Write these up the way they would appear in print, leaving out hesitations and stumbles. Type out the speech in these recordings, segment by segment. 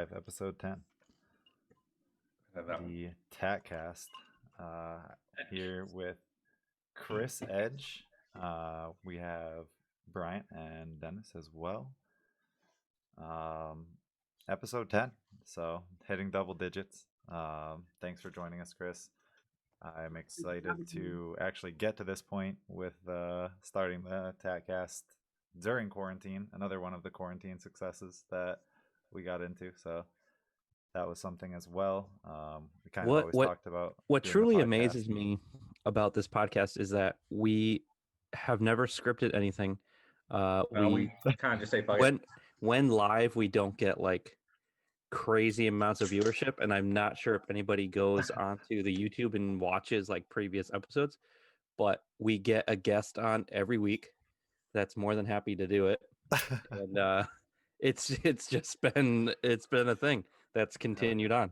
5, episode 10. The TatCast. Here with Chris Edge. We have Bryant and Dennis as well. Episode 10. So hitting double digits. Thanks for joining us, Chris. I'm excited to actually get to this point with starting the TatCast during quarantine. Another one of the quarantine successes that we got into. So that was something as well. We kind of always talked about. What truly amazes me about this podcast is that we have never scripted anything. We kind of just say when live, we don't get like crazy amounts of viewership, and I'm not sure if anybody goes onto the YouTube and watches like previous episodes, but we get a guest on every week that's more than happy to do it. And it's just been a thing that's continued on,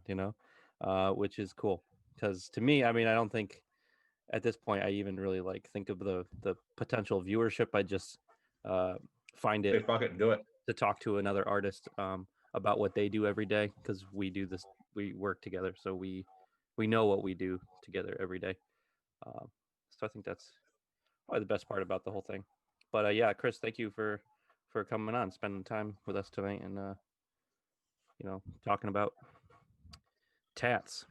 which is cool. Because to me, I mean, I don't think at this point I even really like think of the potential viewership. I just find it do it to talk to another artist about what they do every day, because we do this, we work together, so we know what we do together every day. So I think that's probably the best part about the whole thing. But yeah, Chris, thank you for coming on, spending time with us tonight, and talking about tats.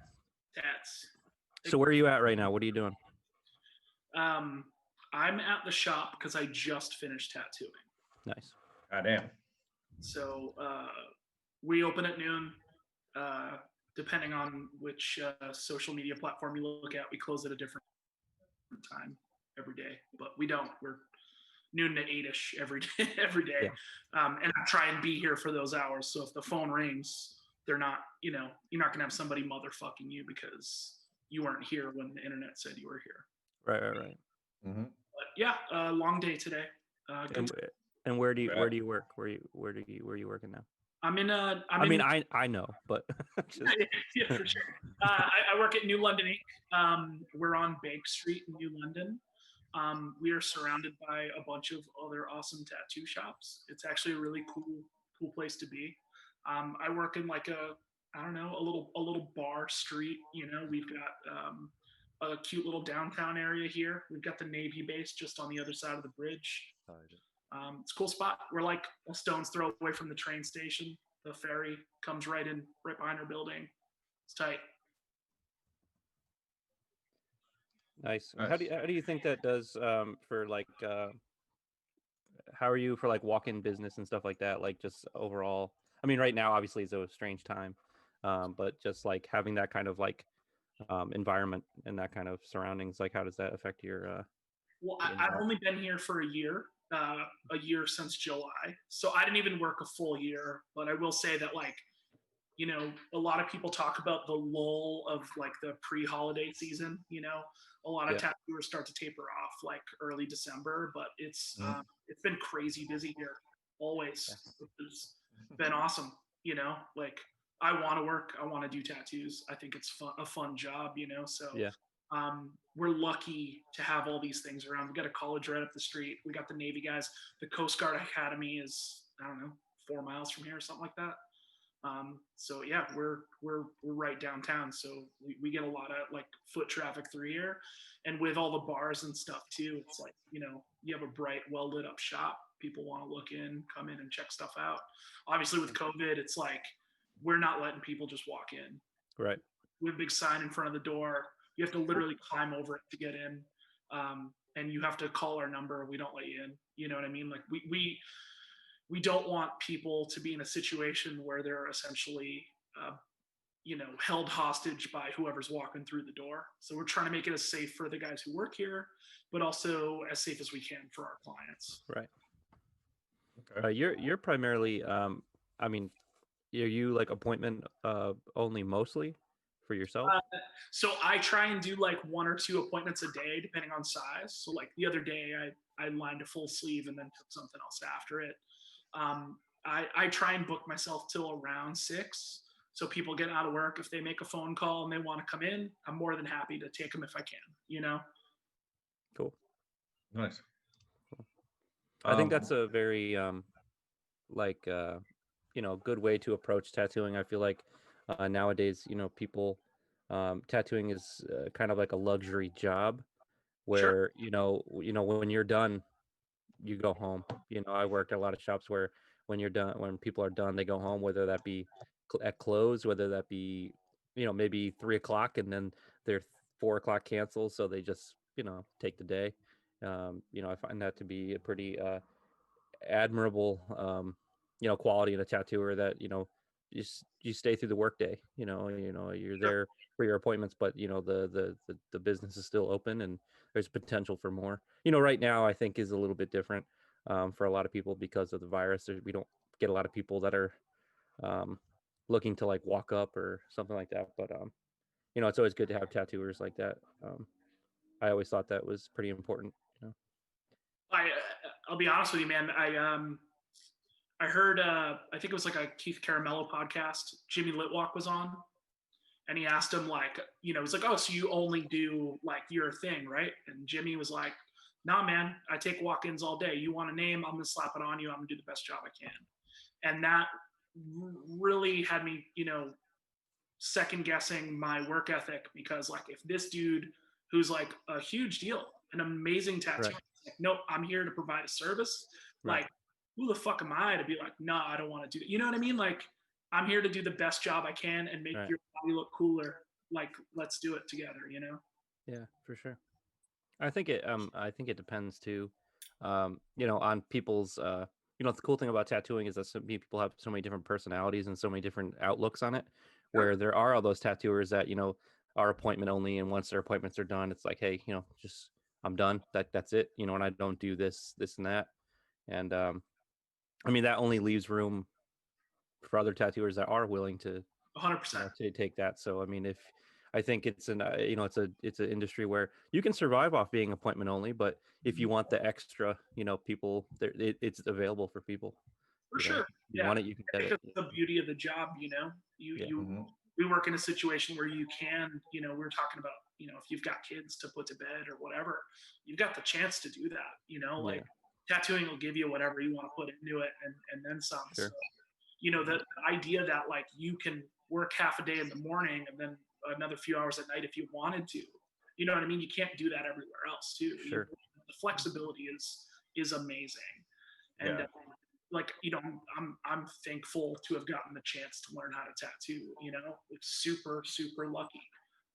So where are you at right now? What are you doing? I'm at the shop because I just finished tattooing. Nice. Goddamn. So we open at noon. Depending on which social media platform you look at, we close at a different time every day. But we don't. We're noon to 8-ish every day. Yeah. And I try and be here for those hours. So if the phone rings, they're not, you're not gonna have somebody motherfucking you because you weren't here when the internet said you were here. Right. Mm-hmm. But yeah, long day today. And where do you work? Where are you working now? I know, but yeah, for sure. I work at New London Inc. We're on Bank Street in New London. We are surrounded by a bunch of other awesome tattoo shops. It's actually a really cool place to be. I work in like a little bar street. We've got a cute little downtown area here. We've got the Navy base just on the other side of the bridge. It's a cool spot. We're like a stone's throw away from the train station. The ferry comes right behind our building. It's tight. Nice. How do you think that does for like how are you for like walk-in business and stuff like that? Like just overall, I mean, right now obviously it's a strange time, but just like having that kind of like environment and that kind of surroundings, like how does that affect your? Well, I've only been here for a year since July, so I didn't even work a full year. But I will say that like, a lot of people talk about the lull of like the pre-holiday season. A lot of tattooers start to taper off like early December, but it's been crazy busy here always. It's been awesome. Like I want to work, I want to do tattoos. I think it's a fun job. So yeah. We're lucky to have all these things around. We got a college right up the street. We got the Navy guys. The Coast Guard Academy is 4 miles from here or something like that. So yeah, we're right downtown. So we get a lot of like foot traffic through here, and with all the bars and stuff too, it's like, you have a bright, well lit up shop. People want to come in and check stuff out. Obviously with COVID, it's like, we're not letting people just walk in. Right. We have a big sign in front of the door. You have to literally climb over it to get in. And you have to call our number. We don't let you in. You know what I mean? Like we don't want people to be in a situation where they're essentially, held hostage by whoever's walking through the door. So we're trying to make it as safe for the guys who work here, but also as safe as we can for our clients. Right. Okay. You're primarily, are you like appointment only mostly for yourself? So I try and do like 1 or 2 appointments a day, depending on size. So like the other day I lined a full sleeve and then took something else after it. I try and book myself till around 6. So people get out of work. If they make a phone call and they want to come in, I'm more than happy to take them if I can, Cool. Nice. I think that's a very good way to approach tattooing. I feel like nowadays, people tattooing is kind of like a luxury job Sure. where when you're done, you go home. I worked at a lot of shops where when people are done, they go home, whether that be at close, whether that be maybe 3 o'clock, and then their 4 o'clock cancels, so they just take the day. I find that to be a pretty admirable quality in a tattooer, that you stay through the workday. You're Sure. there for your appointments, but the business is still open, and there's potential for more. Right now I think is a little bit different for a lot of people because of the virus. We don't get a lot of people that are um, looking to like walk up or something like that, but it's always good to have tattooers like that. I always thought that was pretty important. I'll be honest with you, man. I heard I think it was like a Keith Caramello podcast. Jimmy Litwalk was on, and he asked him like, he's like, oh, so you only do like your thing, right? And Jimmy was like, nah, man, I take walk-ins all day. You want a name? I'm gonna slap it on you. I'm gonna do the best job I can. And that really had me, second guessing my work ethic, because like if this dude who's like a huge deal, an amazing tattoo, Right. like, nope, I'm here to provide a service. Right. Like, who the fuck am I to be like, no, I don't want to do it. You know what I mean? Like, I'm here to do the best job I can and make Right. your body look cooler. Like, let's do it together, Yeah, for sure. I think it depends too, on people's. The cool thing about tattooing is that some people have so many different personalities and so many different outlooks on it. Sure. Where there are all those tattooers that are appointment only, and once their appointments are done, it's like, hey, just I'm done. That's it. And I don't do this, and that. And I mean, that only leaves room for other tattooers that are willing to 100%. to take that. So I mean, if I think it's it's an industry where you can survive off being appointment only, but if you want the extra, people there, it's available for people. For sure. You Yeah. want it, you can I get think it. that's the beauty of the job, Yeah. we work in a situation where you can, we're talking about, if you've got kids to put to bed or whatever, you've got the chance to do that, like tattooing will give you whatever you want to put into it, and then some. Sure. So, the idea that like you can work half a day in the morning and then another few hours at night if you wanted to, you know what I mean? You can't do that everywhere else too. Sure. The flexibility is amazing. And Yeah. like, I'm thankful to have gotten the chance to learn how to tattoo. It's super, super lucky.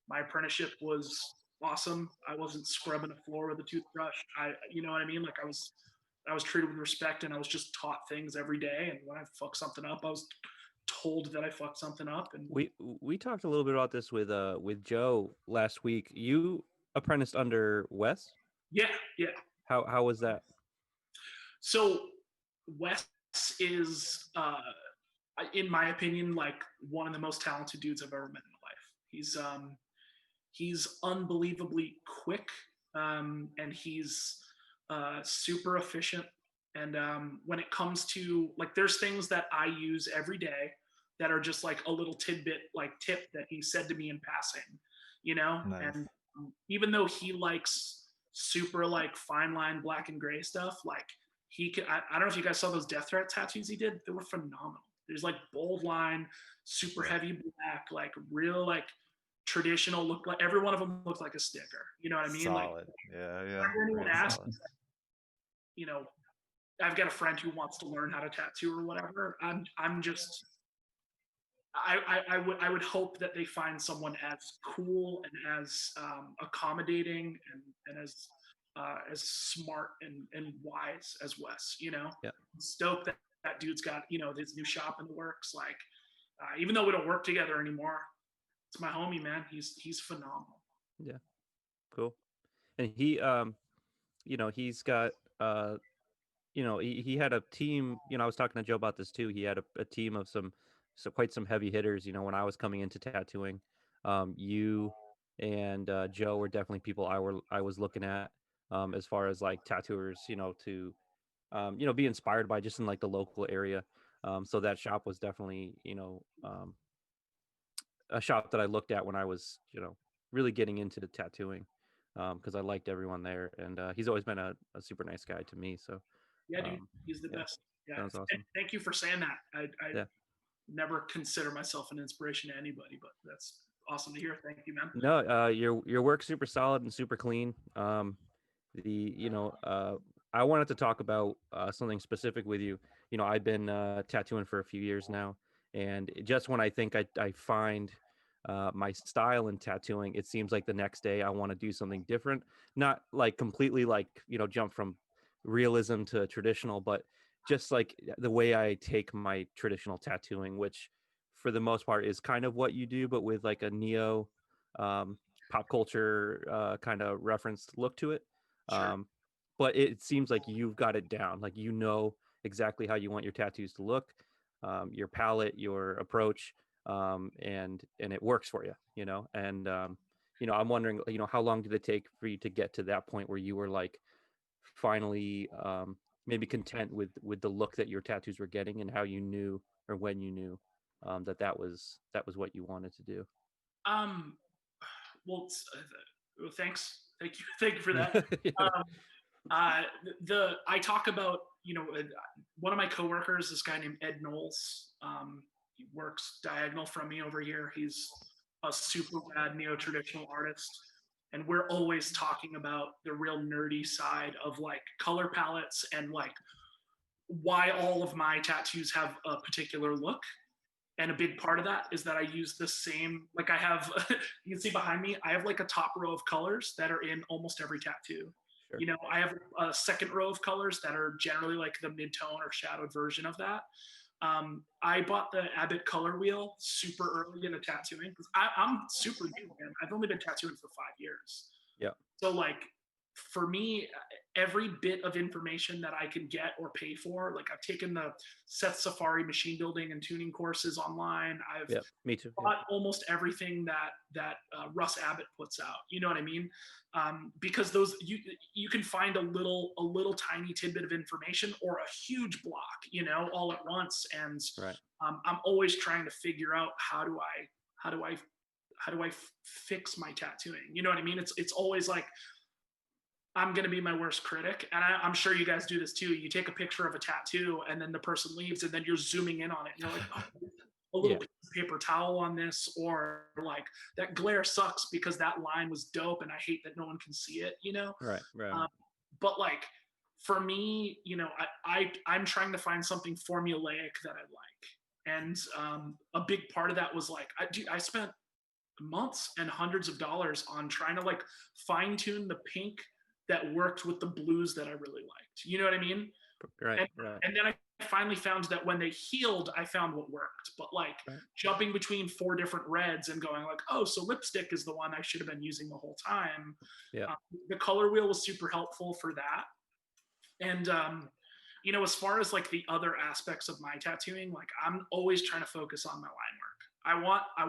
My apprenticeship was awesome. I wasn't scrubbing a floor with a toothbrush. You know what I mean? Like I was treated with respect, and I was just taught things every day. And when I fucked something up, I was told that I fucked something up. And we talked a little bit about this with Joe last week. You apprenticed under Wes. yeah. How was that? So Wes is, in my opinion, like one of the most talented dudes I've ever met in my life. He's unbelievably quick, and he's super efficient. And when it comes to like, there's things that I use every day that are just like a little tidbit, like tip that he said to me in passing, Nice. and even though he likes super like fine line black and gray stuff, like he could, I don't know if you guys saw those death threat tattoos he did. They were phenomenal. There's like bold line, super heavy black, like real like traditional look, like every one of them looked like a sticker. You know what I mean? Solid. Like, Yeah. whenever anyone Very asks, solid. I've got a friend who wants to learn how to tattoo or whatever. I'm just, I would hope that they find someone as cool and as accommodating and as smart and wise as Wes. Yeah. Stoked that that dude's got this new shop in the works. Like, even though we don't work together anymore, it's my homie, man. He's phenomenal. Yeah. Cool. And he's got he had a team. I was talking to Joe about this too. He had a team of quite some heavy hitters. When I was coming into tattooing, you and Joe were definitely people I was looking at as far as like tattooers. To be inspired by just in like the local area. So that shop was definitely a shop that I looked at when I was really getting into the tattooing, because I liked everyone there, and he's always been a super nice guy to me. So Yeah, dude, he's the best. Yeah. Sounds awesome. Thank you for saying that. I Yeah. never consider myself an inspiration to anybody, but that's awesome to hear. Thank you, man. No, your work's super solid and super clean. I wanted to talk about something specific with you. I've been tattooing for a few years now, and just when I think I find my style in tattooing, it seems like the next day I want to do something different. Not like completely like jump from realism to traditional, but just like the way I take my traditional tattooing, which for the most part is kind of what you do, but with like a neo um, pop culture kind of referenced look to it. Sure. But it seems like you've got it down. Like exactly how you want your tattoos to look, your palette, your approach, and it works for you. And I'm wondering, how long did it take for you to get to that point where you were like finally maybe content with the look that your tattoos were getting, and how you knew or when you knew that was what you wanted to do. Um, well, thanks. Thank you for that. Um, I talk about one of my coworkers, this guy named Ed Knowles. He works diagonal from me over here. He's a super rad neo-traditional artist, and we're always talking about the real nerdy side of like color palettes and like why all of my tattoos have a particular look. And a big part of that is that I use the same, like I have, you can see behind me, I have like a top row of colors that are in almost every tattoo. Sure. I have a second row of colors that are generally like the mid-tone or shadowed version of that. I bought the Abbott color wheel super early in the tattooing because I'm super new, man. I've only been tattooing for 5 years. Yeah. So like for me, every bit of information that I can get or pay for, like I've taken the Seth Safari machine building and tuning courses online. I've Me too. bought almost everything that Russ Abbott puts out. You know what I mean? Because those you can find a little tiny tidbit of information or a huge block, all at once. And Right. I'm always trying to figure out how do I fix my tattooing. You know what I mean? It's always like I'm going to be my worst critic. And I'm sure you guys do this too. You take a picture of a tattoo and then the person leaves and then you're zooming in on it. And you're like, oh, a little piece of paper towel on this, or like that glare sucks because that line was dope and I hate that no one can see it, Right. But like for me, I'm trying to find something formulaic that I like. And a big part of that was like, I spent months and hundreds of dollars on trying to like fine tune the pink that worked with the blues that I really liked. You know what I mean? Right. And then I finally found that when they healed, I found what worked. But like jumping between 4 different reds and going like, oh, so lipstick is the one I should have been using the whole time. Yeah. The color wheel was super helpful for that. And as far as like the other aspects of my tattooing, like I'm always trying to focus on my line work. I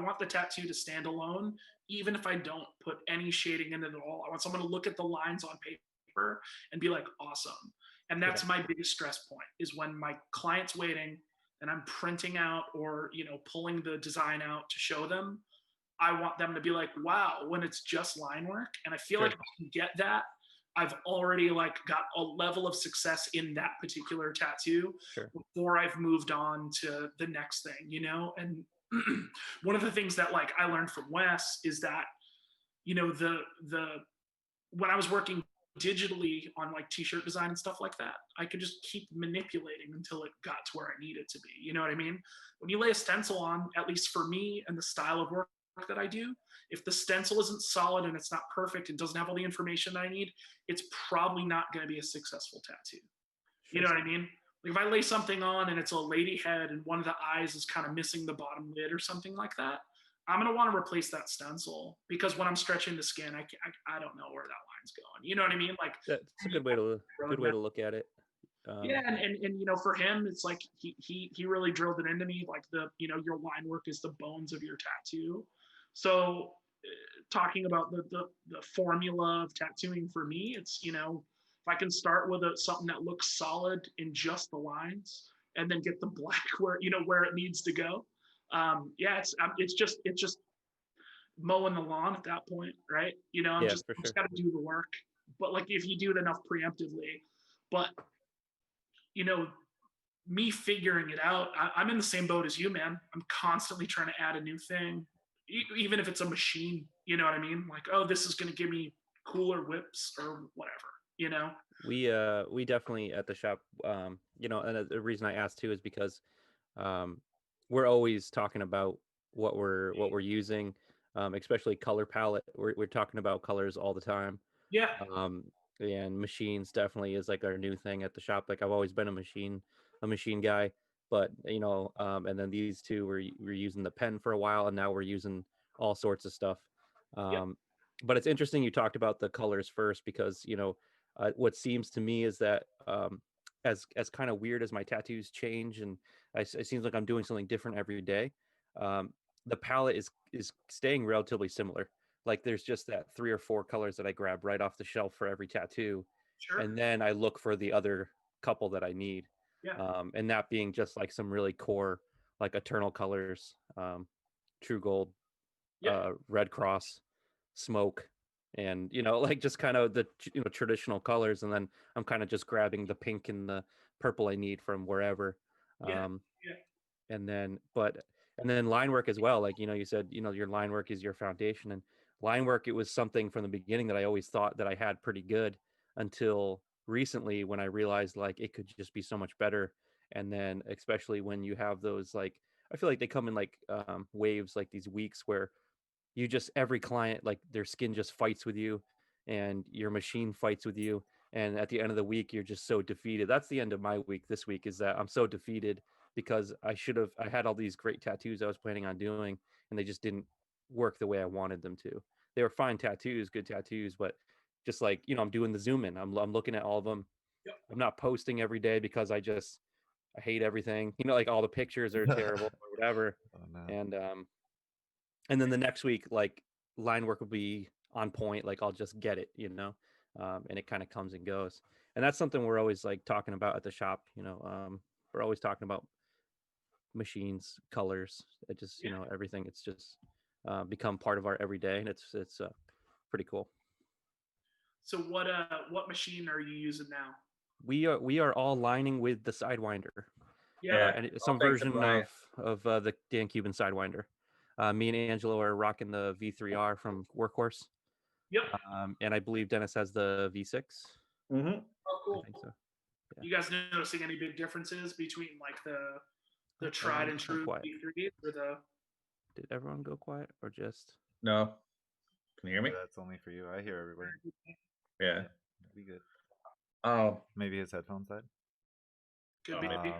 want the tattoo to stand alone, even if I don't put any shading in it at all. I want someone to look at the lines on paper and be like, awesome. And that's my biggest stress point is when my client's waiting and I'm printing out or, pulling the design out to show them. I want them to be like, wow, when it's just line work. And I feel like if I can get that, I've already like got a level of success in that particular tattoo before I've moved on to the next thing, And one of the things that like I learned from Wes is that, when I was working digitally on like t-shirt design and stuff like that, I could just keep manipulating until it got to where I needed to be. You know what I mean? When you lay a stencil on, at least for me and the style of work that I do, if the stencil isn't solid and it's not perfect and doesn't have all the information that I need, it's probably not going to be a successful tattoo. You know what I mean? Like if I lay something on and it's a lady head and one of the eyes is kind of missing the bottom lid or something like that, I'm going to want to replace that stencil because when I'm stretching the skin, I don't know where that line's going. You know what I mean? Like that's a good way to look at it. Yeah, and for him, it's like he really drilled it into me. Like your line work is the bones of your tattoo. So talking about the formula of tattooing for me, it's if I can start with something that looks solid in just the lines and then get the black where it needs to go. It's just mowing the lawn at that point, right? I'm just got to do the work. But like if you do it enough preemptively, but me figuring it out, I'm in the same boat as you, man. I'm constantly trying to add a new thing, even if it's a machine. You know what I mean? Like, oh, this is going to give me cooler whips or whatever. You know? We definitely at the shop, you know, and the reason I asked too is because um, we're always talking about what we're using, especially color palette. We're talking about colors all the time. Yeah. um and machines definitely is like our new thing at the shop. Like I've always been a machine guy, but you know, and then these two we're using the pen for a while, and now we're using all sorts of stuff. Yep. But it's interesting you talked about the colors first, because you know, what seems to me is that as kind of weird as my tattoos change, and it seems like I'm doing something different every day. um the palette is staying relatively similar. Like there's just that 3 or 4 colors that I grab right off the shelf for every tattoo, Sure. and then I look for the other couple that I need. Yeah. And that being just like some really core, like eternal colors, true gold, Yeah. red cross, smoke, and you know, like just kind of the traditional colors, and then I'm kind of just grabbing the pink and the purple I need from wherever. Yeah. um Yeah. and then line work as well. Like, you know, you said, you know, your line work is your foundation, and line work, it was something from the beginning that I always thought that I had pretty good, until recently when I realized like it could just be so much better. And then especially when you have those, like, I feel like they come in like waves, like these weeks where you just, every client, like their skin just fights with you, and your machine fights with you, and at the end of the week you're just so defeated. That's the end of my week this week, is that I'm so defeated because I had all these great tattoos I was planning on doing, and they just didn't work the way I wanted them to. They were fine tattoos, good tattoos, but just like, you know, I'm doing the zoom in, I'm looking at all of them. Yep. I'm not posting every day because I hate everything, you know, like all the pictures are terrible or whatever. Oh no. And then the next week, like, line work will be on point. Like I'll just get it, you know, and it kind of comes and goes. And that's something we're always like talking about at the shop. You know, we're always talking about machines, colors. It just, you Yeah. know, everything. It's just become part of our everyday, and it's pretty cool. So what machine are you using now? We are all lining with the Sidewinder. Yeah. And all some thanks to version Brian. of the Dan Cuban Sidewinder. Me and Angelo are rocking the V3R from Workhorse. Yep. And I believe Dennis has the V6. Mm-hmm. Oh, I cool. think so. Yeah. You guys noticing any big differences between like the tried and true Quiet. V3 or the? Did everyone go quiet or just? No. Can you hear me? That's only for you. I hear everybody. Yeah. Be good. Oh, Maybe his headphones died. Could be.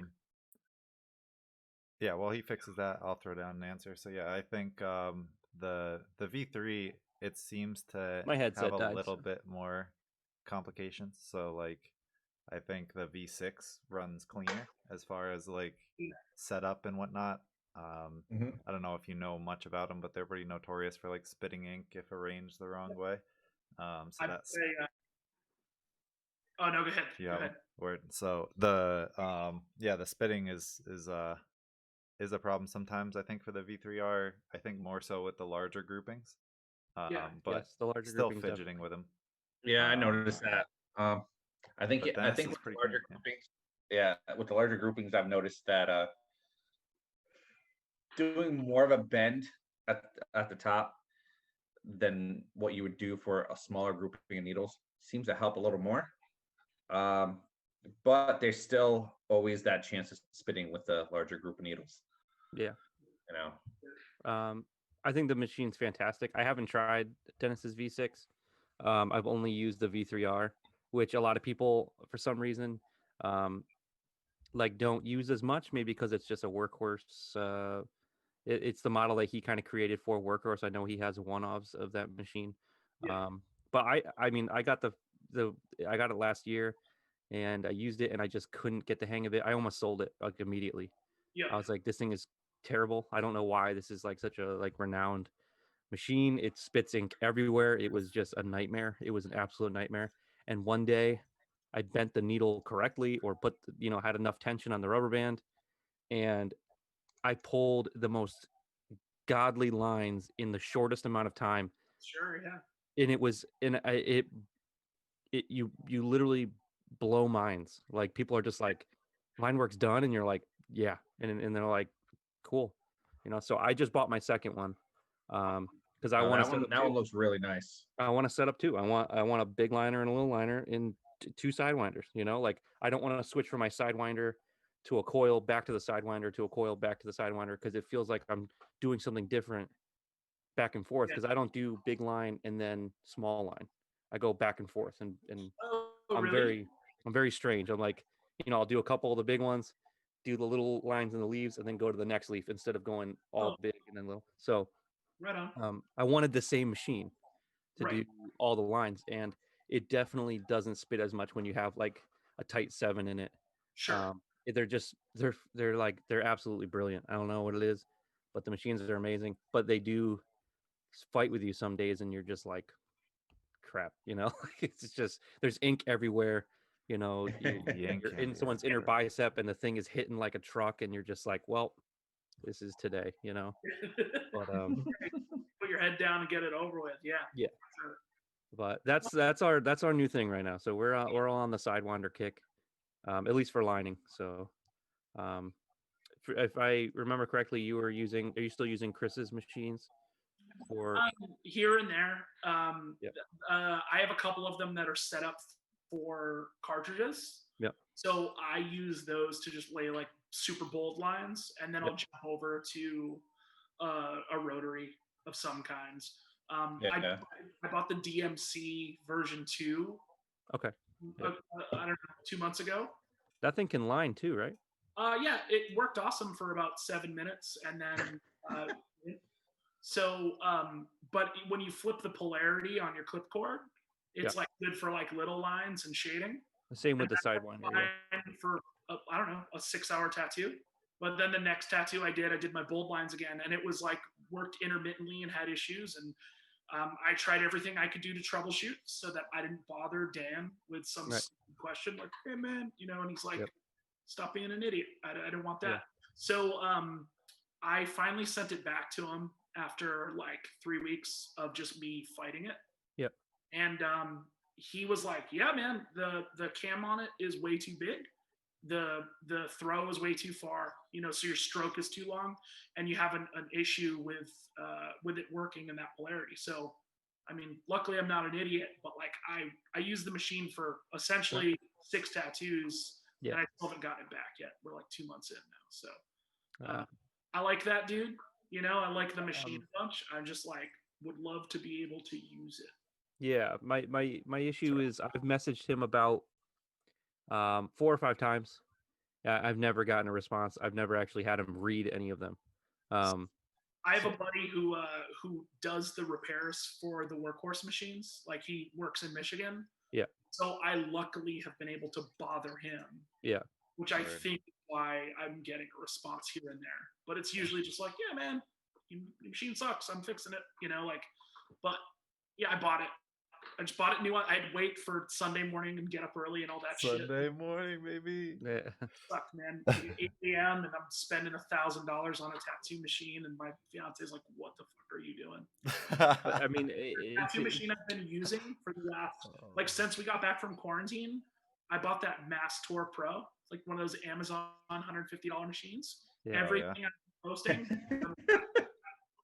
Yeah, while he fixes that, I'll throw down an answer. So yeah, I think the V3, it seems to My headset have a died, little so. bit more complications. So like I think the V6 runs cleaner as far as like setup and whatnot. I don't know if you know much about them, but they're pretty notorious for like spitting ink if arranged the wrong way. So I'd that's say. Oh no, go ahead. yeah. Go ahead. Word. So the the spitting is a problem sometimes. I think for the V3R, I think more so with the larger groupings. Yeah. But Yes, the larger still groupings fidgeting definitely. with them. yeah, I Um, noticed that. I think but I Dennis think is with the pretty larger clean. Yeah. groupings, yeah, with the larger groupings, I've noticed that doing more of a bend at at the top than what you would do for a smaller grouping of needles seems to help a little more. Um, but there's still always that chance of spitting with the larger group of needles. Yeah. You know. I think the machine's fantastic. I haven't tried Dennis's V6. I've only used the V3R, which a lot of people, for some reason, um, like don't use as much. Maybe because it's just a workhorse. It's the model that he kind of created for Workhorse. I know he has one-offs of that machine. Yeah. But I mean, I got the I got it last year, and I used it, and I just couldn't get the hang of it. I almost sold it like immediately. Yeah. I was like, this thing is terrible. I don't know why this is like such a like renowned machine. It spits ink everywhere. It was just a nightmare. It was an absolute nightmare. And one day, I bent the needle correctly, or put had enough tension on the rubber band, and I pulled the most godly lines in the shortest amount of time. Sure. Yeah. And it was and I, it you literally blow minds. Like people are just like, line work's done, and you're like, yeah, and they're like, cool, So I just bought my second one, because I want to set up. That one looks really nice. I want to set up 2. I want a big liner and a little liner in 2 sidewinders. Like I don't want to switch from my sidewinder to a coil back to the sidewinder to a coil back to the sidewinder, because it feels like I'm doing something different back and forth, because I don't do big line and then small line. I go back and forth, and Oh, I'm really? very strange. I'm like, I'll do a couple of the big ones, do the little lines in the leaves, and then go to the next leaf instead of going all big and then little. So Right on. I wanted the same machine to Right. do all the lines, and it definitely doesn't spit as much when you have like a tight 7 in it. Sure. They're absolutely brilliant. I don't know what it is, but the machines are amazing. But they do fight with you some days, and you're just like, crap. It's just there's ink everywhere. You're Yank in someone's inner bicep, and the thing is hitting like a truck, and you're just like, well, this is today. But Put your head down and get it over with. Yeah. Yeah. Sure. But that's our new thing right now. So we're all on the sidewinder kick, at least for lining. So, if I remember correctly, are you still using Chris's machines for? Here and there. Yep. I have a couple of them that are set up for cartridges. Yep. So I use those to just lay like super bold lines, and then I'll Yep. jump over to a rotary of some kinds. Yeah. I bought the DMC version 2. Okay. I don't know, 2 months ago. That thing can line too, right? Yeah, it worked awesome for about 7 minutes, and then but when you flip the polarity on your clip cord, it's like good for like little lines and shading. The same with the sidewinder. Yeah. For I don't know, a 6-hour tattoo. But then the next tattoo I did my bold lines again, and it was like worked intermittently and had issues. And I tried everything I could do to troubleshoot so that I didn't bother Dan with some question like, "Hey man," and he's like, "Stop being an idiot. I don't want that." Yeah. So I finally sent it back to him after like 3 weeks of just me fighting it. Yep. And he was like, "Yeah, man, the cam on it is way too big. The throw is way too far. So your stroke is too long, and you have an issue with it working in that polarity." So, I mean, luckily I'm not an idiot, but like I use the machine for essentially 6 tattoos, and I still haven't gotten it back yet. We're like 2 months in now, so I like that dude. I like the machine a bunch. I just like would love to be able to use it. Yeah, my issue is I've messaged him about 4 or 5 times. I've never gotten a response. I've never actually had him read any of them. I have a buddy who does the repairs for the workhorse machines. Like he works in Michigan. Yeah. So I luckily have been able to bother him. Yeah. Which I think is why I'm getting a response here and there. But it's usually just like, "Yeah, man, your machine sucks. I'm fixing it." But yeah, I bought it. I just bought it new. I had to wait for Sunday morning and get up early and all that shit. Sunday morning, baby. Yeah. Sucked, man. 8 a.m. and I'm spending $1,000 on a tattoo machine, and my fiance's like, "What the fuck are you doing?" But, I mean, the tattoo machine I've been using for the last, since we got back from quarantine, I bought that Mass Tour Pro, like one of those Amazon $150 machines. Yeah, everything I'm posting.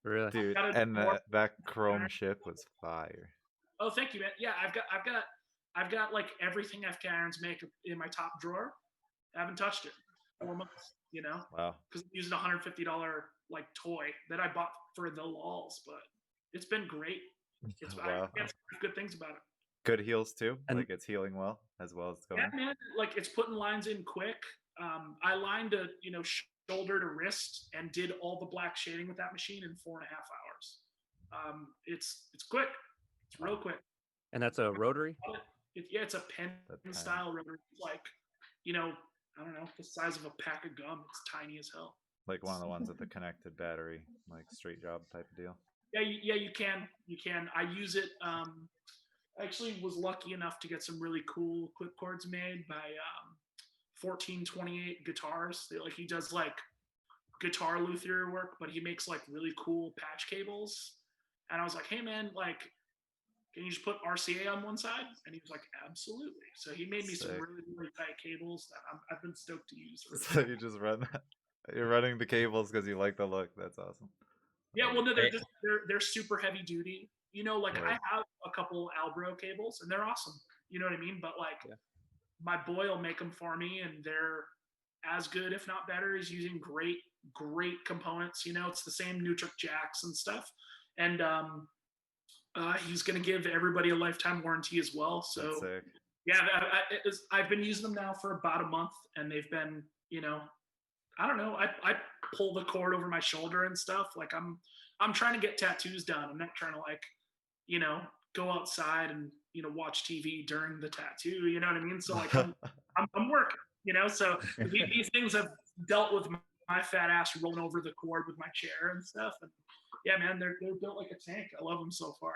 Really, dude, and that chrome ship was fire. Oh, thank you, man. Yeah, I've got like everything FK Irons make in my top drawer. I haven't touched it 4 months, Wow. Because I'm using a $150 like toy that I bought for the lulz, but it's been great. I can't say good things about it. Good heals too, and like it's healing well as it's going. Yeah, man. Like it's putting lines in quick. I lined a shoulder to wrist and did all the black shading with that machine in 4.5 hours. It's quick. It's real quick. And that's a rotary? It's a pen style rotary. Like, I don't know, the size of a pack of gum. It's tiny as hell. Like one of the ones with the connected battery, like straight job type of deal. Yeah, you can. I use it. I actually was lucky enough to get some really cool clip cords made by 1428 Guitars. He does like guitar luthier work, but he makes like really cool patch cables. And I was like, "Hey man, like, can you just put RCA on one side? And he was like, absolutely. So he made me some Sick. really, really tight cables that I've been stoked to use. For So you just run that. You're running the cables because you like the look. That's awesome. Yeah, well, no, Hey. they're super heavy duty. You know, like Word. I have a couple Albro cables and they're awesome. You know what I mean? But like Yeah. my boy will make them for me and they're as good, if not better. He's using great components. You know, it's the same Nutric jacks and stuff. And he's going to give everybody a lifetime warranty as well. That's So sick. yeah, I've been using them now for about a month, and they've been, you know, I don't know. I pull the cord over my shoulder and stuff. Like I'm trying to get tattoos done. I'm not trying to like, you know, go outside and you know watch TV during the tattoo. You know what I mean? So like I'm working. You know, so these things have dealt with my fat ass rolling over the cord with my chair and stuff. And yeah, man, they're built like a tank. I love them so far.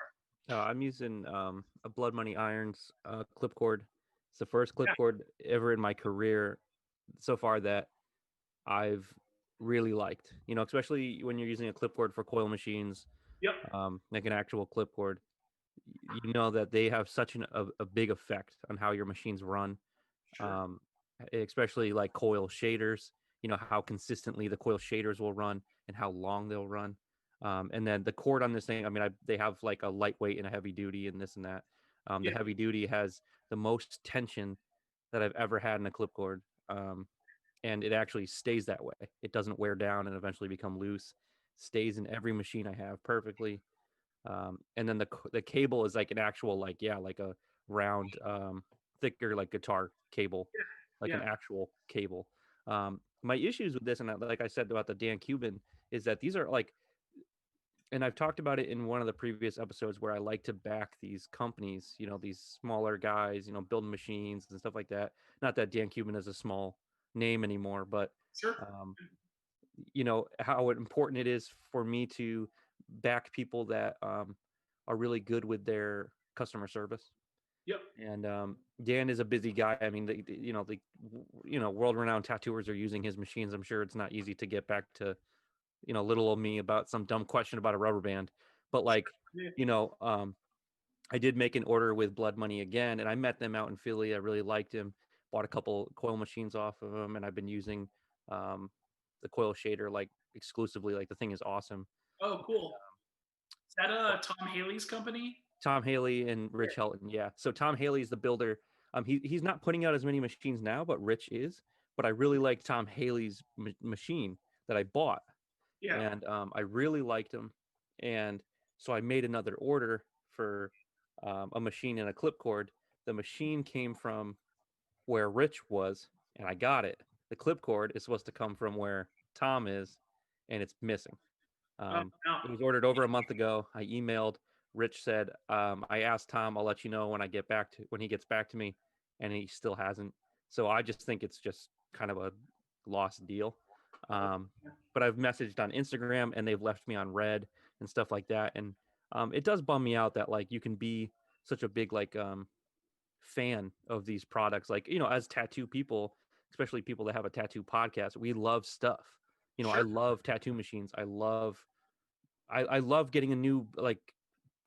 I'm using a Blood Money Irons clip cord. It's the first clip Yeah. cord ever in my career so far that I've really liked. You know, especially when you're using a clip cord for coil machines, Yep. like an actual clip cord. You know that they have such a big effect on how your machines run. Sure. Especially like coil shaders. You know how consistently the coil shaders will run and how long they'll run. And then the cord on this thing, I mean, they have like a lightweight and a heavy duty and this and that. The Yeah. heavy duty has the most tension that I've ever had in a clip cord. And it actually stays that way. It doesn't wear down and eventually become loose. Stays in every machine I have perfectly. And then the cable is like an actual like a round thicker like guitar cable, like an Yeah. actual cable. My issues with this, and like I said about the Dan Cuban, is that these are like, and I've talked about it in one of the previous episodes where I like to back these companies, you know, these smaller guys, you know, building machines and stuff like that. Not that Dan Cuban is a small name anymore, but Sure. you know how important it is for me to back people that are really good with their customer service. Yep. And Dan is a busy guy. I mean, world-renowned tattooers are using his machines. I'm sure it's not easy to get back to, you know, little old me about some dumb question about a rubber band. But like, Yeah. you know, I did make an order with Blood Money again, and I met them out in Philly. I really liked him. Bought a couple coil machines off of him, and I've been using um, the coil shader like exclusively. Like the thing is awesome. Oh, cool. Is that Tom Haley's company? Tom Haley and Rich Helton, yeah. So Tom Haley's the builder. He's not putting out as many machines now, but Rich is. But I really like Tom Haley's machine that I bought, Yeah. and I really liked him, and so I made another order for a machine and a clip cord. The machine came from where Rich was, and I got it. The clip cord is supposed to come from where Tom is, and it's missing. Oh, no. It was ordered over a month ago. I emailed. Rich said, I asked Tom, I'll let you know when when he gets back to me, and he still hasn't. So I just think it's just kind of a lost deal. But I've messaged on Instagram, and they've left me on red and stuff like that. And it does bum me out that like you can be such a big like fan of these products. Like, you know, as tattoo people, especially people that have a tattoo podcast, we love stuff. You know, I Sure. love tattoo machines. I love getting a new like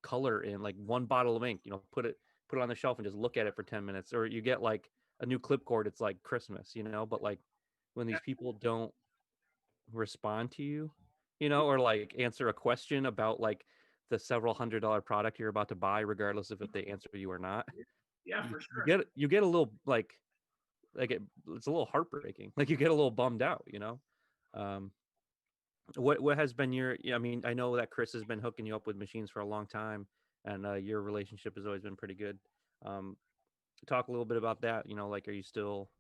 color in like one bottle of ink, you know, put it on the shelf and just look at it for 10 minutes. Or you get like a new clip cord, it's like Christmas, you know. But like when these people don't respond to you, you know, or like answer a question about like the several $100 product you're about to buy, regardless of if they answer you or not, Yeah, for sure. you get a little like it's a little heartbreaking. Like you get a little bummed out, you know. Um, what has been your? I mean, I know that Chris has been hooking you up with machines for a long time, and your relationship has always been pretty good. Um, Talk a little bit about that. You know, like, are you still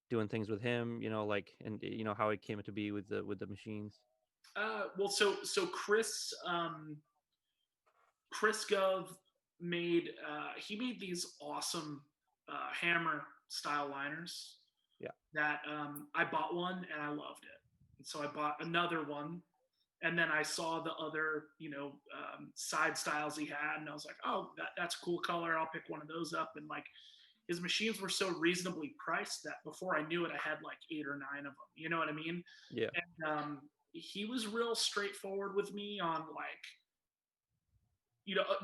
doing things with him? You know, like, and you know how it came to be with the machines. Well, so Chris Gov made he made these awesome hammer style liners. Yeah. That I bought one and I loved it, and so I bought another one, and then I saw the other side styles he had, and I was like, oh, that's a cool color. I'll pick one of those up, and like his machines were so reasonably priced that before I knew it, I had like 8 or 9 of them. You know what I mean? Yeah. And he was real straightforward with me on like,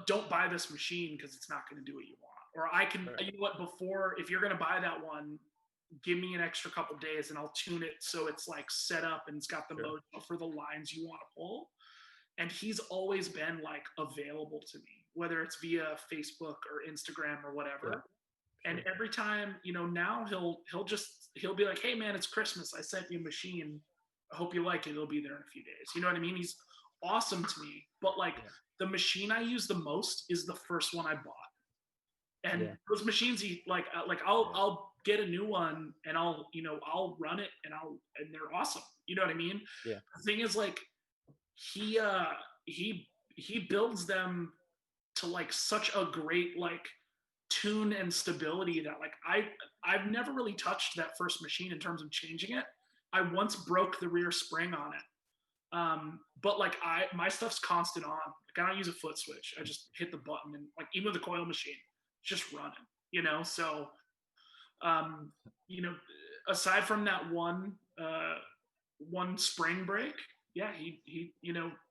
don't buy this machine because it's not going to do what you want. Or I can, Right. you know what, before, if you're going to buy that one, give me an extra couple days and I'll tune it so it's like set up and it's got the Sure. mojo for the lines you want to pull. And he's always been like available to me, whether it's via Facebook or Instagram or whatever. Yeah, And sure. every time, now he'll be like, "Hey man, it's Christmas. I sent you a machine. I hope you like it. It'll be there in a few days." You know what I mean? He's awesome to me. But like Yeah. the machine I use the most is the first one I bought. And Yeah. those machines, I'll get a new one and I'll run it and they're awesome. You know what I mean? Yeah. The thing is, like, he builds them to like such a great like tune and stability that like I've never really touched that first machine in terms of changing it. I once broke the rear spring on it. But like my stuff's constant on. Like I don't use a foot switch. I just hit the button and like even with the coil machine, it's just running. So um, you know, aside from that one spring break, yeah, he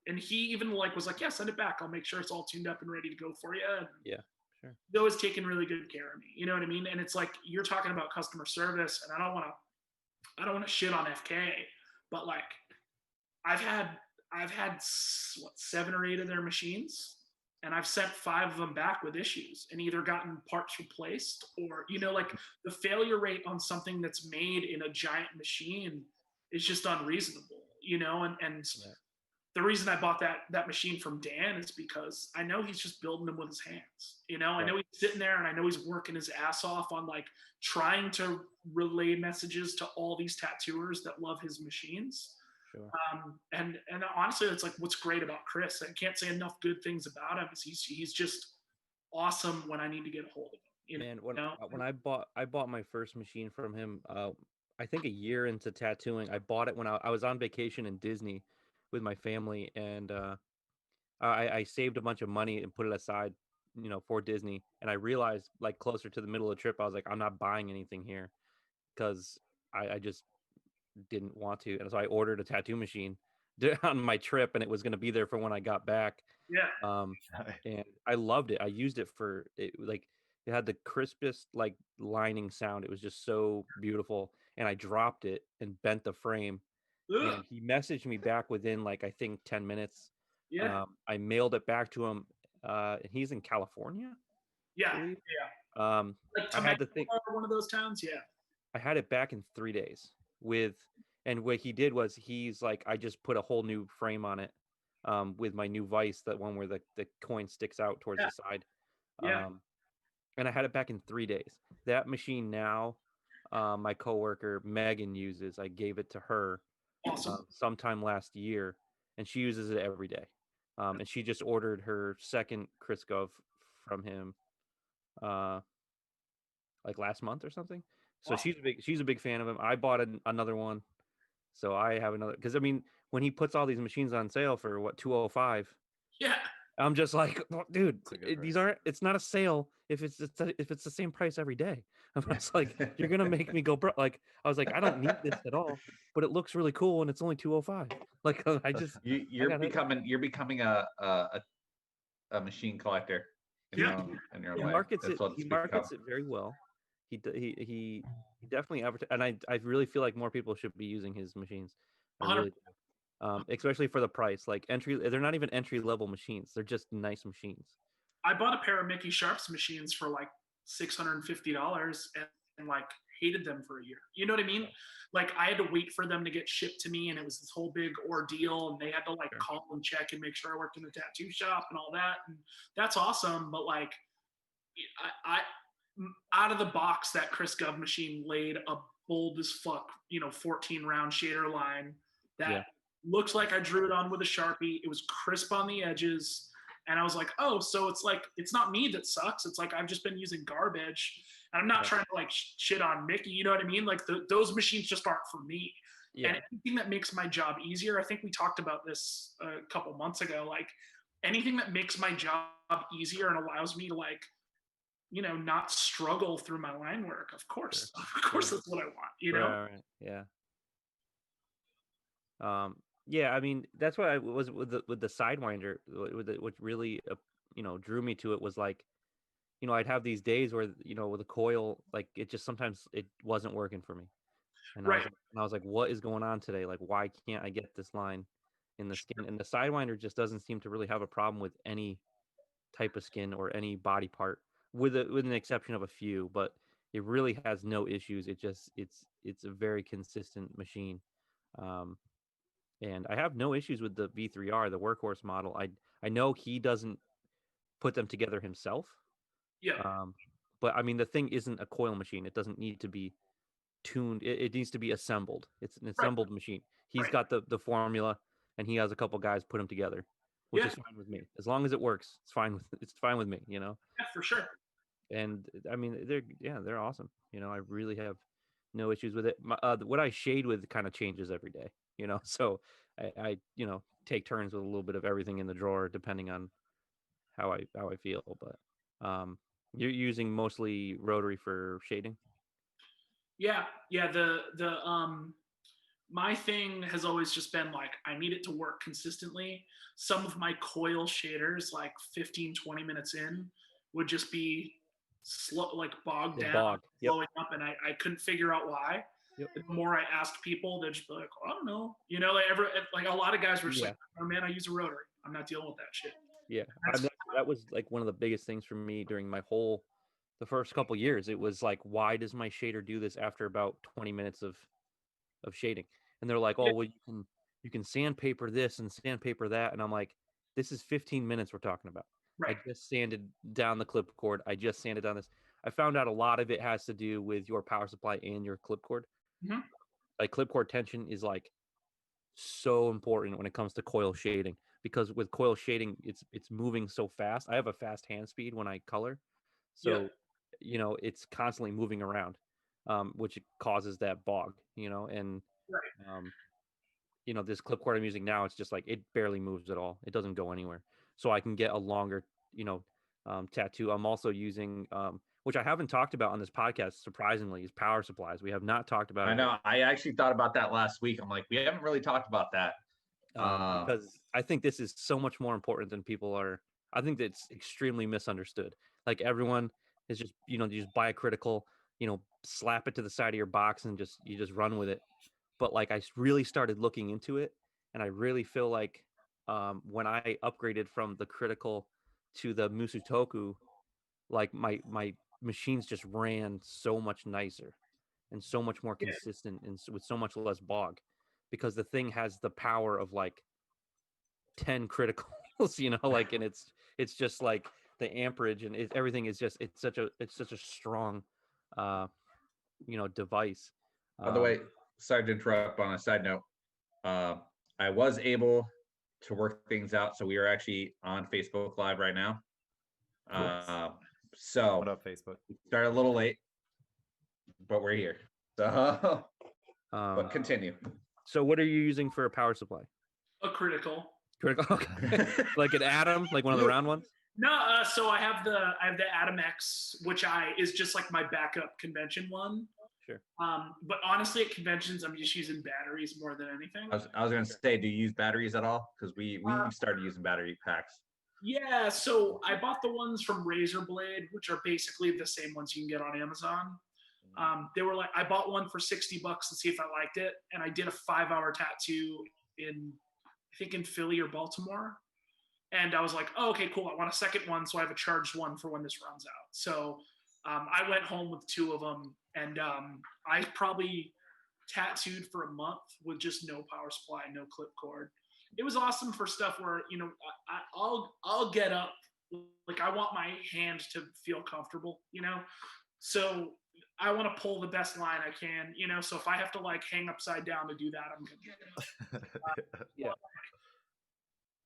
and he even like was like, yeah, send it back. I'll make sure it's all tuned up and ready to go for you. And Yeah. Sure. he's always taken really good care of me. You know what I mean? And it's like you're talking about customer service, and I don't want to shit on FK, but like I've had what 7 or 8 of their machines, and I've sent 5 of them back with issues and either gotten parts replaced or like the failure rate on something that's made in a giant machine is just unreasonable. And Yeah. the reason I bought that machine from Dan is because I know he's just building them with his hands. I know he's sitting there and I know he's working his ass off on like trying to relay messages to all these tattooers that love his machines. Sure. And honestly, it's like what's great about Chris. I can't say enough good things about him. Is he's just awesome when I need to get a hold of him. Man, when I bought my first machine from him, I think a year into tattooing, I bought it when I was on vacation in Disney with my family, and I saved a bunch of money and put it aside, for Disney. And I realized, like, closer to the middle of the trip, I was like, I'm not buying anything here because I just didn't want to, and so I ordered a tattoo machine on my trip, and it was going to be there for when I got back. Yeah. And I loved it. I used it for it, like it had the crispest like lining sound. It was just so beautiful. And I dropped it and bent the frame. Ugh. And he messaged me back within like I think 10 minutes. Yeah. I mailed it back to him. And he's in California, I Yeah. believe. Yeah. I had to think one of those towns. Yeah. I had it back in 3 days and what he did was he's like, I just put a whole new frame on it, with my new vise, that one where the coin sticks out towards Yeah. the side. Yeah. And I had it back in 3 days. That machine now, my coworker Megan uses. I gave it to her Awesome. sometime last year, and she uses it every day. And she just ordered her second Chris Gov from him, like last month or something. So Awesome. she's a big fan of him. I bought another one, so I have another, because I mean, when he puts all these machines on sale for what, 205, Yeah. I'm just like, "Oh, dude, It's a good these price. aren't. It's not a sale if it's the same price every day." I'm just like, you're gonna make me go, bro. Like, I was like, I don't need this at all, but it looks really cool and it's only 205. Like, I just You're got it. becoming a machine collector in Yeah. your He life. markets That's it. what He it's markets become. it very well. He definitely and I really feel like more people should be using his machines. I 100. really do. Especially for the price. Like they're not even entry level machines. They're just nice machines. I bought a pair of Mickey Sharp's machines for like $650 and like hated them for a year. You know what I mean? Like I had to wait for them to get shipped to me, and it was this whole big ordeal, and they had to like Sure. call and check and make sure I worked in the tattoo shop and all that. And that's awesome. But like I out of the box, that Chris Gov machine laid a bold as fuck, 14 round shader line that looks like I drew it on with a Sharpie. It was crisp on the edges. And I was like, oh, so it's like, it's not me that sucks. It's like, I've just been using garbage. And I'm not trying to like shit on Mickey. You know what I mean? Like those machines just aren't for me. Yeah. And anything that makes my job easier, I think we talked about this a couple months ago, like anything that makes my job easier and allows me to like, not struggle through my line work. Of course, that's what I want. Right. Yeah. Yeah. I mean, that's what I was with the Sidewinder. What really drew me to it was like, I'd have these days where, with a coil, like it just sometimes it wasn't working for me. And Right. I was like, what is going on today? Like, why can't I get this line in the skin? And the Sidewinder just doesn't seem to really have a problem with any type of skin or any body part, with an exception of a few, but it really has no issues. It's a very consistent machine. Um, and I have no issues with the V3R, the workhorse model. I know he doesn't put them together himself. Yeah. But I mean, the thing isn't a coil machine. It doesn't need to be tuned. It needs to be assembled. It's an assembled machine. He's Right. got the formula, and he has a couple guys put them together, which Yeah. is fine with me. As long as it works, it's fine with me. Yeah, for sure. And I mean, they're awesome. I really have no issues with it. What I shade with kind of changes every day. So I take turns with a little bit of everything in the drawer depending on how I feel. But you're using mostly rotary for shading. Yeah. The my thing has always just been like, I need it to work consistently. Some of my coil shaders, like 15, 20 minutes in, would just be slow, like bogged The down, bog. Yep. blowing up, and I couldn't figure out why. Yep. The more I asked people, they'd just be like, I don't know. Like a lot of guys were just like, oh man, I use a rotary. I'm not dealing with that shit. Yeah, that was like one of the biggest things for me during the first couple years. It was like, why does my shader do this after about 20 minutes of shading? And they're like, oh, well, you can sandpaper this and sandpaper that, and I'm like, this is 15 minutes we're talking about. Right. I just sanded down the clip cord. I just sanded down this. I found out a lot of it has to do with your power supply and your clip cord. Mm-hmm. Like clip cord tension is like so important when it comes to coil shading, because with coil shading it's moving so fast. I have a fast hand speed when I color, so it's constantly moving around, which causes that bog, and Right. this clip cord I'm using now, it's just like it barely moves at all. It doesn't go anywhere, so I can get a longer tattoo. I'm also using which I haven't talked about on this podcast, surprisingly, is power supplies. We have not talked about I it know. I actually thought about that last week. I'm like, we haven't really talked about that. because I think this is so much more important than people are. I think that it's extremely misunderstood. Like everyone is just, you just buy a critical, slap it to the side of your box and you just run with it. But like I really started looking into it, and I really feel like when I upgraded from the critical to the Musutoku, like my machines just ran so much nicer and so much more consistent and with so much less bog, because the thing has the power of like 10 criticals, like, and it's just like the amperage and everything is just it's such a strong device. By the way, sorry to interrupt. On a side note, I was able to work things out, so we are actually on Facebook Live right now. So What up, Facebook? we started a little late, but we're here. So, but continue. So what are you using for a power supply? A critical. Okay. Like an Atom, like one of the round ones? No, so I have the Atom X, which is just like my backup convention one. Sure. But honestly, at conventions, I'm just using batteries more than anything. I was gonna say, do you use batteries at all? Because we started using battery packs. Yeah, so I bought the ones from Razor Blade, which are basically the same ones you can get on Amazon. They were like, I bought one for $60 to see if I liked it, and I did a 5-hour tattoo I think in Philly or Baltimore. And I was like, oh, okay, cool. I want a second one, so I have a charged one for when this runs out. So I went home with 2 of them, and I probably tattooed for a month with just no power supply, no clip cord. It was awesome for stuff where I'll get up, like I want my hand to feel comfortable, So I want to pull the best line I can, So if I have to like hang upside down to do that, I'm good. Yeah.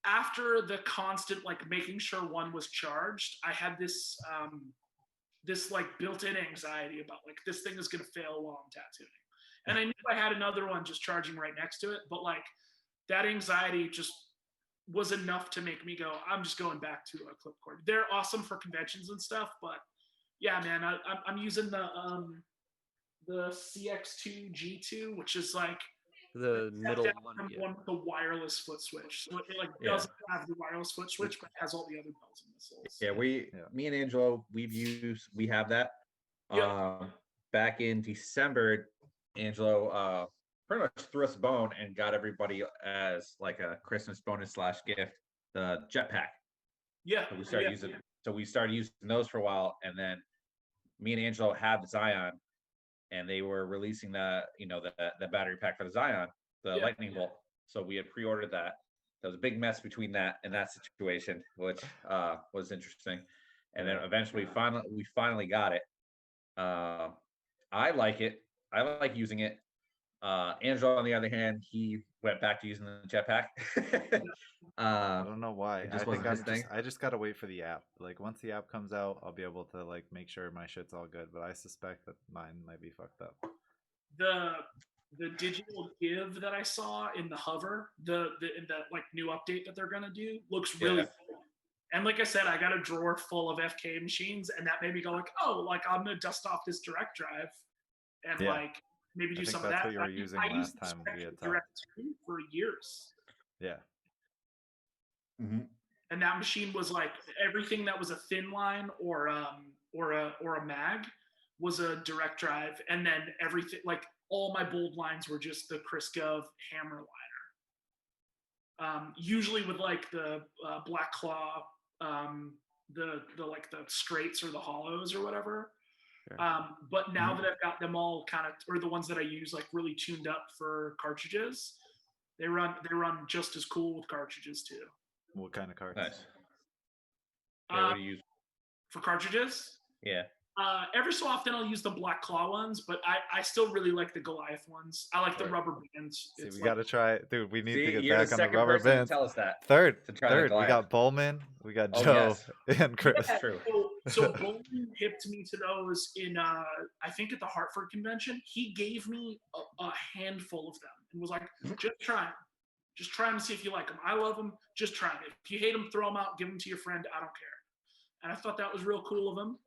After the constant like making sure one was charged, I had this this like built-in anxiety about like this thing is gonna fail while I'm tattooing. And I knew I had another one just charging right next to it, but like that anxiety just was enough to make me go, I'm just going back to a clip cord. They're awesome for conventions and stuff, but yeah, man, I'm using the CX2 G2, which is like the middle Down one. from Yeah. one with the wireless foot switch. So it like Yeah. doesn't have the wireless foot switch, but it has all the other bells and whistles. Yeah, me and Angelo, we have that. Yep. Back in December, Angelo pretty much threw us a bone and got everybody as like a Christmas bonus / gift the jetpack. Yeah. So we started using. So we started using those for a while, and then me and Angelo had the Zion, and they were releasing the the battery pack for the Zion, the Lightning Bolt. So we had pre-ordered that. There was a big mess between that and that situation, which was interesting. And then eventually, we finally got it. I like it. I like using it. Angelo, on the other hand, he went back to using the jetpack. I don't know why. It I just think wasn't his thing. I just gotta wait for the app. Like once the app comes out, I'll be able to like make sure my shit's all good. But I suspect that mine might be fucked up. The digital give that I saw in the hover, the like new update that they're gonna do looks really cool. And like I said, I got a drawer full of FK machines, and that made me go like, oh, like I'm gonna dust off this direct drive and like maybe do some of that. That's what you were using last time we had talked. Direct 2 for years. Yeah. Mm-hmm. And that machine was like everything that was a thin line or a mag was a direct drive, and then everything like all my bold lines were just the Chris Gov hammer liner. Usually with like the Black Claw, the like the straights or the hollows or whatever. Sure. But now that I've got them all kind of, or the ones that I use like really tuned up for cartridges, they run just as cool with cartridges too. What kind of cards? Nice. Yeah, what do you use for cartridges? Yeah. Every so often I'll use the Black Claw ones, but I still really like the Goliath ones. I like the rubber bands. See, we gotta try, dude. We need to get you're back the on the second rubber person to bands. tell us that. Third. The We got Bowman, we got Oh, Joe, yes. and Chris. Yeah, True. So Bowman hipped me to those in I think at the Hartford convention. He gave me a handful of them and was like, just try them. Just try them and see if you like them. I love them. Just try them. If you hate them, throw them out. Give them to your friend. I don't care. And I thought that was real cool of him.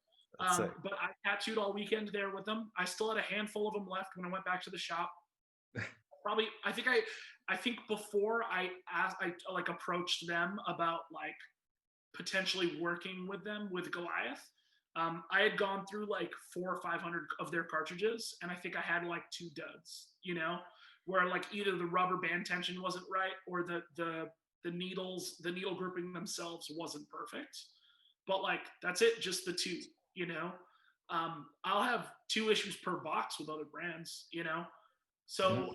But I tattooed all weekend there with them. I still had a handful of them left when I went back to the shop. Probably, I think before I like approached them about like potentially working with them with Goliath. I had gone through like 400 or 500 of their cartridges, and I think I had like 2 duds. You know, where like either the rubber band tension wasn't right, or the needle grouping themselves wasn't perfect. But like that's it, just the 2. You know, I'll have 2 issues per box with other brands. You know, so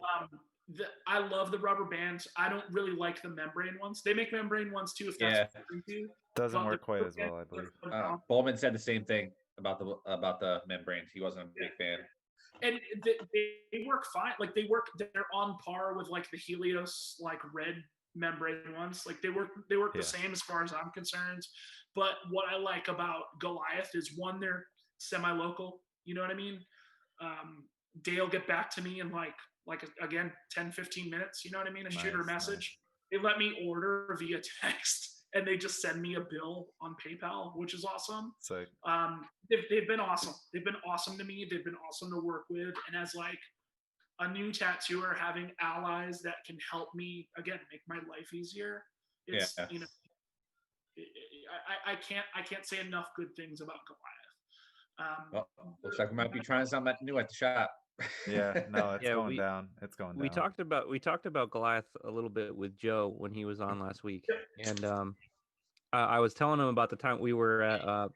I love the rubber bands. I don't really like the membrane ones. They make membrane ones too, if that's what you're into. Doesn't work quite as well, I believe. Bowman said the same thing about the membranes. He wasn't a big fan. And they work fine. Like they're on par with like the Helios like red membrane ones. Like they work the same as far as I'm concerned. But what I like about Goliath is, one, they're semi-local. You know what I mean? They'll get back to me in like again 10-15 minutes. You know what I mean? Shoot her a message. They let me order via text, and they just send me a bill on PayPal, which is awesome. So they've been awesome. They've been awesome to me. They've been awesome to work with. And as like a new tattooer, having allies that can help me again make my life easier. It's you know, I can't say enough good things about Goliath. Well, looks like we might be trying something new at the shop. Yeah, no, it's going down. It's going down. We talked about Goliath a little bit with Joe when he was on last week, and I was telling him about the time we were at.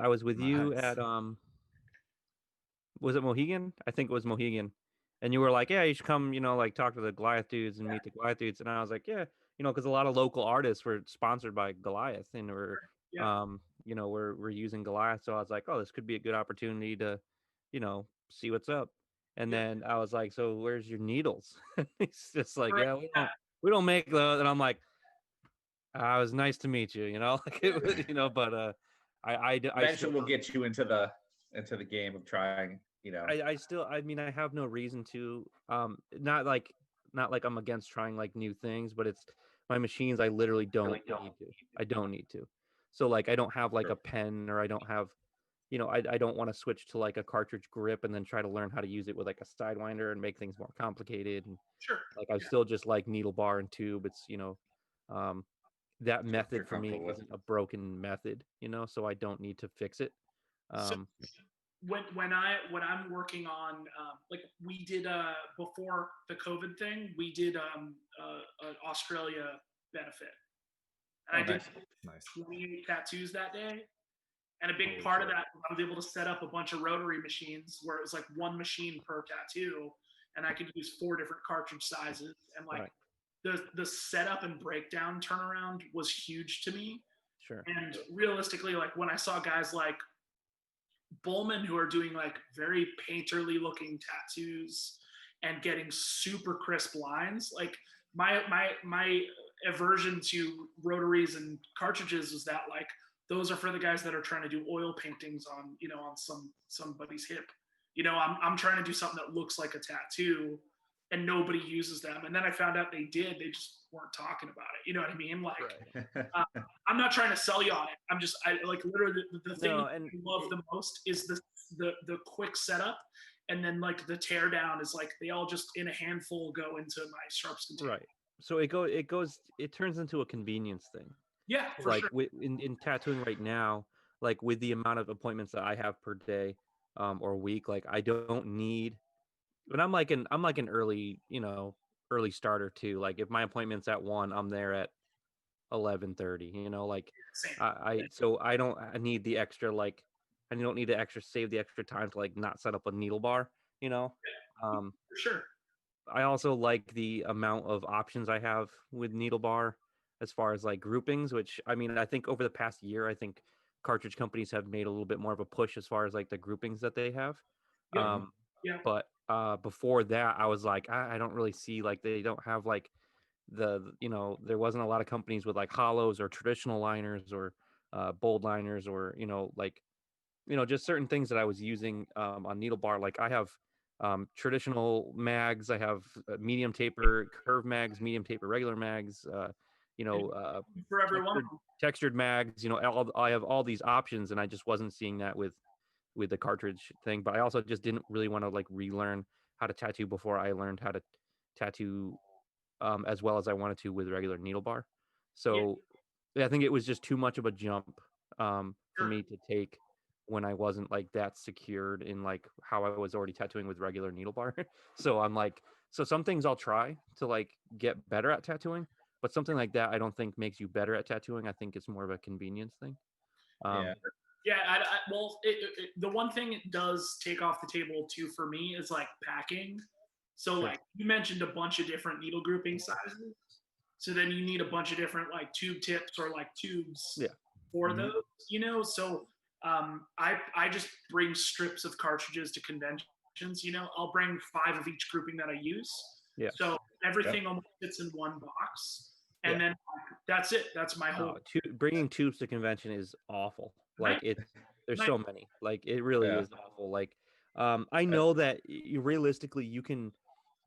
I was with you at was it Mohegan? I think it was Mohegan, and you were like, "Yeah, you should come, like talk to the Goliath dudes and meet the Goliath dudes." And I was like, "Yeah, because a lot of local artists were sponsored by Goliath, and we're using Goliath." So I was like, "Oh, this could be a good opportunity to, see what's up." And then I was like, "So where's your needles?" He's just like, "Yeah, we don't make those." And I'm like, "It was nice to meet you," like it was, but I eventually we'll get you into the game of trying. I have no reason to. Not like I'm against trying like new things, but it's my machines. I literally don't need to. I don't need to. So like I don't have like a pen, or I don't have, I don't want to switch to like a cartridge grip and then try to learn how to use it with like a sidewinder and make things more complicated. And Sure. like I still just like needle bar and tube. It's um, that That's what method you're for me comfortable with. isn't a broken method, so I don't need to fix it. So when I'm working on like we did before the COVID thing, we did an Australia benefit, and I did Nice. 28 tattoos that day. And a big Holy part of shit. that was I was able to set up a bunch of rotary machines where it was like one machine per tattoo, and I could use 4 different cartridge sizes. And like the setup and breakdown turnaround was huge to me. Sure. And realistically, like when I saw guys like Bowman who are doing like very painterly looking tattoos and getting super crisp lines, like my aversion to rotaries and cartridges was that like those are for the guys that are trying to do oil paintings on on somebody's hip. I'm trying to do something that looks like a tattoo, and nobody uses them. And then I found out they did. They just weren't talking about it. You know what I mean? Like, I'm not trying to sell you on it. I like literally the thing I love the most is the quick setup, and then like the tear down is like they all just in a handful go into my sharps container. Right. So it turns into a convenience thing. Yeah, for like sure. in tattooing right now, like with the amount of appointments that I have per day or week, like I don't need. But I'm like an early early starter too. Like if my appointment's at 1, I'm there at 11:30. Like Same. so I don't need the extra like I don't need to extra save the extra time to like not set up a needle bar. For sure. I also like the amount of options I have with needle bar as far as like groupings, which I mean, I think over the past year, I think cartridge companies have made a little bit more of a push as far as like the groupings that they have. Yeah. Yeah. But before that, I was like, I don't really see like they don't have like there wasn't a lot of companies with like hollows or traditional liners or bold liners or like just certain things that I was using on needle bar. Like I have traditional mags, I have medium taper curve mags, medium taper regular mags, for everyone. textured mags. I have all these options, and I just wasn't seeing that with the cartridge thing. But I also just didn't really want to like relearn how to tattoo before I learned how to tattoo as well as I wanted to with regular needle bar. So I think it was just too much of a jump for me to take when I wasn't like that secured in like how I was already tattooing with regular needle bar. So I'm like, so some things I'll try to like get better at tattooing, but something like that I don't think makes you better at tattooing. I think it's more of a convenience thing. Well, the one thing it does take off the table too for me is like packing. So like you mentioned a bunch of different needle grouping sizes. So then you need a bunch of different like tube tips or like tubes for those, So I just bring strips of cartridges to conventions. I'll bring 5 of each grouping that I use. Yeah. So everything almost fits in one box, and then that's it. That's my whole. Bringing tubes to convention is awful. Like there's so many. Like it really is awful. Like I know that realistically you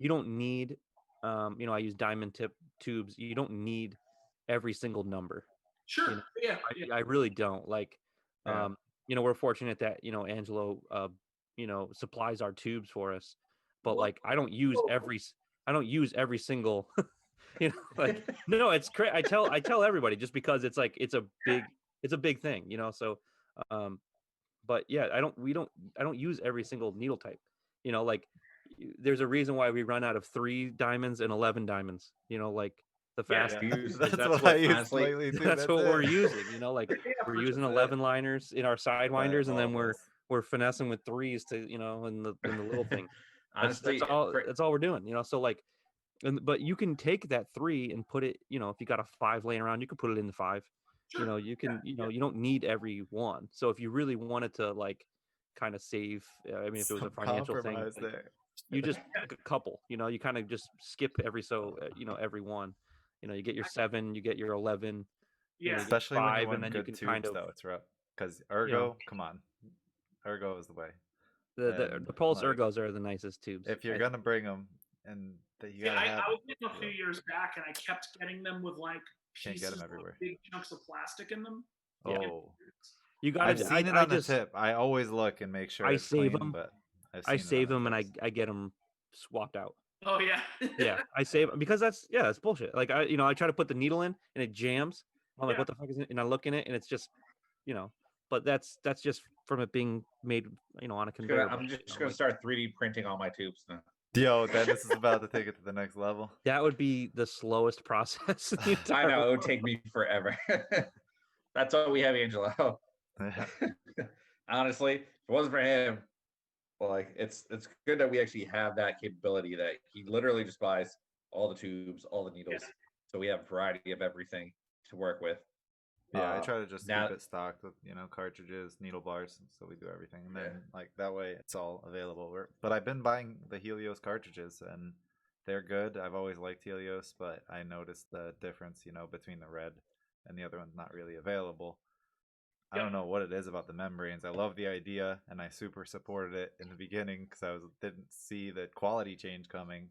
don't need I use diamond tip tubes. You don't need every single number. Sure. I really don't. Like we're fortunate that Angelo supplies our tubes for us, but like I don't use every single like no, it's crazy. I tell everybody just because it's like it's a big thing, so but yeah, I don't use every single needle type. Like there's a reason why we run out of 3 diamonds and 11 diamonds, like the fast. That's what I use lately too. That's what we're using, like we're using 11 liners in our sidewinders, and then we're finessing with 3s to in the little thing. Honestly, that's all we're doing, so like but you can take that 3 and put it, if you got a 5 laying around, you can put it in the 5. Sure. You can, you don't need every one. So if you really wanted to like kind of save, I mean, if it was a financial thing, like, you just pick a couple, you kind of just skip every one, you get your 7, you get your 11, especially 5, when you want and then good you can tubes, kind of, though, it's rough. Because ergo, come on, ergo is the way. The Pulse ergos are the nicest tubes. If you're gonna bring them, and you gotta have. I was getting a few years back, and I kept getting them with like can't get them everywhere. Big chunks of plastic in them. Oh. You got I've to. seen it I on the just tip. I always look and make sure I it's save clean, them. but I've I seen it save on them the and tips. I get them swapped out. Oh yeah. Yeah, I save because that's bullshit. Like I try to put the needle in and it jams. I'm like, Yeah. what the fuck is it? And I look in it and it's just, but that's just from it being made, on a conveyor. I'm belt, just gonna start 3D printing all my tubes now. Yo, Dennis is about to take it to the next level. That would be the slowest process in the entire I know it would world. take me forever. That's all we have, Angelo. Yeah. Honestly, if it wasn't for him, like it's good that we actually have that capability that he literally just buys all the tubes, all the needles, so we have a variety of everything to work with. Yeah, I try to just now- keep it stocked with cartridges, needle bars, so we do everything, and then like that way it's all available. But I've been buying the Helios cartridges, and they're good. I've always liked Helios, but I noticed the difference, between the red and the other one's not really available. I don't know what it is about the membranes. I love the idea, and I super supported it in the beginning because I didn't see the quality change coming,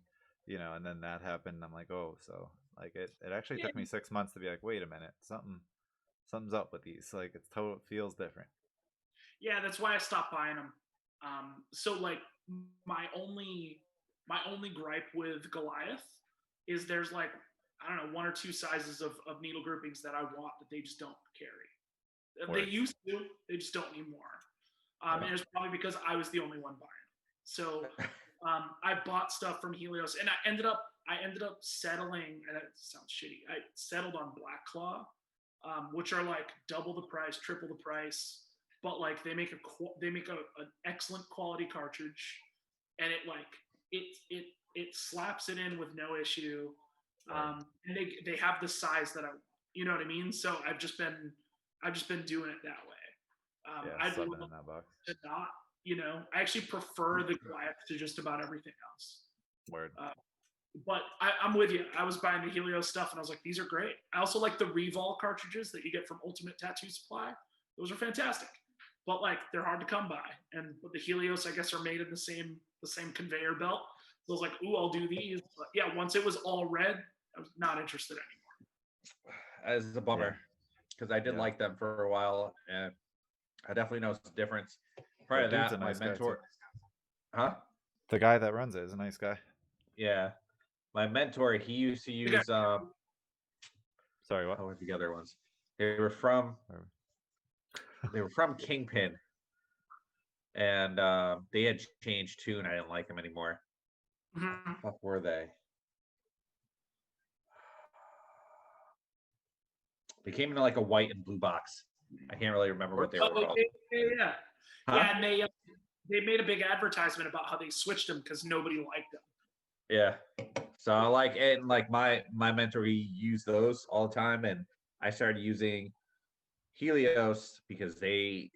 and then that happened. I'm like, oh, so like it actually took me 6 months to be like, wait a minute, something's up with these. Like it feels different. Yeah, that's why I stopped buying them. So like my only gripe with Goliath is there's like, I don't know, 1 or 2 sizes of needle groupings that I want that they just don't carry. They used to, they just don't anymore. And it's probably because I was the only one buying. So I bought stuff from Helios, and I ended up settling. And that sounds shitty. I settled on Black Claw, which are like double the price, triple the price, but like they make an excellent quality cartridge, and it slaps it in with no issue. And they have the size that you know what I mean. So I've just been doing it that way. I'd love in that box. to not, I actually prefer the Goliath to just about everything else. Word. But I'm with you. I was buying the Helios stuff, and I was like, these are great. I also like the Revol cartridges that you get from Ultimate Tattoo Supply. Those are fantastic. But like, they're hard to come by. But the Helios, I guess, are made in the same conveyor belt. So I was like, ooh, I'll do these. But yeah, once it was all red, I was not interested anymore. As a bummer, because I did like them for a while, and I definitely noticed the difference. Prior to that, my mentor, the guy that runs it is a nice guy. Yeah, my mentor, he used to use. Sorry, what? What were the other ones? They were from Kingpin, and they had changed too, and I didn't like them anymore. Mm-hmm. What were they? They came in like a white and blue box. I can't really remember what they were called. Yeah. And they made a big advertisement about how they switched them because nobody liked them. Yeah. So like my mentor, he used those all the time, and I started using Helios because I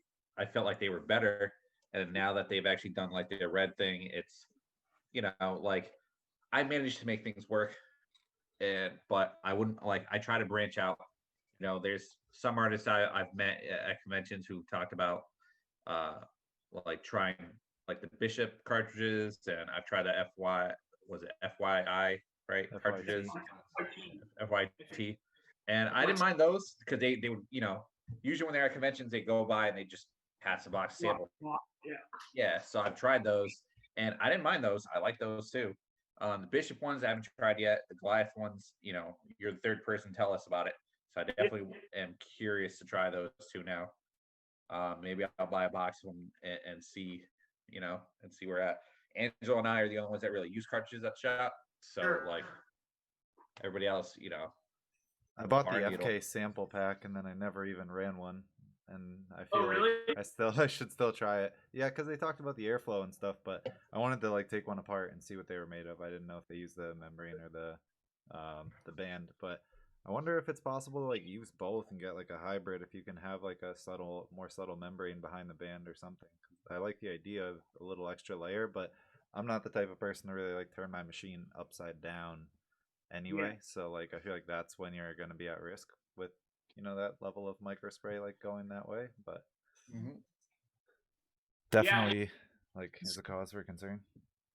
felt like they were better. And now that they've actually done like the red thing, it's like I managed to make things work. But I wouldn't I try to branch out. There's some artists I've met at conventions who talked about like trying like the Bishop cartridges, and I've tried the FYI, right? Cartridges, FYT. And I didn't mind those because they would, usually when they're at conventions, they go by and they just pass a box sample. Yeah. So I've tried those, and I didn't mind those. I like those too. The Bishop ones I haven't tried yet. The Goliath ones, you're the third person to tell us about it. So I definitely am curious to try those two now. Maybe I'll buy a box of them and see, and see where we're at. Angelo and I are the only ones that really use cartridges at the shop. So like everybody else, I bought the FK sample pack, and then I never even ran one. And I feel like I should still try it. Yeah, because they talked about the airflow and stuff, but I wanted to like take one apart and see what they were made of. I didn't know if they used the membrane or the band, but I wonder if it's possible to like use both and get like a hybrid if you can have like a more subtle membrane behind the band or something. I like the idea of a little extra layer, but I'm not the type of person to really like turn my machine upside down anyway. So like I feel like that's when you're going to be at risk with that level of microspray like going that way, but definitely like is a cause for concern.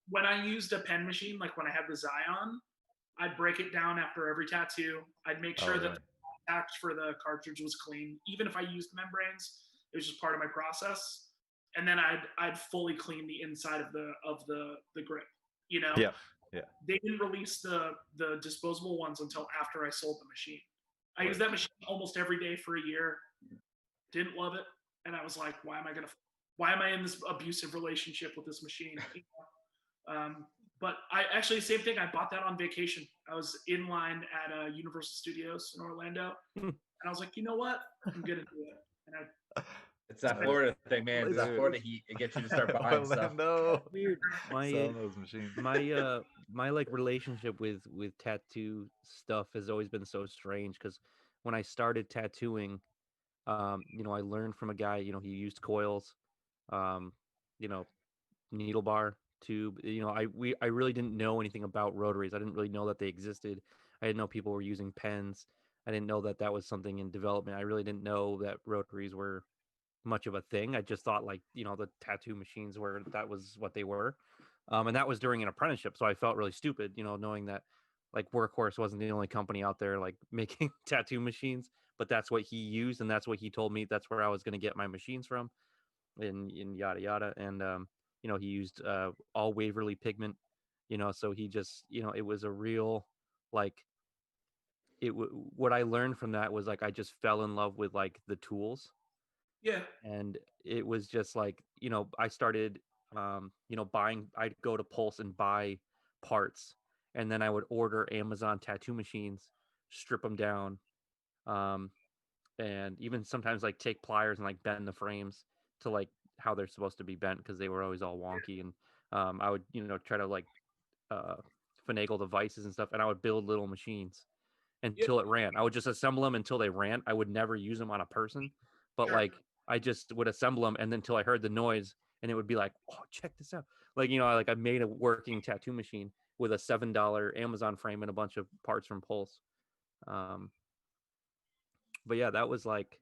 When I used a pen machine, like when I had the Zion, I'd break it down after every tattoo. I'd make sure that the contact for the cartridge was clean. Even if I used membranes, It was just part of my process. And then I'd fully clean the inside of the grip. You know, Yeah. Yeah. they didn't release the disposable ones until after I sold the machine. I Right. used that machine almost every day for a year. Didn't love it, and I was like, why am I in this abusive relationship with this machine? You know? But I actually, same thing. I bought that on vacation. I was in line at Universal Studios in Orlando, and I was like, you know what? I'm gonna do it. And It's that Nice. Florida thing, man. It's that Dude. Florida heat. It gets you to start buying stuff. Orlando. Weird. My Selling those machines. my like relationship with tattoo stuff has always been so strange because when I started tattooing, you know, I learned from a guy, you know, he used coils, you know, needle bar tube. You know, I really didn't know anything about rotaries. I didn't really know that they existed. I didn't know people were using pens. I didn't know that that was something in development. I really didn't know that rotaries were much of a thing. I just thought like, you know, the tattoo machines were that was what they were. And that was during an apprenticeship. So I felt really stupid, you know, knowing that like Workhorse wasn't the only company out there like making tattoo machines, but that's what he used and that's what he told me that's where I was going to get my machines from in yada yada. And you know, he used all Waverly pigment, you know, so he just, you know, it was a real like what I learned from that was like I just fell in love with like the tools. yeah, And it was just like, you know, I started you know, I'd go to Pulse and buy parts, and then I would order Amazon tattoo machines, strip them down, um and even sometimes like take pliers and like bend the frames to like how they're supposed to be bent because they were always all wonky. And I would, you know, try to like uh finagle the vices and stuff, and I would build little machines yeah, until it ran. I would just assemble them until they ran. I would never use them on a person, but sure. like I just would assemble them and then until I heard the noise and it would be like, oh, check this out. Like, you know, like I made a working tattoo machine with a $7 Amazon frame and a bunch of parts from Pulse. Um, but yeah, that was like,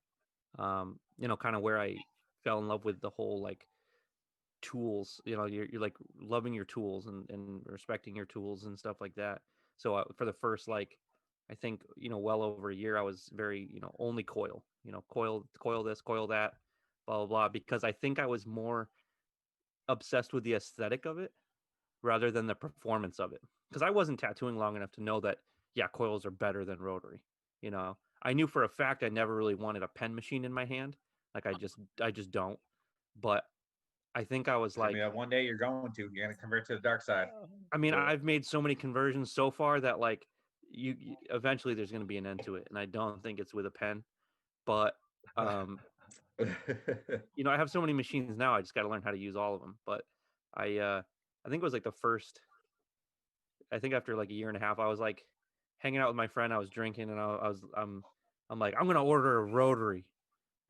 you know, kind of where I fell in love with the whole like tools. You know, you're like loving your tools and respecting your tools and stuff like that. So for the first like I think, you know, well over a year I was very, you know, only coil, you know, coil this, coil that, blah blah blah, because I think I was more obsessed with the aesthetic of it rather than the performance of it, because I wasn't tattooing long enough to know that yeah, coils are better than rotary. You know, I knew for a fact I never really wanted a pen machine in my hand. Like I just don't. But I think I was It's gonna be like, that one day you're going to. You're gonna convert to the dark side. I mean, Yeah. I've made so many conversions so far that like eventually there's going to be an end to it, and I don't think it's with a pen. But you know, I have so many machines now. I just got to learn how to use all of them. But I think it was like the first. I think after like a year and a half, I was like hanging out with my friend. I was drinking, and I'm like, I'm gonna order a rotary,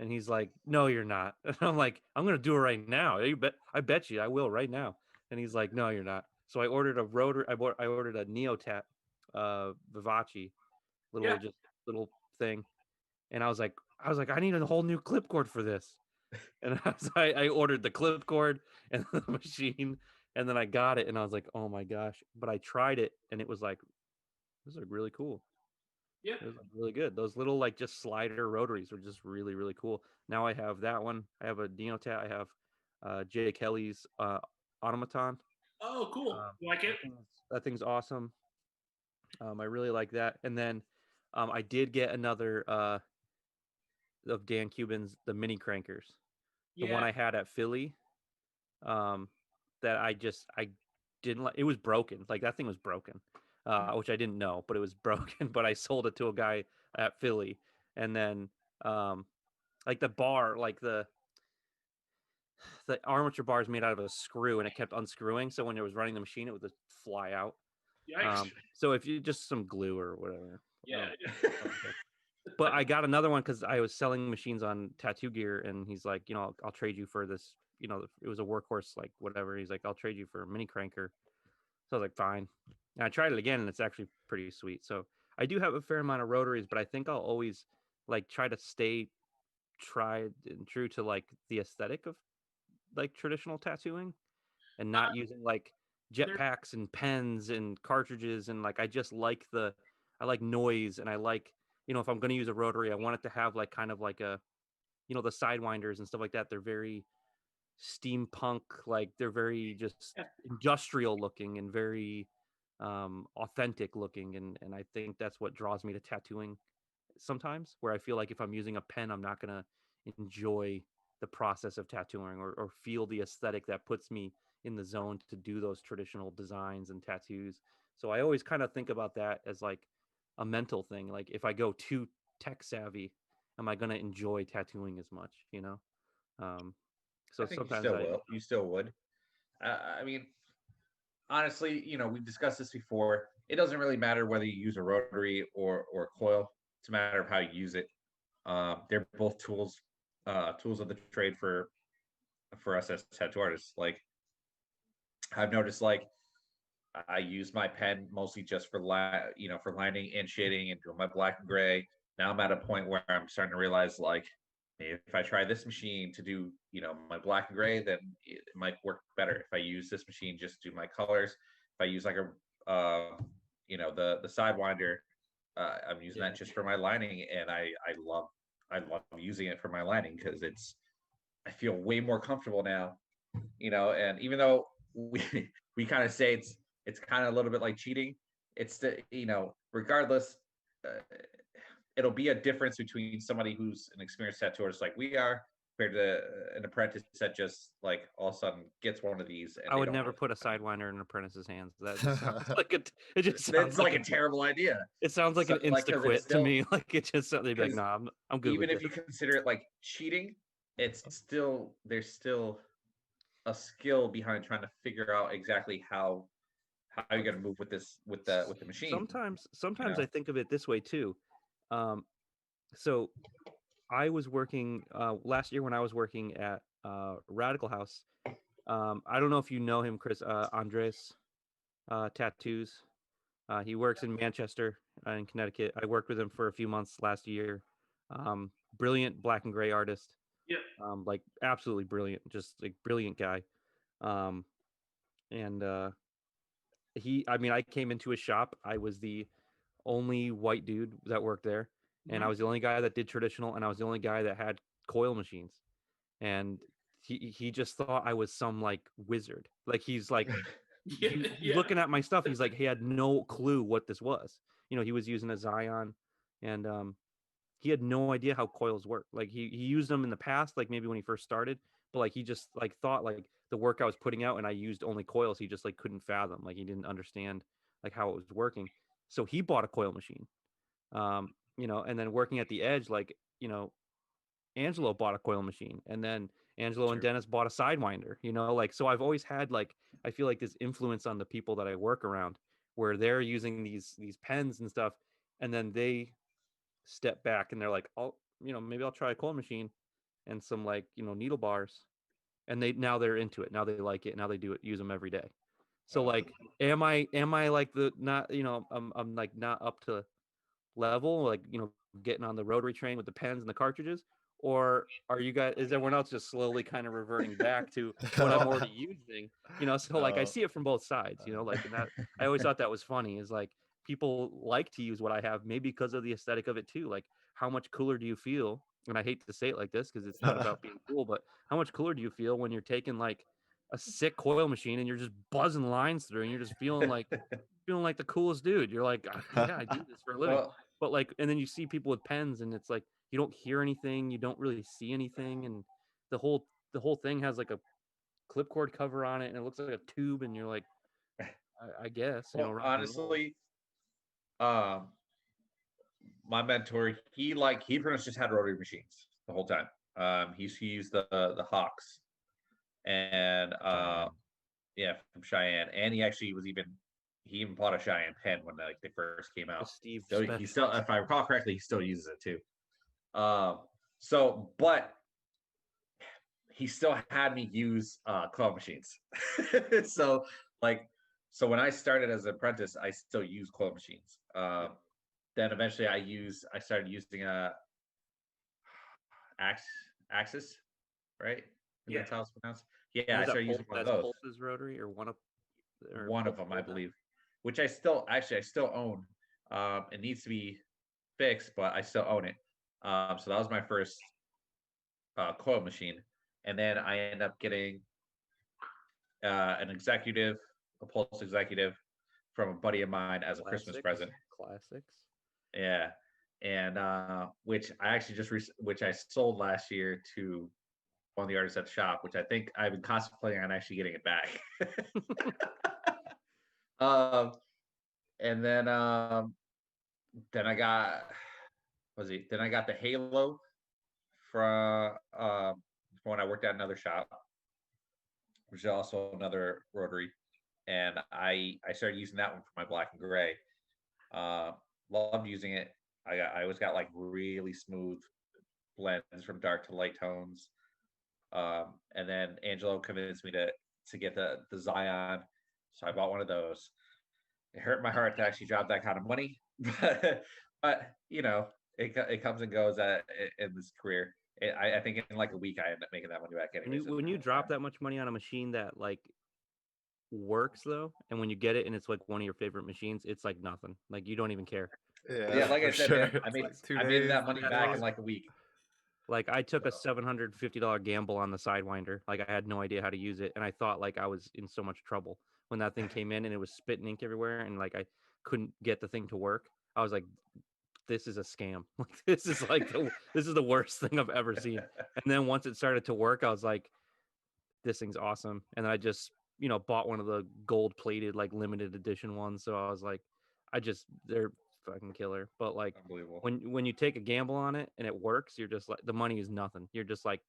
and he's like, no, you're not. And I'm like, I'm gonna do it right now. I bet you I will right now. And he's like, no, you're not. So I ordered a rotary. I ordered a Neotat, Vivace, Yeah, little thing. And I was like, I need a whole new clip cord for this. And I ordered the clip cord and the machine, and then I got it, and I was like, oh my gosh! But I tried it, and it was like really cool. yeah. It was like really good. Those little like just slider rotaries were just really cool. Now I have that one. I have a Neotat. I have Jay Kelly's automaton. Oh, cool. You like it? That thing's awesome. I really like that. And then I did get another of Dan Cuban's the mini crankers. The one Yeah, I had at Philly. Um, that I didn't like. It was broken. Like that thing was broken, which I didn't know, but it was broken. But I sold it to a guy at Philly, and then um, like the bar, like the armature bar is made out of a screw, and it kept unscrewing. So when it was running the machine, it would just fly out. yikes. So if you just some glue or whatever. Yeah, But I got another one because I was selling machines on Tattoo Gear, and he's like, you know, I'll trade you for this. You know, it was a Workhorse, like whatever. He's like, I'll trade you for a mini cranker. So I was like, fine. And I tried it again, and it's actually pretty sweet. So I do have a fair amount of rotaries, but I think I'll always like try to stay tried and true to like the aesthetic of like traditional tattooing, and not using like there, jetpacks and pens and cartridges. And like I like noise, and I like, you know, if I'm going to use a rotary, I want it to have like kind of like a, you know, the sidewinders and stuff like that, they're very steampunk, like they're very just industrial looking and very authentic looking, and I think that's what draws me to tattooing sometimes, where I feel like if I'm using a pen, I'm not gonna enjoy the process of tattooing or feel the aesthetic that puts me in the zone to do those traditional designs and tattoos. So I always kind of think about that as like a mental thing. Like if I go too tech savvy, am I gonna enjoy tattooing as much? You know. Um, I so think you sometimes still I will. You still would. I mean, honestly, we've discussed this before. It doesn't really matter whether you use a rotary or a coil. It's a matter of how you use it. They're both tools of the trade for us as tattoo artists. Like I've noticed, like I use my pen mostly just for for lining and shading and doing my black and gray. Now I'm at a point where I'm starting to realize, like, if I try this machine to do my black and gray, then it might work better. If I use this machine just to do my colors, if I use like a the sidewinder, I'm using that just for my lining, and I love using it for my lining because I feel way more comfortable now. And even though we we kind of say it's kind of a little bit like cheating, it's the regardless, uh, it'll be a difference between somebody who's an experienced tattooist like we are compared to an apprentice that just like all of a sudden gets one of these and I they would don't never know. put a sidewinder in an apprentice's hands. That just sounds like it just That's sounds like like a terrible idea. it sounds like So, an like, insta because it's quit to still, me. Like it just they'd be like, because nah, I'm good with even if this. you consider it like cheating, there's still a skill behind trying to figure out exactly how you're going to move with this with the machine. Sometimes I think of it this way too. Um, so I was working last year when I was working at Radical House. I don't know if you know him, Chris. Andres Tattoos. He works in Manchester, in Connecticut. I worked with him for a few months last year. Brilliant black and gray artist. Yeah. Like absolutely brilliant, just like brilliant guy. Um, and I mean, I came into his shop. I was the only white dude that worked there, and I was the only guy that did traditional, and I was the only guy that had coil machines. And he just thought I was some like wizard. Like he's like looking at my stuff. He's like he had no clue what this was. You know, he was using a Zion, and he had no idea how coils work. Like he used them in the past, like maybe when he first started, but like he just like thought like the work I was putting out and I used only coils, he just like couldn't fathom. Like he didn't understand like how it was working. So he bought a coil machine. And then working at the edge, like, Angelo bought a coil machine, and then Angelo and Dennis bought a sidewinder, like so I've always had like I feel like this influence on the people that I work around where they're using these pens and stuff, and then they step back and they're like, oh, maybe I'll try a coil machine and some like, needle bars. And they're into it. Now they like it. Now they do it, use them every day. So like, am I like the not, I'm like not up to level, like, getting on the rotary train with the pens and the cartridges? Or is everyone else just slowly kind of reverting back to what I'm already using? So like I see it from both sides, like, and that I always thought that was funny is like people like to use what I have, maybe because of the aesthetic of it too. Like, how much cooler do you feel? And I hate to say it like this because it's not about being cool, but how much cooler do you feel when you're taking like a sick coil machine and you're just buzzing lines through and you're just feeling like the coolest dude? You're like, yeah, I do this for a living. Well, But like, and then you see people with pens, and it's like you don't hear anything, you don't really see anything, and the whole thing has like a clipcord cover on it, and it looks like a tube, and you're like, I guess, well, rock and roll. honestly, um, my mentor, he pretty much just had rotary machines the whole time. He used the Hawks, and yeah, from Cheyenne, and he even bought a Cheyenne pen when like they first came The out. Steve So he special. still, if I recall correctly, he still uses it too. But he still had me use claw machines. so like, so when I started as an apprentice, I still used claw machines. Then eventually I started using Axis, right? Yeah. That's how it's pronounced. Yeah, I Is that started using one of that's those. Pulse's rotary or One of them, I believe, which I still own. It needs to be fixed, but I still own it. So that was my first coil machine, and then I end up getting an executive, a Pulse executive, from a buddy of mine as a Christmas present. Classics. Yeah, and which I actually which I sold last year to one of the artists at the shop, which I think I've been contemplating on actually getting it back. um, and then I got then I got the Halo from when I worked at another shop, which is also another rotary, and I started using that one for my black and gray. Loved using it. I always got like really smooth blends from dark to light tones. And then Angelo convinced me to get the Zion, so I bought one of those. It hurt my heart to actually drop that kind of money, but you know, it comes and goes in this career. I think in like a week I end up making that money back anyways. When you drop that much money on a machine that like works though, and when you get it and it's like one of your favorite machines, it's like nothing. Like you don't even care. Yeah, like I said, sure. man, I made that money back in like a week. Like I took a $750 gamble on the Sidewinder. Like I had no idea how to use it, and I thought like I was in so much trouble when that thing came in and it was spitting ink everywhere, and like I couldn't get the thing to work. I was like, "This is a scam. Like this is this is the worst thing I've ever seen." And then once it started to work, I was like, "This thing's awesome." And I just bought one of the gold plated like limited edition ones. So I was like, they're fucking killer. But like when you take a gamble on it and it works, you're just like the money is nothing. You're just like,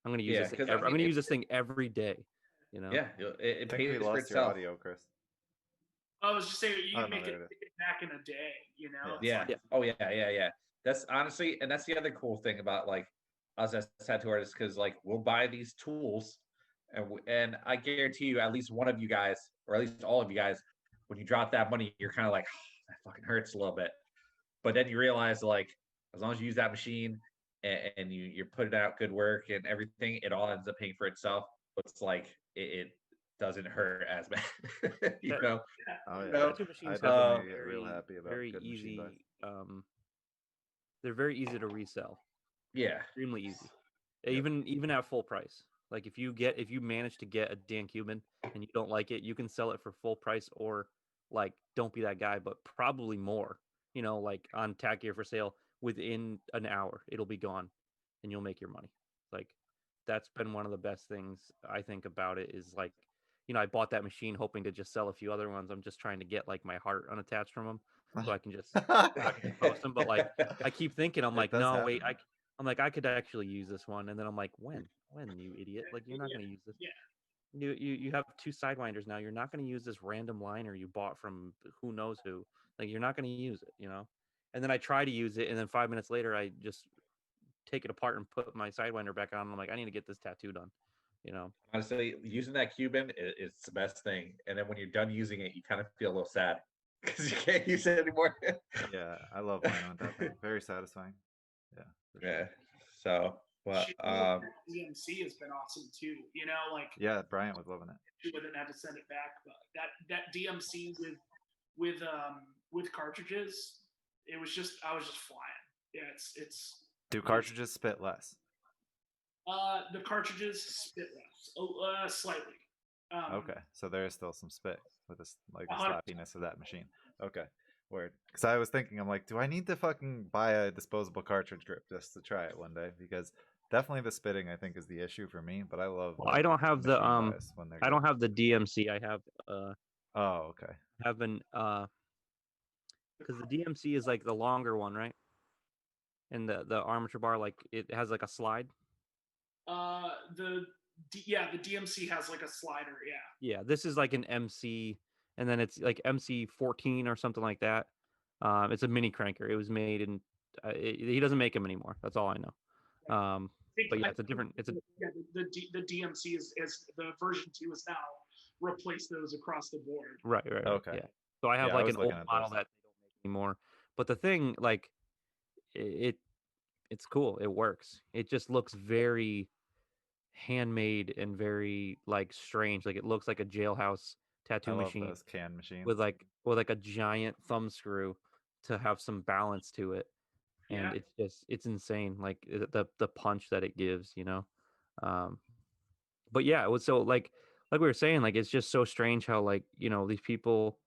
I'm gonna use this thing I'm gonna use this thing every day. Yeah, it pays for lost itself. Your audio, Chris. I was just saying you can make it back in a day. Yeah. Oh yeah. That's honestly, and that's the other cool thing about like us as tattoo artists, because like we'll buy these tools, and I guarantee you, at least one of you guys, or at least all of you guys, when you drop that money, you're kind of like, oh, that fucking hurts a little bit. But then you realize, like, as long as you use that machine and you're putting out good work and everything, it all ends up paying for itself. It's like it doesn't hurt as bad, you know. Oh yeah, tattoo machines I definitely get real happy about very good easy. machine buys. They're very easy to resell. Yeah, extremely easy. Even at full price. Like if you manage to get a Dan Cuban and you don't like it, you can sell it for full price, or like don't be that guy, but probably more. Like on Tack Gear for sale within an hour, it'll be gone, and you'll make your money. Like that's been one of the best things I think about it is like, I bought that machine hoping to just sell a few other ones. I'm just trying to get like my heart unattached from them so I can just post them. But like I keep thinking, I'm like, no, wait, I'm like, I could actually use this one, and then I'm like, when you idiot? Like you're not going to use this. Yeah. You have two Sidewinders now. You're not going to use this random liner you bought from who knows who. Like you're not going to use it, And then I try to use it, and then 5 minutes later, I just take it apart and put my Sidewinder back on. And I'm like, I need to get this tattoo done. Honestly, using that Cuban is the best thing. And then when you're done using it, you kind of feel a little sad because you can't use it anymore. Yeah, I love mine on that thing. Very satisfying. Yeah. Yeah. So, but DMC has been awesome too. Like yeah, Bryant was loving it. She wouldn't have to send it back, but that DMC with cartridges, I was just flying. Yeah, it's. Do cartridges spit less? The cartridges spit less, slightly. Okay, so there is still some spit with this, like the sloppiness of that machine. Okay, word. Because I was thinking, I'm like, do I need to fucking buy a disposable cartridge grip just to try it one day? Because definitely the spitting, I think, is the issue for me. But I love. Well, I don't have the I don't have the DMC. I have Oh, okay. I have an because the DMC is like the longer one, right? And the armature bar, like it has like a slide. The DMC has like a slider. Yeah. Yeah, this is like an MC, and then it's like MC 14 or something like that. It's a mini cranker. It was made in. He doesn't make them anymore. That's all I know. But yeah, it's a different. It's a the DMC is the version 2 is now replace those across the board. Right. Okay. Yeah. So I have like an old model that they don't make anymore. But the thing, like, it's cool. It works. It just looks very handmade and very like strange. Like it looks like a jailhouse tattoo machine. Those can machines with like a giant thumb screw to have some balance to it. and Yeah. it's insane, like the punch that it gives, um but yeah, it was so like we were saying, like it's just so strange how, like, these people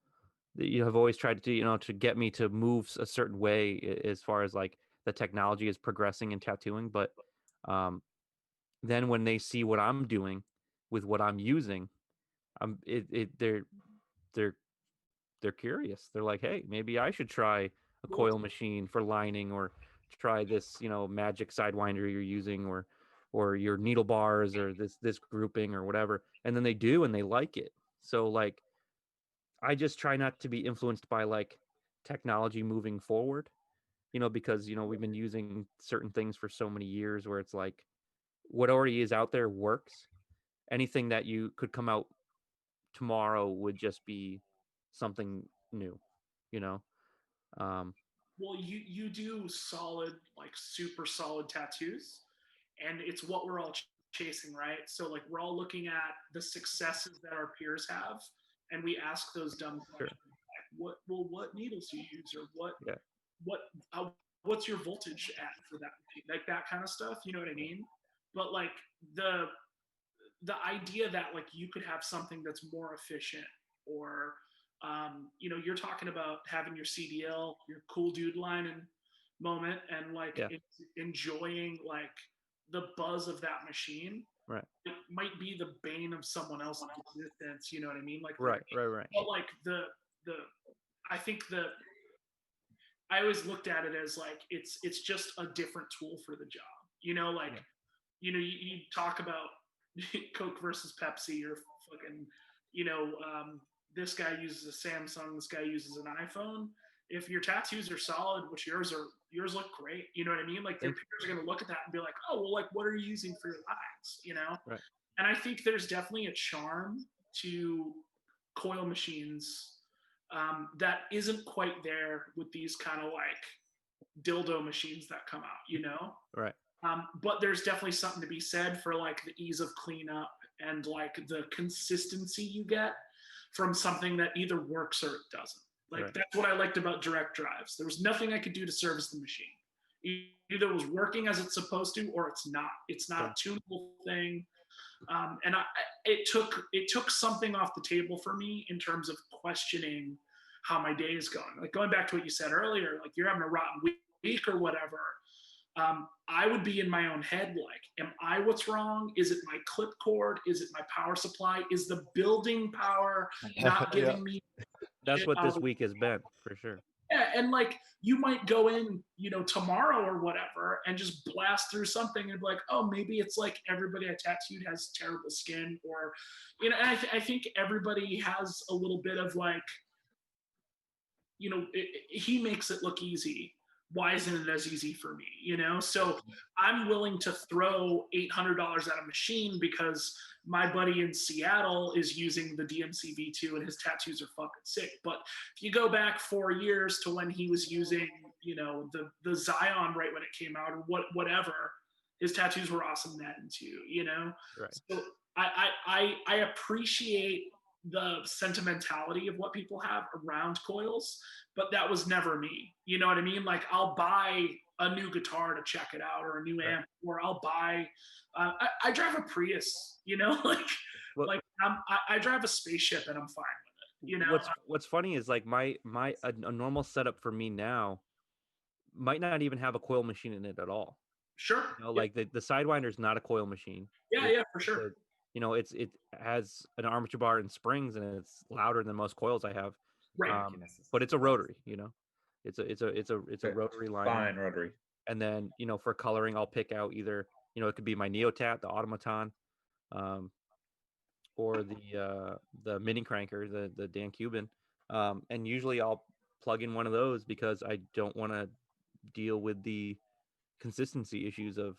that you have always tried to do, to get me to move a certain way, as far as like the technology is progressing in tattooing. But um then when they see what I'm doing with what I'm using, they're they're curious. They're like, hey, maybe I should try a Well, coil machine for lining, or try this, magic sidewinder you're using, or your needle bars, or this grouping or whatever. And then they do, and they like it. So like, I just try not to be influenced by like technology moving forward, because we've been using certain things for so many years, where it's like what already is out there works. Anything that you could come out tomorrow would just be something new, you know. Um, well, you do solid, like super solid tattoos, and it's what we're all chasing, right? So like we're all looking at the successes that our peers have, and we ask those dumb sure. questions like, what needles do you use, or Yeah. what uh, what's your voltage at for that, like that kind of stuff. You know what I mean? But like the the idea that like you could have something that's more efficient, or you're talking about having your CDL, your cool dude line and moment, and like Yeah. enjoying like the buzz of that machine. Right. It might be the bane of someone else's existence. You know what I mean? Like, Right. Right. Right. but like the I think the I always looked at it as like it's just a different tool for the job. Like Yeah. you talk about Coke versus Pepsi, or fucking, you know, this guy uses a Samsung, this guy uses an iPhone. If your tattoos are solid, which yours look great, you know what I mean? Like your Thank peers are gonna look at that and be like, oh, well, like what are you using for your lines? Right. And I think there's definitely a charm to coil machines that isn't quite there with these kind of like dildo machines that come out. Right. But there's definitely something to be said for like the ease of cleanup and like the consistency you get from something that either works or it doesn't. Like Right. that's what I liked about direct drives. There was nothing I could do to service the machine. Either it was working as it's supposed to, or it's not. It's not a tunable thing. And it took something off the table for me in terms of questioning how my day is going. Like going back to what you said earlier, like you're having a rotten week or whatever. I would be in my own head like, am I what's wrong? Is it my clip cord? Is it my power supply? Is the building power not Yeah. giving me That's shit what out this of week has been, for sure. yeah, and like you might go in, tomorrow or whatever, and just blast through something and be like, oh, maybe it's like everybody I tattooed has terrible skin, or, and I think everybody has a little bit of like, he makes it look easy. Why isn't it as easy for me? So I'm willing to throw $800 at a machine because my buddy in Seattle is using the DMC V2 and his tattoos are fucking sick. But if you go back 4 years to when he was using, the Zion right when it came out, or whatever, his tattoos were awesome then too. Right. So I appreciate the sentimentality of what people have around coils, but that was never me. You know what I mean? Like I'll buy a new guitar to check it out, or a new amp, or I'll buy. I drive a Prius. Like Well, I drive a spaceship and I'm fine with it. what's funny is like a normal setup for me now might not even have a coil machine in it at all. Sure. Like the Sidewinder is not a coil machine. Yeah, for sure. It has an armature bar and springs, and it's louder than most coils I have. Right. But it's a rotary. It's a rotary liner. Fine rotary. And then for coloring, I'll pick out either it could be my Neotat, the Automaton, or the Mini Cranker, the Dan Cuban, and usually I'll plug in one of those because I don't want to deal with the consistency issues of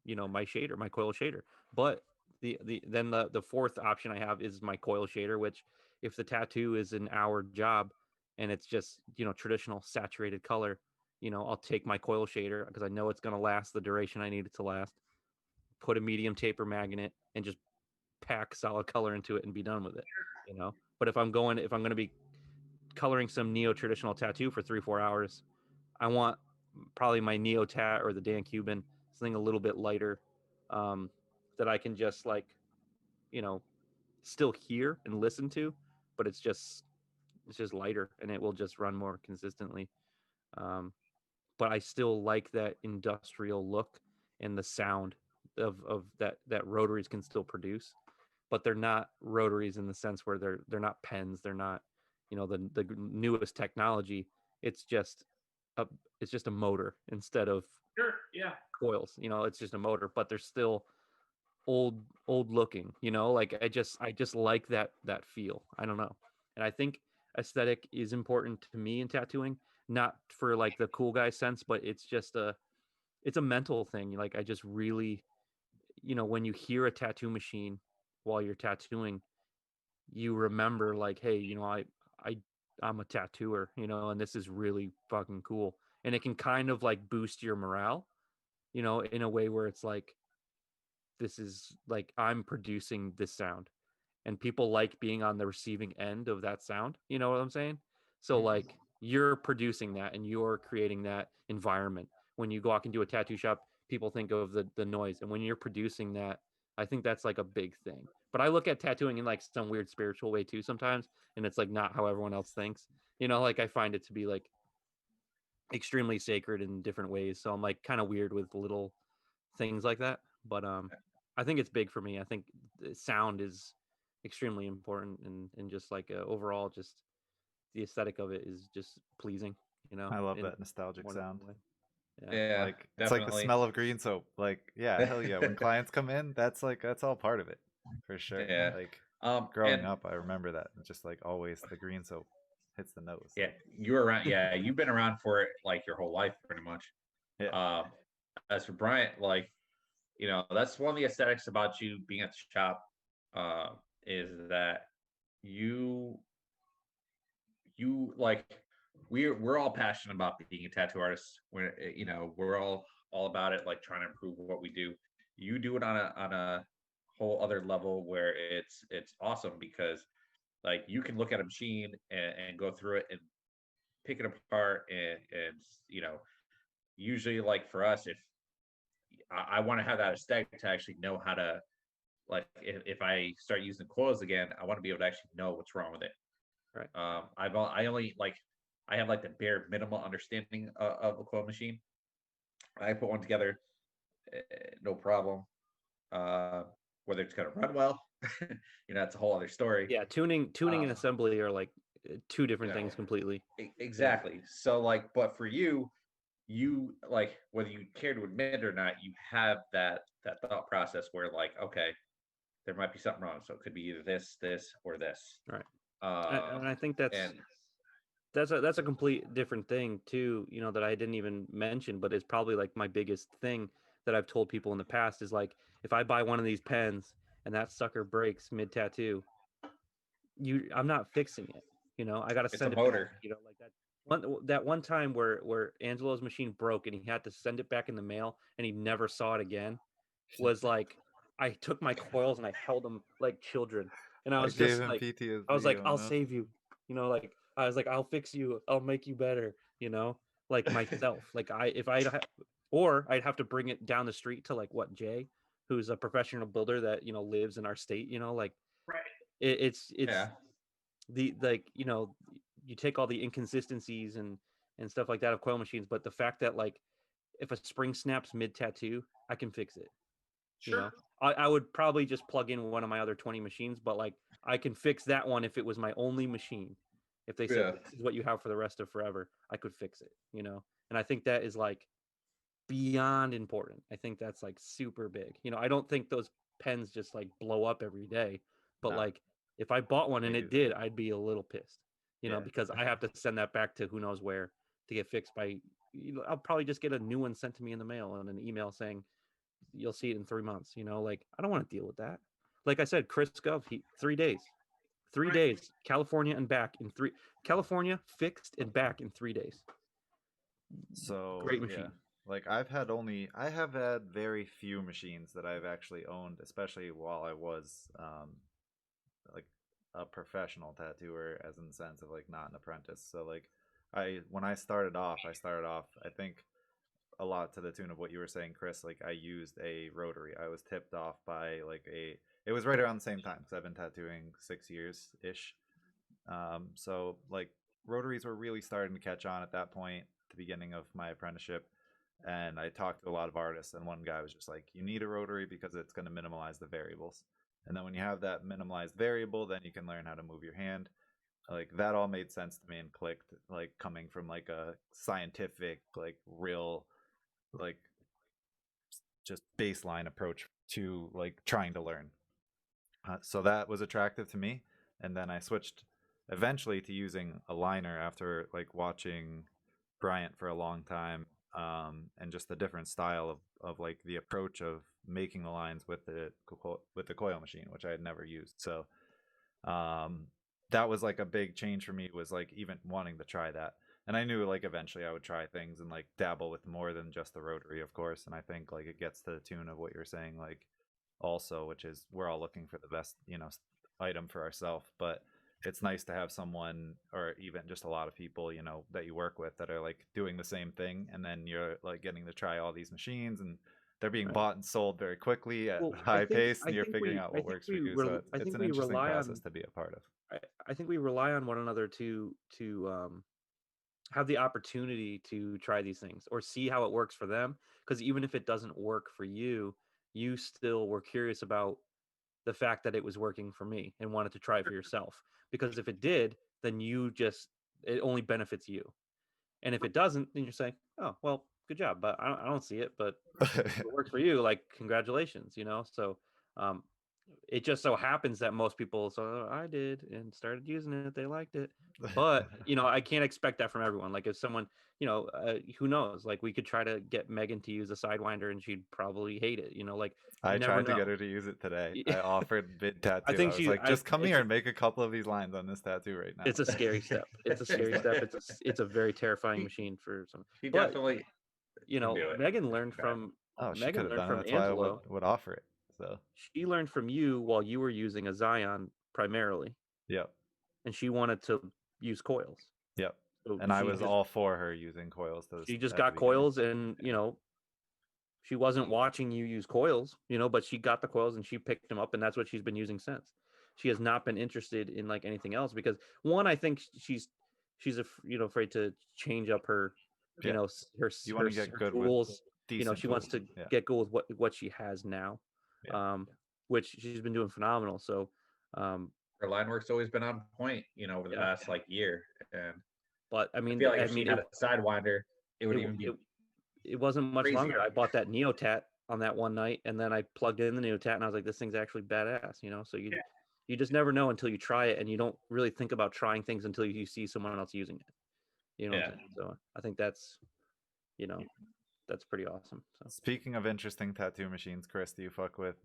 my coil shader. But the fourth option I have is my coil shader, which if the tattoo is an hour job and it's just traditional saturated color, I'll take my coil shader because I know it's going to last the duration I need it to last, put a medium taper magnet, and just pack solid color into it and be done with it. But if I'm going to be coloring some neo traditional tattoo for 3-4 hours, I want probably my Neotat or the Dan Cuban, something a little bit lighter, that I can just like, you know, still hear and listen to, but it's just lighter and it will just run more consistently. Um, but I still like that industrial look and the sound of that rotaries can still produce, but they're not rotaries in the sense where they're not pens, they're not, you know, the newest technology. It's just a it's just a motor instead of Sure. Yeah. coils. You know, it's just a motor, but they're still old looking. You know, like I just like that feel. I don't know, and I think aesthetic is important to me in tattooing, not for like the cool guy sense, but it's a mental thing. Like I just really, you know, when you hear a tattoo machine while you're tattooing, you remember like, hey, you know, I I'm a tattooer, you know, and this is really fucking cool. And it can kind of like boost your morale, you know, in a way where it's like, this is like I'm producing this sound and people like being on the receiving end of that sound. You know what I'm saying? So like you're producing that and you're creating that environment. When you go out and do a tattoo shop, people think of the noise. And when you're producing that, I think that's like a big thing. But I look at tattooing in like some weird spiritual way too sometimes. And it's like not how everyone else thinks. You know, like I find it to be like extremely sacred in different ways. So I'm like kind of weird with little things like that. But I think it's big for me. I think the sound is extremely important, and just like overall, just the aesthetic of it is just pleasing. You know, I love in that nostalgic more than sound. one way. Yeah. Yeah, Like it's like the definitely. smell of green soap. Like, yeah, hell yeah. When clients come in, that's all part of it. For sure. Yeah. Like growing And up, I remember that. Just like always the green soap hits the nose. yeah, you were around. Yeah, you've been around for it like your whole life, pretty much. Yeah. Um, as for Bryant, like, you know, that's one of the aesthetics about you being at the shop, uh, is that you like we're all passionate about being a tattoo artist. We're you know we're all about it, like trying to improve what we do. You do it on a whole other level where it's awesome because like you can look at a machine and go through it and pick it apart and you know usually like for us if I want to have that aesthetic to actually know how to like if I start using coils again, I want to be able to actually know what's wrong with it. Right. I only like I have like the bare minimal understanding of a coil machine. I put one together, no problem. Uh, Whether it's gonna run well, you know, that's a whole other story. Yeah. Tuning and Uh, assembly are like two different yeah, things completely. exactly. So like, but for you, you like whether you care to admit it or not, you have that thought process where like, okay, there might be something wrong. So it could be either this, or this. Right. Uh, And I think and that's a complete different thing too, you know, that I didn't even mention, but it's probably like my biggest thing that I've told people in the past is like, if I buy one of these pens and that sucker breaks mid tattoo, I'm not fixing it. You know, I got to it's a send it back. motor. You know, like that one time where Angelo's machine broke and he had to send it back in the mail and he never saw it again was like, I took my coils and I held them like children, and I I was gave just him like, I was like, PTSD, I'll man. save you. You know, like I was like, I'll fix you. I'll make you better. You know, like myself. Like or I'd have to bring it down the street to like what Jay, who's a professional builder that, you know, lives in our state. You know, like Right. it's Yeah. the like, you know, you take all the inconsistencies and stuff like that of coil machines, but the fact that like if a spring snaps mid tattoo, I can fix it. You Sure. know, I would probably just plug in one of my other 20 machines, but like I can fix that one if it was my only machine. If they said Yeah. this is what you have for the rest of forever, I could fix it. You know, and I think that is like beyond important. I think that's like super big. You know, I don't think those pens just like blow up every day, but No, like if I bought one and they it do. did, I'd be a little pissed. You know, Yeah. because I have to send that back to who knows where to get fixed by. I'll probably just get a new one sent to me in the mail and an email saying you'll see it in 3 months. You know, like I don't want to deal with that. Like I said, Chris Gov, 3 days, three Right. days, California and back in California fixed and back in 3 days. So Great yeah, machine. like I have had very few machines that I've actually owned, especially while I was like a professional tattooer, as in the sense of like not an apprentice. So like when I started off, I think a lot to the tune of what you were saying, Chris. Like I used a rotary. I was tipped off by like it was right around the same time because I've been tattooing 6 years ish. So like rotaries were really starting to catch on at that point, the beginning of my apprenticeship. And I talked to a lot of artists, and one guy was just like, "You need a rotary because it's going to minimize the variables." And then when you have that minimalized variable, then you can learn how to move your hand. Like that all made sense to me and clicked. Like coming from like a scientific, like real, like just baseline approach to like trying to learn. So that was attractive to me, and then I switched eventually to using a liner after like watching Bryant for a long time, and just the different style of like the approach of making the lines with the coil machine, which I had never used. So um, that was like a big change for me. Was like even wanting to try that, and I knew like eventually I would try things and like dabble with more than just the rotary, of course. And I think like it gets to the tune of what you're saying, like also, which is we're all looking for the best, item for ourselves. But it's nice to have someone, or even just a lot of people, that you work with that are like doing the same thing, and then you're like getting to try all these machines, and they're being Right. bought and sold very quickly at Well, a high pace, I and you're think figuring we out I what think works for we you. rel So I it's think an we interesting rely process on to be a part of. I think we rely on one another to have the opportunity to try these things or see how it works for them. Because even if it doesn't work for you, you still were curious about the fact that it was working for me and wanted to try it for yourself. Because if it did, then it only benefits you. And if it doesn't, then you're saying, oh, well, good job. But I don't see it. But if it works for you, like, congratulations, So um, it just so happens that most people, so I did and started using it. They liked it. But, I can't expect that from everyone. Like if someone, who knows, like we could try to get Megan to use a Sidewinder and she'd probably hate it, like you I never tried to get know. her to use it today. I offered mid tattoo. think I was like, just come it's here and make a couple of these lines on this tattoo right now. it's a scary step. It's a scary step. It's a very terrifying machine for some. She But definitely can do it. Megan learned Okay. from Oh, she could have done it. That's why I Angelo. would offer it. So, She learned from you while you were using a Zion primarily, yep, and she wanted to use coils. yep. So And I was all for her using coils she just at the got beginning. coils, and she wasn't watching you use coils, but she got the coils and she picked them up, and that's what she's been using since. She has not been interested in like anything else because one, I think she's afraid to change up her, Yeah. her You want to get good tools. with decent She wants to tools. Yeah. get good with what she has now, Yeah. which she's been doing phenomenal. So, Her line work's always been on point, over the Yeah. past like year. And but I I mean, feel like if she had a Sidewinder, it would even be it wasn't much crazier. longer. I bought that Neotat on that one night, and then I plugged in the Neotat, and I was like, "This thing's actually badass," So you just never know until you try it, and you don't really think about trying things until you see someone else using it. You know what I'm saying? So I think that's that's pretty awesome. So Speaking of interesting tattoo machines, Chris, do you fuck with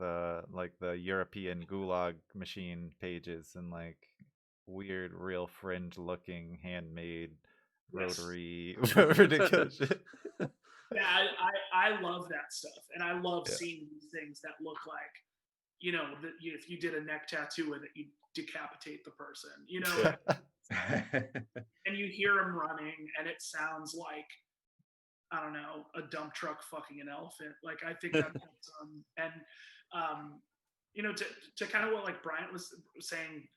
like the European gulag machine pages and like weird, real fringe looking handmade rotary ridiculous shit? Yeah, I love that stuff, and I love Yeah. seeing these things that look like, if you did a neck tattoo with it, you decapitate the person, and you hear them running, and it sounds like, I don't know, a dump truck fucking an elephant. Like I think that's and to kind of what like Bryant was saying,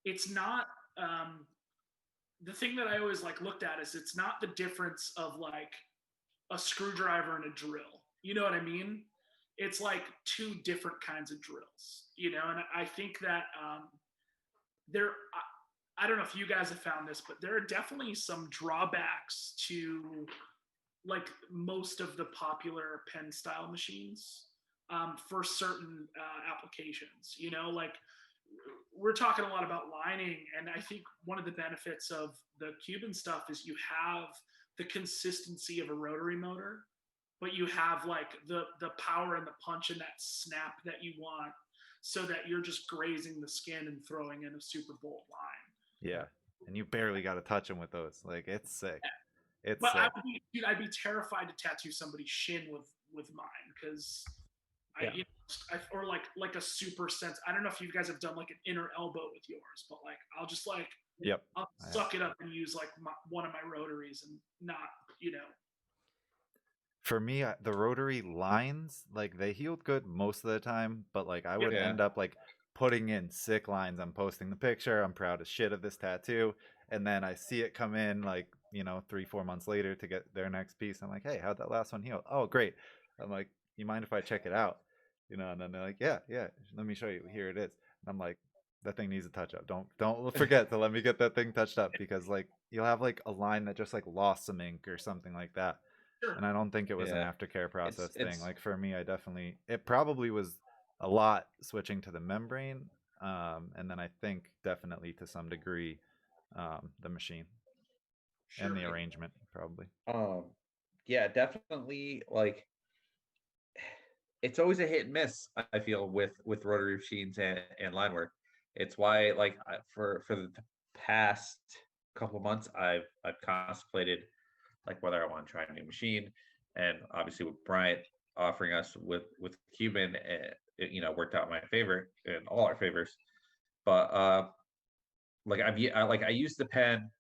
it's not the thing that I always like looked at is it's not the difference of like a screwdriver and a drill. You know what I mean? It's like two different kinds of drills, and I think that there, I don't know if you guys have found this, but there are definitely some drawbacks to like most of the popular pen style machines for certain applications. Like we're talking a lot about lining, and I think one of the benefits of the Cuban stuff is you have the consistency of a rotary motor, but you have like the power and the punch and that snap that you want, so that you're just grazing the skin and throwing in a super bold line. Yeah, and you barely got to touch them with those. Like it's sick. It's But sick. I'd be terrified to tattoo somebody's shin with mine because or like a super sense. I don't know if you guys have done like an inner elbow with yours, but like I'll just like Yep. I'll suck it up and use like one of my rotaries and not For me, the rotary lines, like they healed good most of the time, but like I would Yeah. end up like putting in sick lines. I'm posting the picture. I'm proud as shit of this tattoo, and then I see it come in like 3-4 months later to get their next piece. I'm like, hey, how'd that last one heal? Oh, great. I'm like, you mind if I check it out? And then they're like, yeah, yeah. Let me show you. Here it is. And I'm like, that thing needs a touch up. Don't forget to let me get that thing touched up because like you'll have like a line that just like lost some ink or something like that, Sure. and I don't think it was an Yeah. aftercare process thing. It's Like for me, it probably was a lot switching to the membrane, and then I think definitely to some degree the machine and the Sure. arrangement probably. yeah, definitely. Like, it's always a hit and miss. I feel with rotary machines and line work. It's why, like, for the past couple of months, I've contemplated like whether I want to try a new machine, and obviously with Bryant offering us with Cuban, it, worked out in my favor in all our favors. But like I used the pen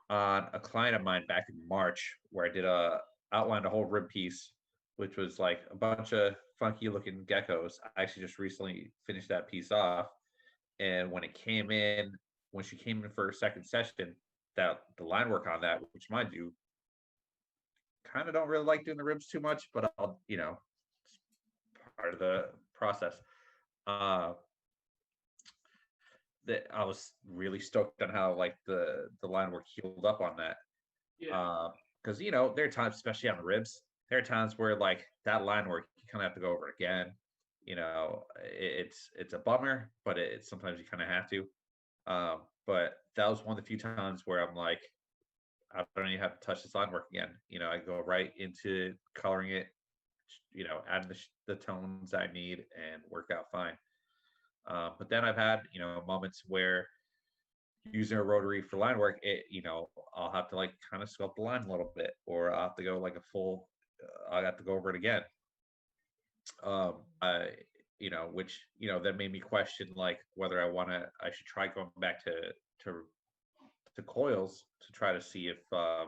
on a client of mine back in March where I did outlined a whole rib piece, which was like a bunch of funky looking geckos. I actually just recently finished that piece off, and when she came in for her second session, that the line work on that, which mind you, kind of don't really like doing the ribs too much, but I'll it's part of the process. Uh, that I was really stoked on how like the line work healed up on that. Yeah. Because there are times, especially on the ribs, there are times where like that line work you kind of have to go over it again. It's a bummer, but it's sometimes you kind of have to. But that was one of the few times where I'm like, I don't even have to touch this line work again. I go right into coloring it, adding the tones I need, and work out fine. But then I've had moments where using a rotary for line work, I'll have to like kind of sculpt the line a little bit, or I'll have to go like a full. I have to go over it again. I which that made me question like whether I should try going back to to coils to try to see if I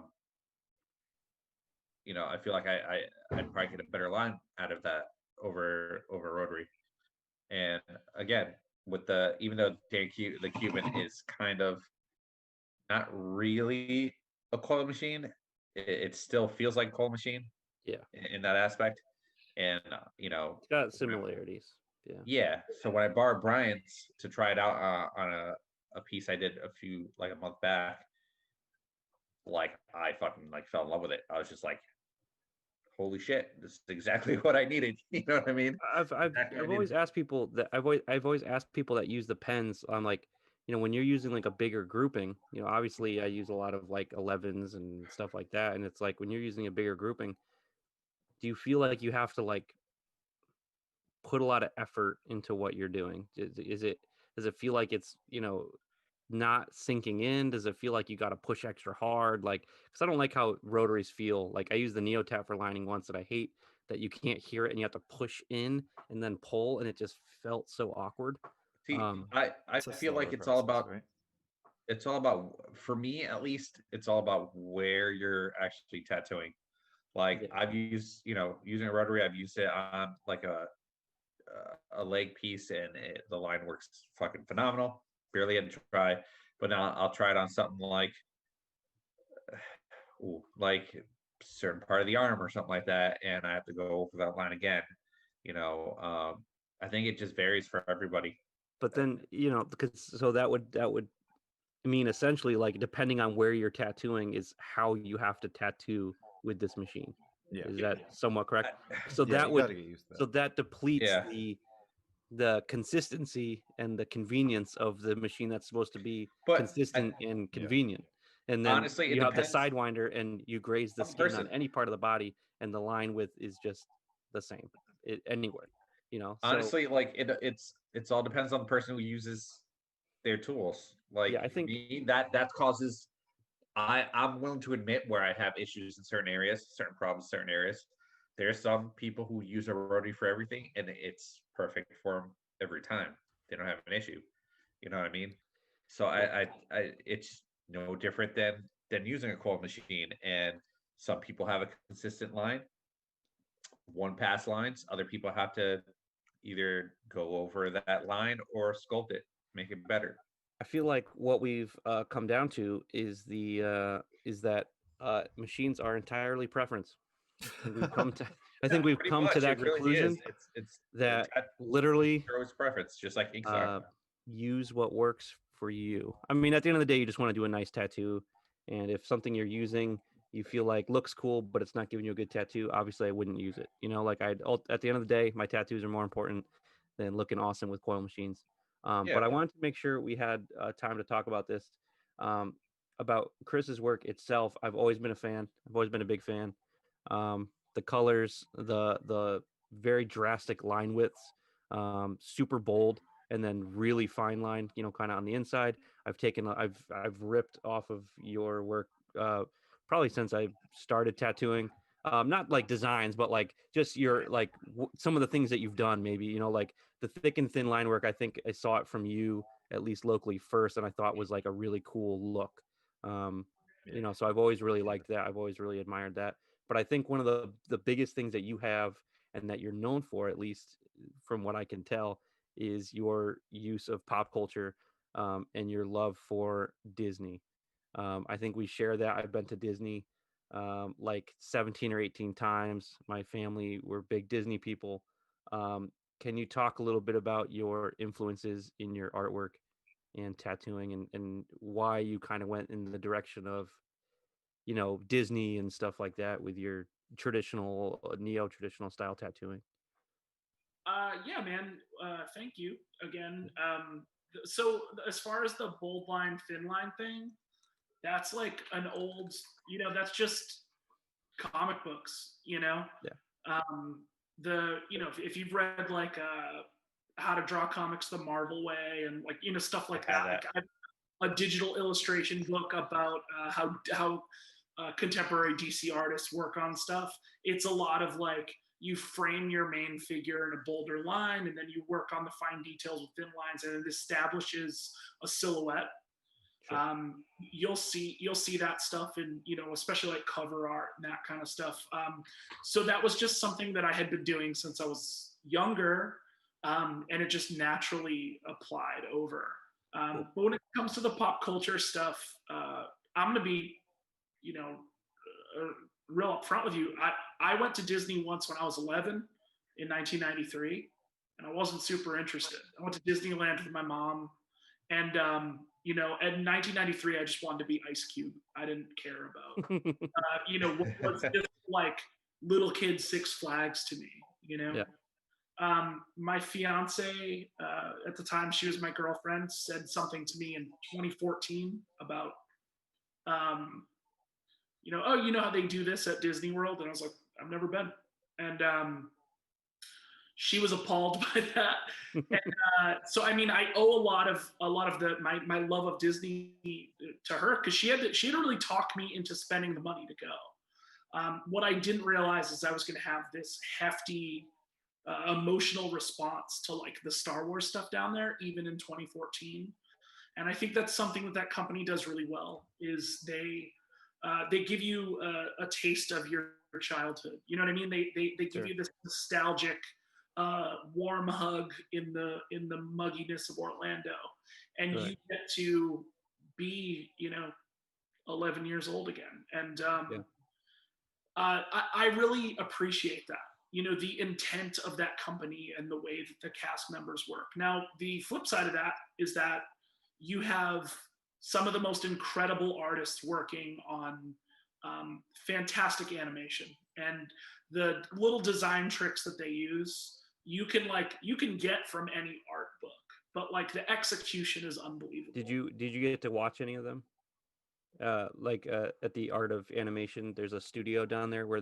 feel like I'd probably get a better line out of that over rotary. And again, with the even though the Cuban is kind of not really a coil machine, it still feels like a coil machine. Yeah, in that aspect. And it's got similarities. Yeah. yeah. So when I borrowed Bryant's to try it out on a piece I did a month back, like I fucking like fell in love with it. I was just like, holy shit, this is exactly what I needed. You know what I mean? I've always asked people that I've always asked people that use the pens on like when you're using like a bigger grouping, obviously I use a lot of like 11s and stuff like that, and it's like when you're using a bigger grouping, do you feel like you have to like put a lot of effort into what you're doing? Does it feel like it's not sinking in? Does it feel like you got to push extra hard? Like, because I don't like how rotaries feel. Like I used the Neotap for lining once, and I hate that you can't hear it and you have to push in and then pull, and it just felt so awkward. See, Um, I It's a feel like slower it's all process, about right? for me at least, it's all about where you're actually tattooing. Like yeah, I've used, using a rotary, I've used it on like a leg piece, and the line works fucking phenomenal. Barely had to try, but now I'll try it on something like, like certain part of the arm or something like that, and I have to go over that line again. I think it just varies for everybody. but then because so that would mean essentially like depending on where you're tattooing is how you have to tattoo with this machine. Yeah. Is that somewhat correct? So Yeah, that you would gotta get used to so that. that depletes Yeah, the consistency and the convenience of the machine that's supposed to be but consistent and Yeah. convenient. And then honestly, it you have the depends sidewinder and you graze the on the skin on person. any part of the body, and the line width is just the same anywhere. So Honestly, like it's all depends on the person who uses their tools. yeah, Like I for think me, that causes I'm willing to admit where I have issues in certain areas, certain problems, certain areas. There's some people who use a rotary for everything, and it's perfect for them every time. They don't have an issue. You know what I mean? So yeah, it's no different than using a coil machine. And some people have a consistent line, one pass lines. Other people have to either go over that line or sculpt it, make it better. I feel like what we've come down to is that machines are entirely preference. I think we've come to I think we've Pretty come to much, that it really conclusion is. It's that that literally throws preference, just like inks are. use what works for you. I mean, at the end of the day, you just want to do a nice tattoo, and if something you're using you feel like looks cool, but it's not giving you a good tattoo, obviously I wouldn't use it. You know, like at the end of the day, my tattoos are more important than looking awesome with coil machines. Yeah. But I wanted to make sure we had time to talk about this. Um, about Chris's work itself, I've always been a fan. I've always been a big fan. The colors, the very drastic line widths, super bold, and then really fine line. You know, kind of on the inside. I've ripped off of your work probably since I started tattooing. Not like designs, but like just your like some of the things that you've done. Maybe you know, like the thick and thin line work. I think I saw it from you at least locally first, and I thought was like a really cool look. You know, so I've always really liked that. I've always really admired that. But I think one of the biggest things that you have and that you're known for, at least from what I can tell, is your use of pop culture and your love for Disney. I think we share that. I've been to Disney like 17 or 18 times. My family were big Disney people. Um, can you talk a little bit about your influences in your artwork and tattooing and why you kind of went in the direction of, you know, Disney and stuff like that with your traditional, neo-traditional style tattooing? Yeah, man. Thank you again. So as far as the bold line, thin line thing, that's like an old, that's just comic books, Yeah. If you've read like how to draw comics the Marvel way and like, stuff like I have that. that. Like a digital illustration book about how contemporary DC artists work on stuff. It's a lot of like you frame your main figure in a bolder line, and then you work on the fine details with thin lines, and it establishes a silhouette. Sure. You'll see that stuff in, especially like cover art and that kind of stuff. So that was just something that I had been doing since I was younger, and it just naturally applied over. Cool. But when it comes to the pop culture stuff, I'm gonna be, real upfront with you. I went to Disney once when I was 11 in 1993, and I wasn't super interested. I went to Disneyland with my mom, and in 1993, I just wanted to be Ice Cube. I didn't care about, what was just like little kid Six Flags to me. Yeah. My fiance at the time, she was my girlfriend, said something to me in 2014 about, oh, you know how they do this at Disney World? And I was like, I've never been. And she was appalled by that. And so, I mean, I owe a lot of my love of Disney to her, because she had to really talk me into spending the money to go. What I didn't realize is I was going to have this hefty emotional response to like the Star Wars stuff down there, even in 2014. And I think that's something that company does really well, is they give you a taste of your childhood. You know what I mean? They give Sure. you this nostalgic warm hug in the mugginess of Orlando, and Right. you get to be 11 years old again. And Yeah. I really appreciate that, the intent of that company and the way that the cast members work. Now, the flip side of that is that you have some of the most incredible artists working on fantastic animation, and the little design tricks that they use, you can get from any art book, but like the execution is unbelievable. Did you get to watch any of them? At the Art of Animation, there's a studio down there where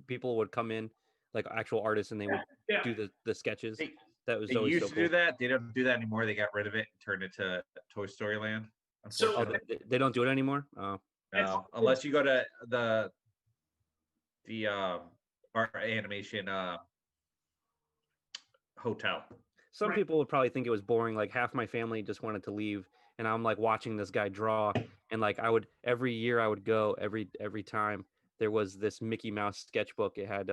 people would come in, like actual artists, and they would Yeah. do the sketches. They, That was they always used so to cool. do that. They don't do that anymore. They got rid of it and turned it to Toy Story Land. So- Oh, Unfortunately, they don't do it anymore. Oh, no, unless you go to the art animation hotel. some Right. people would probably think it was boring. Like half my family just wanted to leave, and I'm like watching this guy draw, and like every year I would go every time there was this Mickey Mouse sketchbook. It had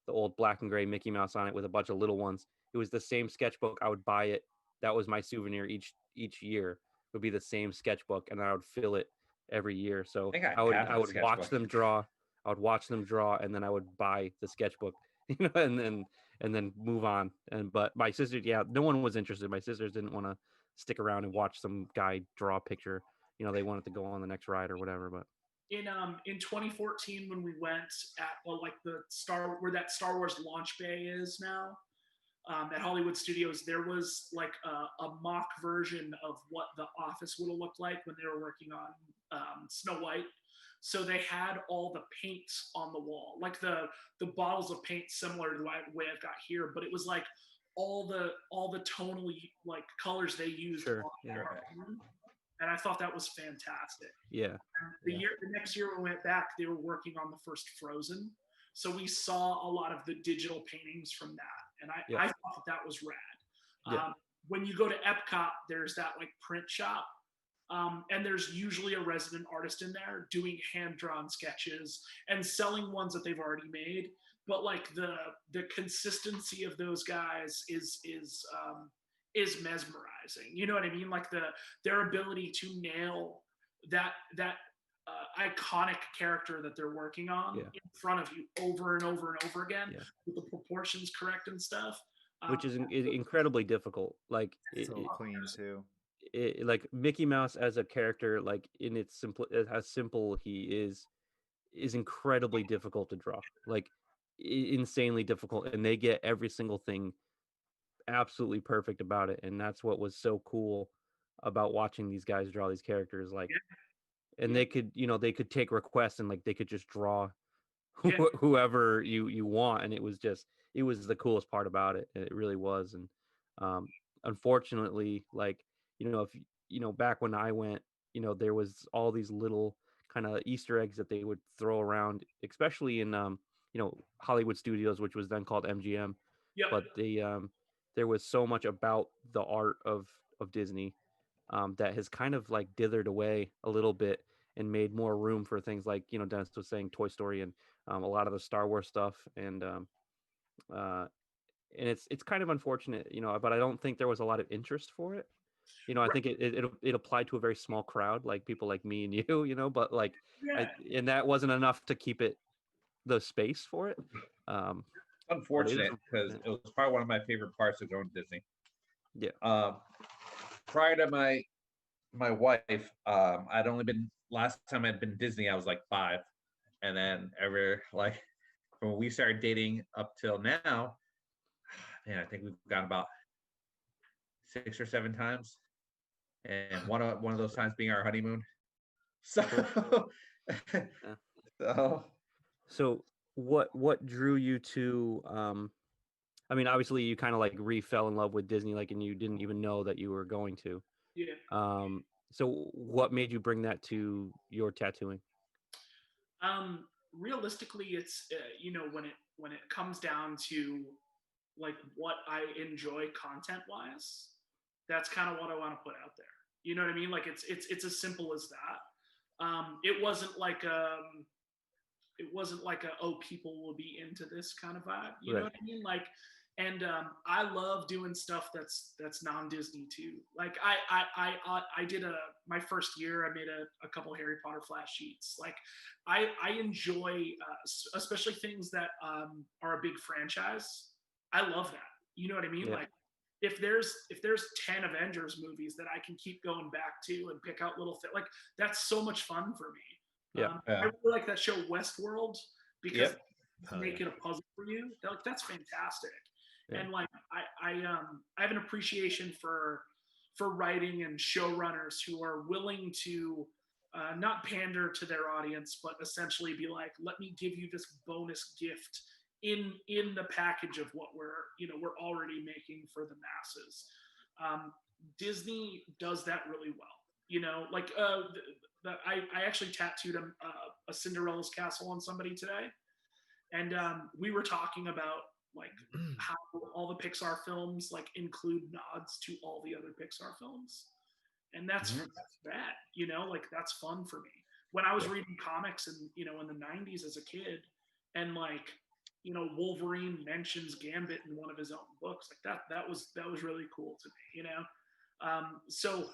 the old black and gray Mickey Mouse on it with a bunch of little ones. It was the same sketchbook. I would buy it. That was my souvenir each year. Would be the same sketchbook, and I would fill it every year. So I think I I would have I that would watch sketchbook. them draw. I would watch them draw, and then I would buy the sketchbook, and then move on. And but my sisters, yeah, no one was interested. My sisters didn't want to stick around and watch some guy draw a picture. They wanted to go on the next ride or whatever. But in 2014 when we went at like the where that Star Wars launch bay is now, at Hollywood Studios, there was like a mock version of what the office would have looked like when they were working on Snow White. So they had all the paints on the wall, like the bottles of paint similar to the way I've got here, but it was like all the tonal like colors they used Sure, on yeah. cartoon. And I thought that was fantastic. yeah, The next year we went back, they were working on the first Frozen, so we saw a lot of the digital paintings from that, and I thought that was rad. Yeah. When you go to Epcot, there's that like print shop, and there's usually a resident artist in there doing hand-drawn sketches and selling ones that they've already made. But like the consistency of those guys is mesmerizing. You know what I mean? Like their ability to nail that iconic character that they're working on in front of you over and over and over again with the proportions correct and stuff. Which is incredibly difficult. Like So clean too. like Mickey Mouse as a character, like in its simple, how simple he is incredibly difficult to draw. Like insanely difficult, and they get every single thing absolutely perfect about it, and that's what was so cool about watching these guys draw these characters. Like, and they could, they could take requests and like they could just draw whoever you want, and it was the coolest part about it. It really was. And unfortunately, like, if back when I went, there was all these little kind of Easter eggs that they would throw around, especially in Hollywood Studios, which was then called MGM. But there was so much about the art of Disney that has kind of like dithered away a little bit and made more room for things like, Dennis was saying, Toy Story, and a lot of the Star Wars stuff. And it's kind of unfortunate, but I don't think there was a lot of interest for it. I think it applied to a very small crowd, like people like me and you, but like, and that wasn't enough to keep it the space for it. Unfortunate, because it was probably one of my favorite parts of going to Disney. Yeah. Prior to my wife, I'd only been, last time I'd been to Disney, I was like 5, and then ever like from when we started dating up till now, man, I think we've gone about 6 or 7 times, and one of those times being our honeymoon. So, so what drew you to? I mean, obviously, you kind of like fell in love with Disney, like, and you didn't even know that you were going to. Yeah. So what made you bring that to your tattooing? Realistically, it's when it comes down to like what I enjoy content wise, that's kind of what I want to put out there. You know what I mean? Like it's as simple as that. It wasn't like oh, people will be into this kind of vibe. You know what I mean? Like, and I love doing stuff that's non-Disney too. Like I did my first year, I made a couple Harry Potter flash sheets. Like I enjoy especially things that are a big franchise. I love that. You know what I mean? Like if there's 10 Avengers movies that I can keep going back to and pick out little things, like that's so much fun for me. I really like that show Westworld because make it a puzzle for you. That's fantastic. And like I have an appreciation for writing and showrunners who are willing to not pander to their audience, but essentially be like, let me give you this bonus gift in the package of what we're already making for the masses. Disney does that really well. Like I actually tattooed a Cinderella's castle on somebody today, and we were talking about like how all the Pixar films like include nods to all the other Pixar films, and that's rad. Like that's fun for me. When I was reading comics and in the 90s as a kid, and like Wolverine mentions Gambit in one of his own books. Like that was really cool to me, So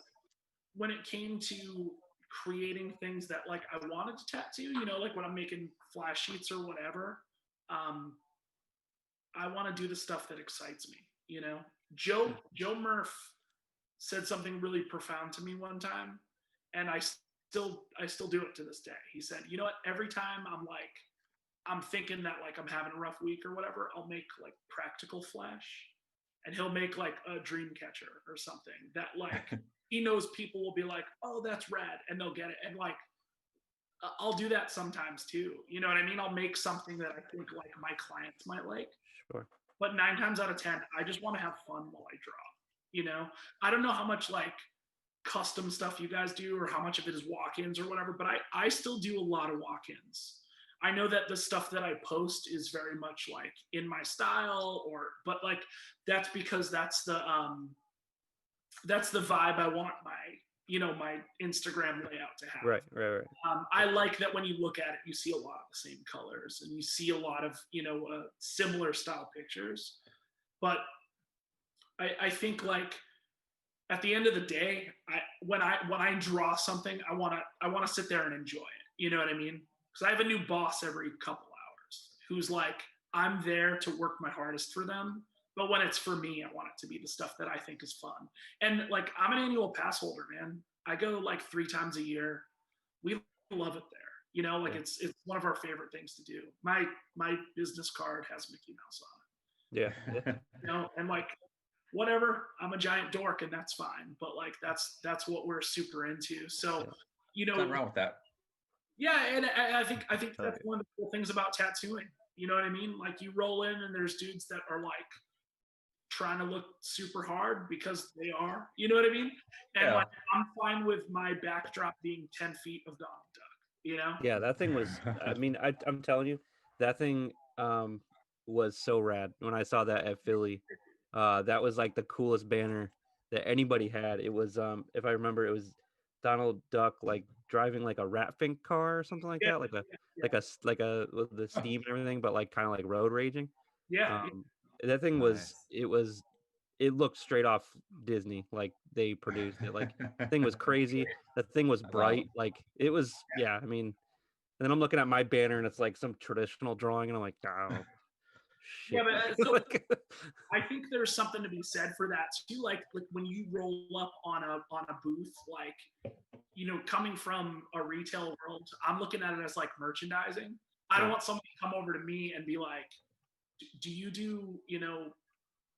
when it came to creating things that like I wanted to tattoo, like when I'm making flash sheets or whatever, I want to do the stuff that excites me, Joe Murph said something really profound to me one time, and I still do it to this day. He said, "You know what? Every time I'm thinking that like I'm having a rough week or whatever, I'll make like practical flash, and he'll make like a dream catcher or something that like he knows people will be like, oh, that's rad, and they'll get it. And like I'll do that sometimes too. You know what I mean? I'll make something that I think like my clients might like. Sure. But 9 times out of 10, I just want to have fun while I draw. I don't know how much like custom stuff you guys do or how much of it is walk-ins or whatever, but I still do a lot of walk-ins. I know that the stuff that I post is very much like in my style, but like that's because that's the vibe I want my Instagram layout to have. Right. I like that when you look at it, you see a lot of the same colors and you see a lot of similar style pictures. But I think like at the end of the day, when I draw something, I wanna sit there and enjoy it. You know what I mean? Because I have a new boss every couple hours who's like, I'm there to work my hardest for them. But when it's for me, I want it to be the stuff that I think is fun. And like, I'm an annual pass holder, man. I go like 3 times a year. We love it there. Like it's one of our favorite things to do. My business card has Mickey Mouse on Yeah. it. And like, whatever, I'm a giant dork and that's fine. But like, that's what we're super into. So, Nothing wrong with that. Yeah, and I think that's one of the cool things about tattooing. You know what I mean? Like you roll in and there's dudes that are like trying to look super hard because they are. You know what I mean? And like I'm fine with my backdrop being 10 feet of Donald Duck. Yeah, that thing was. I mean, I'm telling you, that thing was so rad. When I saw that at Philly, that was like the coolest banner that anybody had. It was if I remember, it was Donald Duck like driving like a Ratfink car or something like that, like a with the steam and everything, but like kind of like road raging. Yeah. That thing Nice. it looked straight off Disney, like they produced it. Like the thing was crazy. The thing was bright. awesome. Like it was. Yeah, I mean, and then I'm looking at my banner and it's like some traditional drawing, and I'm like, oh shit. Yeah, but so I think there's something to be said for that too. Like when you roll up on a booth, like coming from a retail world, I'm looking at it as like merchandising. I don't want somebody to come over to me and be like, do you do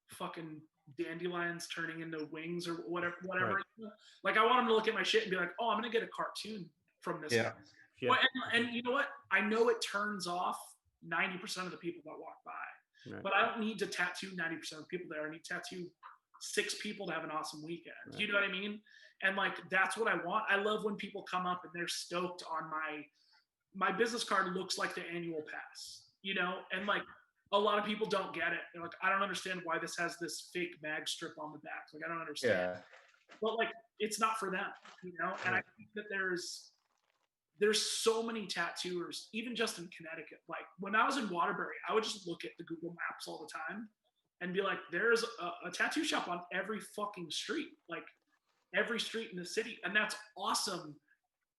fucking dandelions turning into wings or whatever. Right. Like I want them to look at my shit and be like, oh, I'm gonna get a cartoon from this. Yeah. Yeah. Well, and you know what? I know it turns off 90% of the people that walk by. Right. But I don't need to tattoo 90% of the people there. I need to tattoo 6 people to have an awesome weekend. Right. You know what I mean? And like that's what I want. I love when people come up and they're stoked on my business card looks like the annual pass, and like a lot of people don't get it. They're like, I don't understand why this has this fake mag strip on the back. Like, I don't understand. Yeah. But like, it's not for them, And I think that there's so many tattooers, even just in Connecticut. Like when I was in Waterbury, I would just look at the Google Maps all the time and be like, there's a tattoo shop on every fucking street, like every street in the city. And that's awesome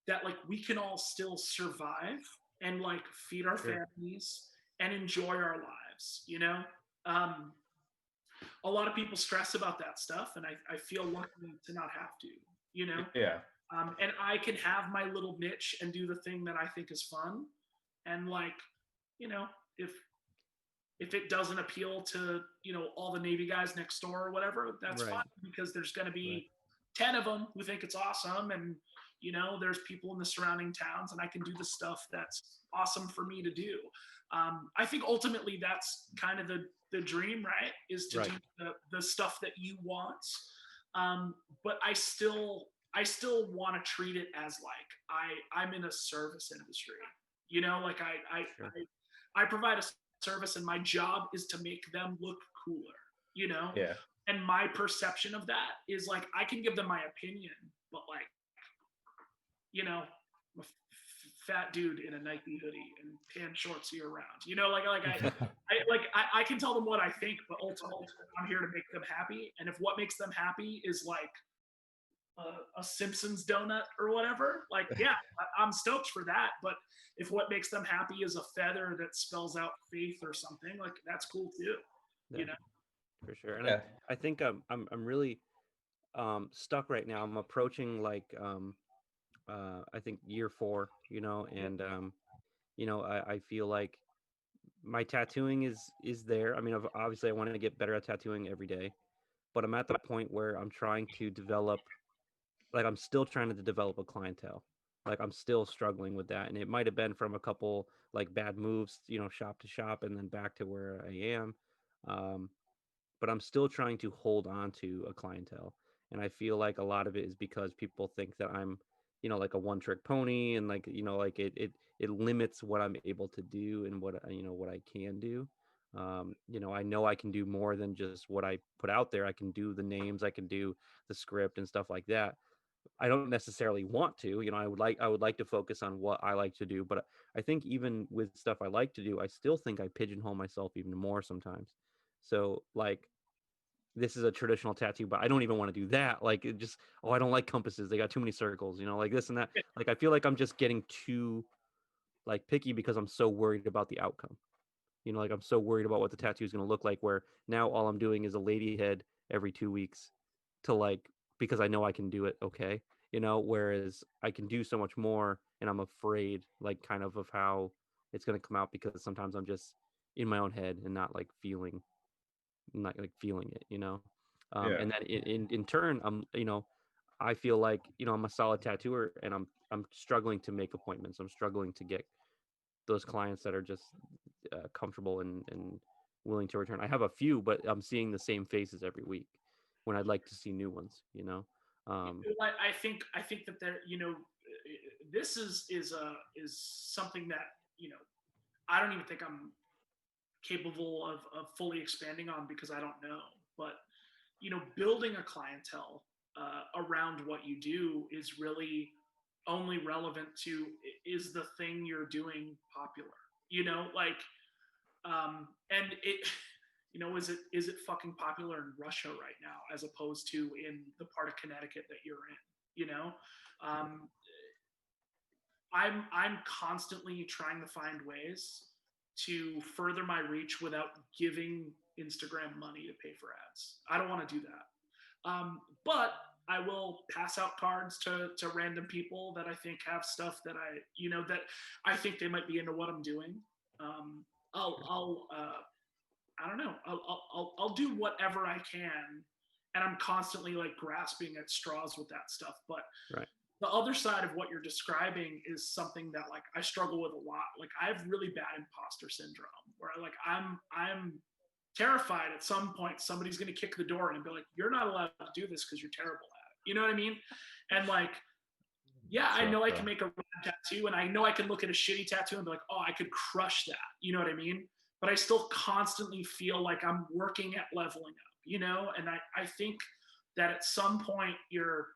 that like we can all still survive and like feed our families and enjoy our lives, a lot of people stress about that stuff, and I feel lucky to not have to, Yeah. And I can have my little niche and do the thing that I think is fun, and like, if it doesn't appeal to all the Navy guys next door or whatever, that's Right. fine, because there's going to be 10 of them who think it's awesome, and there's people in the surrounding towns, and I can do the stuff that's awesome for me to do. I think ultimately that's kind of the dream, right? Is to do the stuff that you want. But I still want to treat it as like I'm in a service industry. Like I provide a service, and my job is to make them look cooler. Yeah. And my perception of that is like I can give them my opinion, but like fat dude in a Nike hoodie and tan shorts year round. You know, I can tell them what I think, but ultimately I'm here to make them happy. And if what makes them happy is like a Simpsons donut or whatever, like, yeah, I'm stoked for that. But if what makes them happy is a feather that spells out faith or something, like, that's cool too. Yeah, You know, for sure. And Yeah. I think I'm really stuck right now. I'm approaching like I think year 4, you know, and you know, I feel like my tattooing is there. I mean, obviously I want to get better at tattooing every day, but I'm at the point where I'm trying to develop, like I'm still trying to develop a clientele. Like I'm still struggling with that, and it might have been from a couple like bad moves, you know, shop to shop, and then back to where I am. Um, but I'm still trying to hold on to a clientele. And I feel like a lot of it is because people think that I'm, you know, like a one trick pony, and like, you know, like it limits what I'm able to do and what, you know, what I can do. You know I can do more than just what I put out there. I can do the names, I can do the script and stuff like that. I don't necessarily want to, you know, I would like to focus on what I like to do, but I think even with stuff I like to do, I still think I pigeonhole myself even more sometimes. So like this is a traditional tattoo, but I don't even want to do that. Like it just, oh, I don't like compasses. They got too many circles, you know, like this and that. Like I feel like I'm just getting too like picky because I'm so worried about the outcome. You know, like I'm so worried about what the tattoo is going to look like, where now all I'm doing is a lady head every 2 weeks to like, because I know I can do it. Okay. You know, whereas I can do so much more, and I'm afraid like kind of how it's going to come out, because sometimes I'm just in my own head and not like feeling it, you know. Yeah. And then in turn, you know, I feel like, you know, I'm a solid tattooer, and I'm struggling to make appointments. I'm struggling to get those clients that are just comfortable and willing to return. I have a few, but I'm seeing the same faces every week when I'd like to see new ones, you know. I think that there, you know, this is something that, you know, I don't even think I'm capable of fully expanding on, because I don't know. But, you know, building a clientele around what you do is really only relevant to, is the thing you're doing popular? You know, like, and it, you know, is it fucking popular in Russia right now as opposed to in the part of Connecticut that you're in? You know, um, I'm constantly trying to find ways to further my reach without giving Instagram money to pay for ads. I don't want to do that. But I will pass out cards to random people that I think have stuff that that I think they might be into what I'm doing. I'll I don't know. I'll do whatever I can, and I'm constantly like grasping at straws with that stuff. But Right. the other side of what you're describing is something that like I struggle with a lot. Like I have really bad imposter syndrome, where I'm terrified at some point somebody's going to kick the door in and be like, "You're not allowed to do this because you're terrible at it." You know what I mean? And like, yeah, I know I can make a rad tattoo, and I know I can look at a shitty tattoo and be like, "Oh, I could crush that." You know what I mean? But I still constantly feel like I'm working at leveling up, you know? And I think that at some point your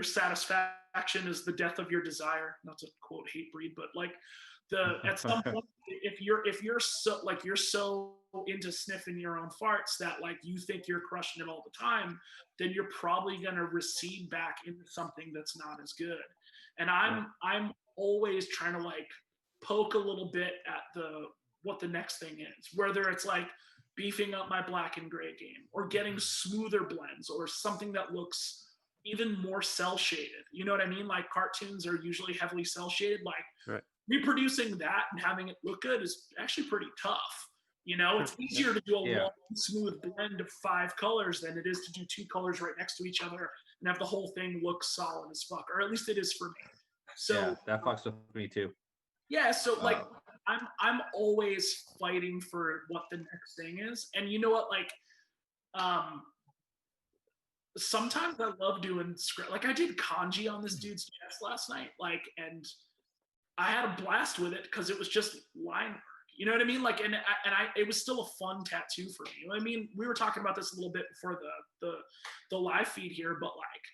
satisfaction is the death of your desire. Not to quote Hatebreed, but like at some point, if you're so like you're so into sniffing your own farts that like you think you're crushing it all the time, then you're probably gonna recede back into something that's not as good. And I'm always trying to like poke a little bit at what the next thing is, whether it's like beefing up my black and gray game or getting smoother blends or something that looks even more cell shaded. You know what I mean? Like cartoons are usually heavily cell shaded. Like Right. reproducing that and having it look good is actually pretty tough. You know, it's easier to do a long, smooth blend of 5 colors than it is to do 2 colors right next to each other and have the whole thing look solid as fuck, or at least it is for me. So yeah, that fucks with me too. Yeah, so like I'm always fighting for what the next thing is. And you know what, like sometimes I love doing script. Like I did kanji on this dude's chest last night, like, and I had a blast with it because it was just line work. You know what I mean? Like, and it was still a fun tattoo for me. You know what I mean? We were talking about this a little bit before the live feed here, but like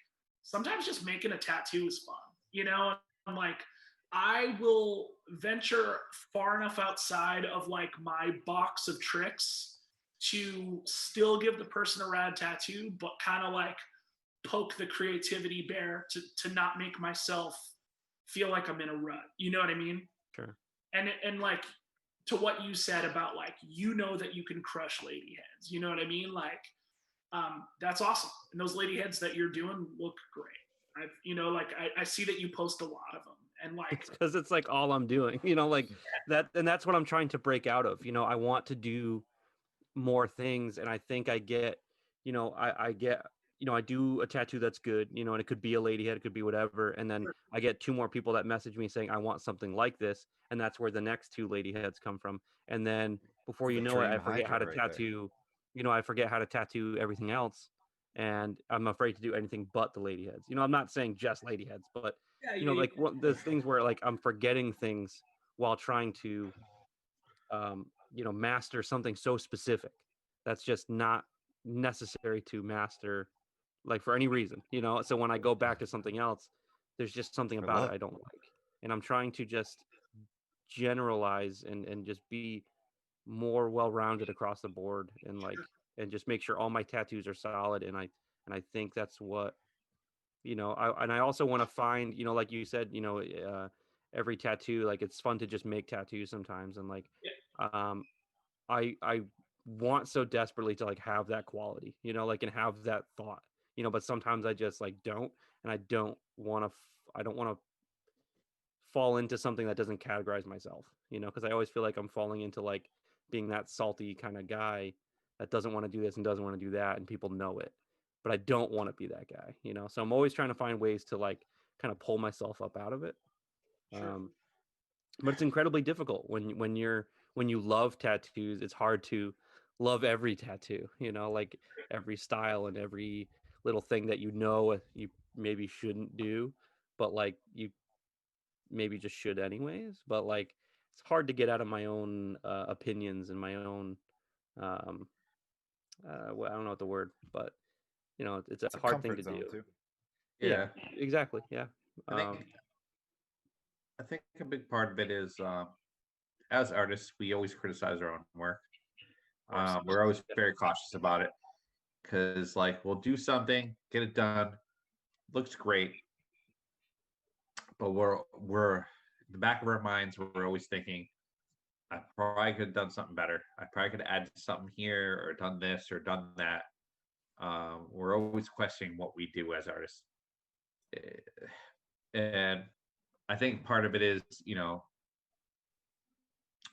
sometimes just making a tattoo is fun. You know, I'm like I will venture far enough outside of like my box of tricks to still give the person a rad tattoo, but kind of like poke the creativity bear to not make myself feel like I'm in a rut. You know what I mean? Sure. And like to what you said about like that you can crush lady heads. You know what I mean? Like that's awesome. And those lady heads that you're doing look great. I see that you post a lot of them, and like because it's like all I'm doing, like that, and that's what I'm trying to break out of. I want to do more things, and I think I get, I get, I do a tattoo that's good, and it could be a lady head, it could be whatever, and then I get 2 more people that message me saying I want something like this, and that's where the next 2 lady heads come from, and then before you The know it, I dream forget how hydra to right there. tattoo, I forget how to tattoo everything else, and I'm afraid to do anything but the lady heads. I'm not saying just lady heads, but like there's things where like I'm forgetting things while trying to master something so specific that's just not necessary to master, like for any reason. So when I go back to something else, there's just something For about it love. I don't like, and I'm trying to just generalize and just be more well-rounded across the board, and like and just make sure all my tattoos are solid, and I think that's what I also want to find, like you said, every tattoo, like it's fun to just make tattoos sometimes, and like um I want so desperately to like have that quality, like and have that thought, but sometimes I just like don't, and I don't want to fall into something that doesn't categorize myself, because I always feel like I'm falling into like being that salty kind of guy that doesn't want to do this and doesn't want to do that, and people know it, but I don't want to be that guy, So I'm always trying to find ways to like kind of pull myself up out of it. Sure. But it's incredibly difficult when you love tattoos. It's hard to love every tattoo, like every style and every little thing that you maybe shouldn't do, but like you maybe just should anyways. But like it's hard to get out of my own opinions and my own um well, I don't know what the word, but it's a It's a hard thing to comfort do. zone too. Yeah, exactly. Yeah. I think I think a big part of it is as artists, we always criticize our own work. We're always very cautious about it because, like, we'll do something, get it done, looks great, but we're in the back of our minds, we're always thinking, I probably could have done something better. I probably could have added something here or done this or done that. We're always questioning what we do as artists, and I think part of it is,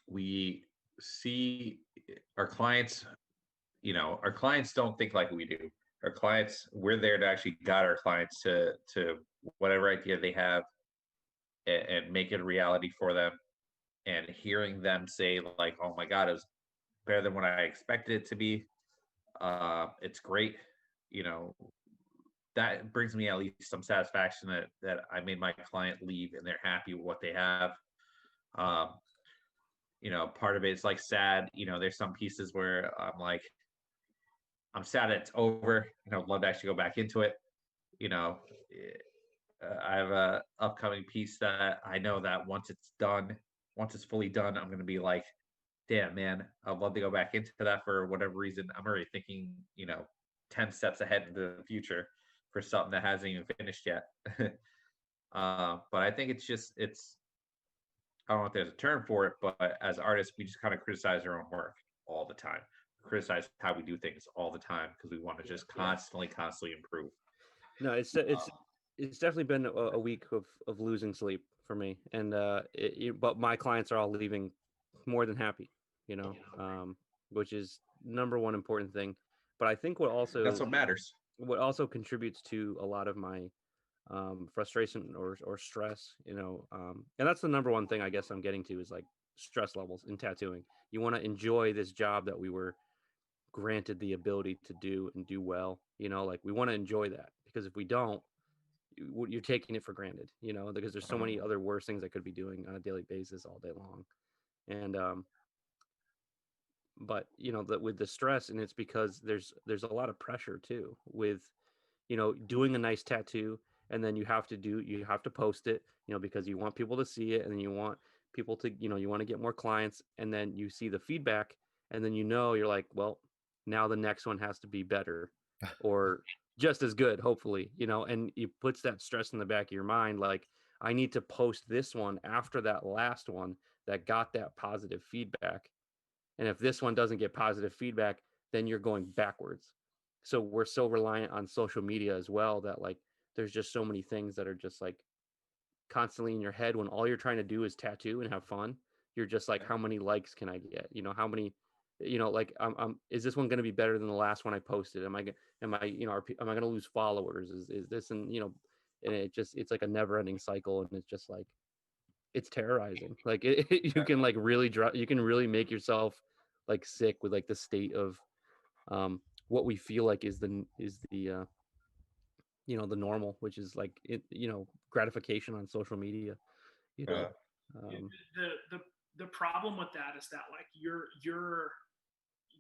we see our clients, our clients don't think like we do. Our clients, we're there to actually guide our clients to whatever idea they have, and make it a reality for them. And hearing them say like, "Oh my God, it was better than what I expected it to be. It's great," you know, that brings me at least some satisfaction that I made my client leave and they're happy with what they have. Um, part of it is like sad. There's some pieces where I'm sad it's over. I'd love to actually go back into it. You know, I have a upcoming piece that I know that once it's fully done, I'm going to be like, damn, man, I'd love to go back into that for whatever reason. I'm already thinking, 10 steps ahead into the future for something that hasn't even finished yet. But I think I don't know if there's a term for it, but as artists, we just kind of criticize our own work all the time. Criticize how we do things all the time because we want to just constantly improve. No, it's definitely been a week of losing sleep for me, and but my clients are all leaving more than happy, which is number one important thing. But I think That's what matters. what also contributes to a lot of my frustration or stress, and that's the number one thing I guess I'm getting to is like stress levels in tattooing. You want to enjoy this job that we were granted the ability to do and do well, like we want to enjoy that, because if we don't, you're taking it for granted, because there's so many other worse things I could be doing on a daily basis all day long. And but that with the stress, and it's because there's a lot of pressure too with doing a nice tattoo and then you have to post it, because you want people to see it, and then you want people to, you want to get more clients, and then you see the feedback, and then you're like, well, now the next one has to be better or just as good, hopefully, and it puts that stress in the back of your mind, like, I need to post this one after that last one that got that positive feedback. And if this one doesn't get positive feedback, then you're going backwards. So we're so reliant on social media as well that, like, there's just so many things that are just like constantly in your head when all you're trying to do is tattoo and have fun. You're just like, how many likes can I get? How many, like, is this one going to be better than the last one I posted? Am I am I going to lose followers? Is this, and and it's like a never ending cycle, and it's just like, it's terrorizing. Like, you can like really you can really make yourself like sick with like the state of what we feel like is the the normal, which is like gratification on social media. You know, um, The problem with that is that, like, you're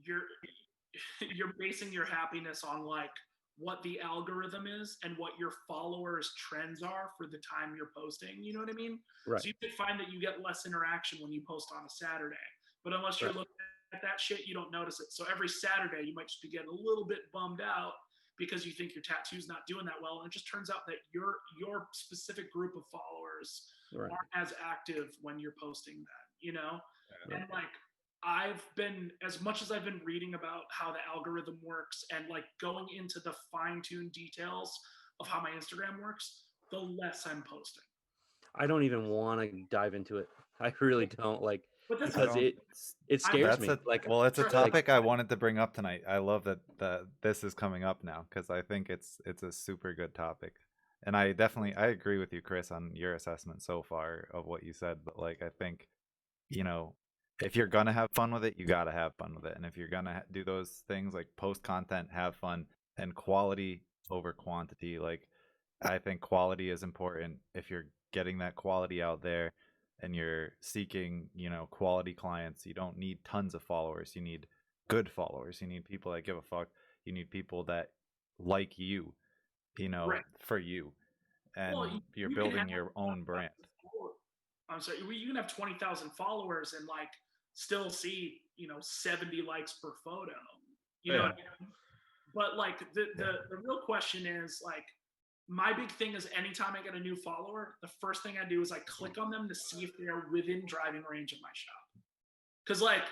you're basing your happiness on like what the algorithm is and what your followers trends are for the time you're posting, you know what I mean? right. So you could find that you get less interaction when you post on a Saturday, but unless you're Right. looking at that shit, you don't notice it. So every Saturday you might just be getting a little bit bummed out because you think your tattoo's not doing that well, and it just turns out that your specific group of followers Right. aren't as active when you're posting that. Right. And like, I've been, as much as I've been reading about how the algorithm works and like going into the fine-tuned details of how my Instagram works, the less I'm posting. I don't even want to dive into it. I really don't, like, But that's because it scares me. Like, Well, it's a Like- topic I wanted to bring up tonight. I love that this is coming up now because I think it's a super good topic. And I agree with you, Chris, on your assessment so far of what you said. But like, I think, if you're gonna have fun with it, you gotta have fun with it. And if you're gonna do those things like post content, have fun, and quality over quantity. Like, I think quality is important. If you're getting that quality out there and you're seeking, quality clients, you don't need tons of followers. You need good followers. You need people that give a fuck. You need people that like you, Right. for you. And Well, you're you can building have your own brand. I'm sorry, you can have 20,000 followers and like still see 70 likes per photo. You know Yeah. what I mean? But like the real question is, like, my big thing is anytime I get a new follower, the first thing I do is I click on them to see if they're within driving range of my shop. Because like,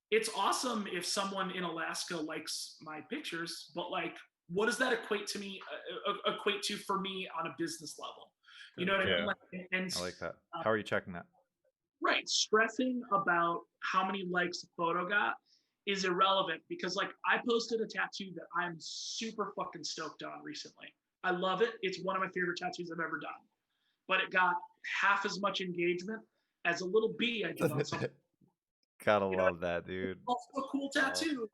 it's awesome if someone in Alaska likes my pictures, but like, what does that equate to for me on a business level? You know what I mean? Yeah. Like, and I like that. How are you checking that? right, stressing about how many likes a photo got is irrelevant, because like, I posted a tattoo that I'm super fucking stoked on recently. I love it. It's one of my favorite tattoos I've ever done. But it got half as much engagement as a little bee I did on something. Gotta love that, dude. Also a cool tattoo,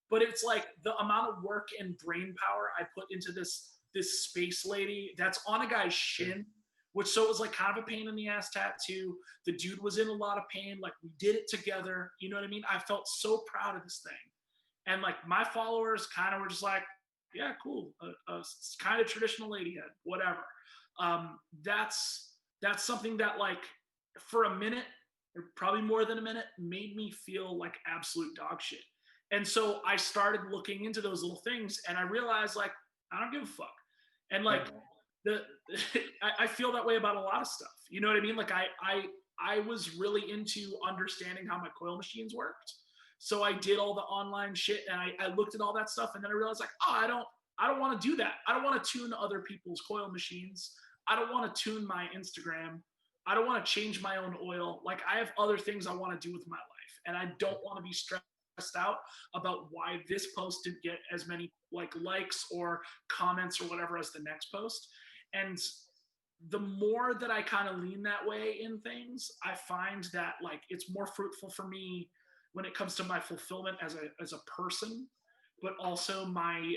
but it's like the amount of work and brain power I put into this space lady that's on a guy's shin, which so it was like kind of a pain in the ass tattoo. The dude was in a lot of pain. Like, we did it together. You know what I mean? I felt so proud of this thing. And like, my followers kind of were just like, yeah, cool. A kind of traditional lady head, whatever. That's something that, like, for a minute, or probably more than a minute, made me feel like absolute dog shit. And so I started looking into those little things, and I realized, like, I don't give a fuck. And like, I feel that way about a lot of stuff. You know what I mean? Like, I was really into understanding how my coil machines worked. So I did all the online shit, and I looked at all that stuff, and then I realized, like, oh, I don't want to do that. I don't want to tune other people's coil machines. I don't want to tune my Instagram. I don't want to change my own oil. Like, I have other things I want to do with my life, and I don't want to be stressed out about why this post didn't get as many like likes or comments or whatever as the next post. And the more that I kind of lean that way in things, I find that like, it's more fruitful for me when it comes to my fulfillment as a person, but also my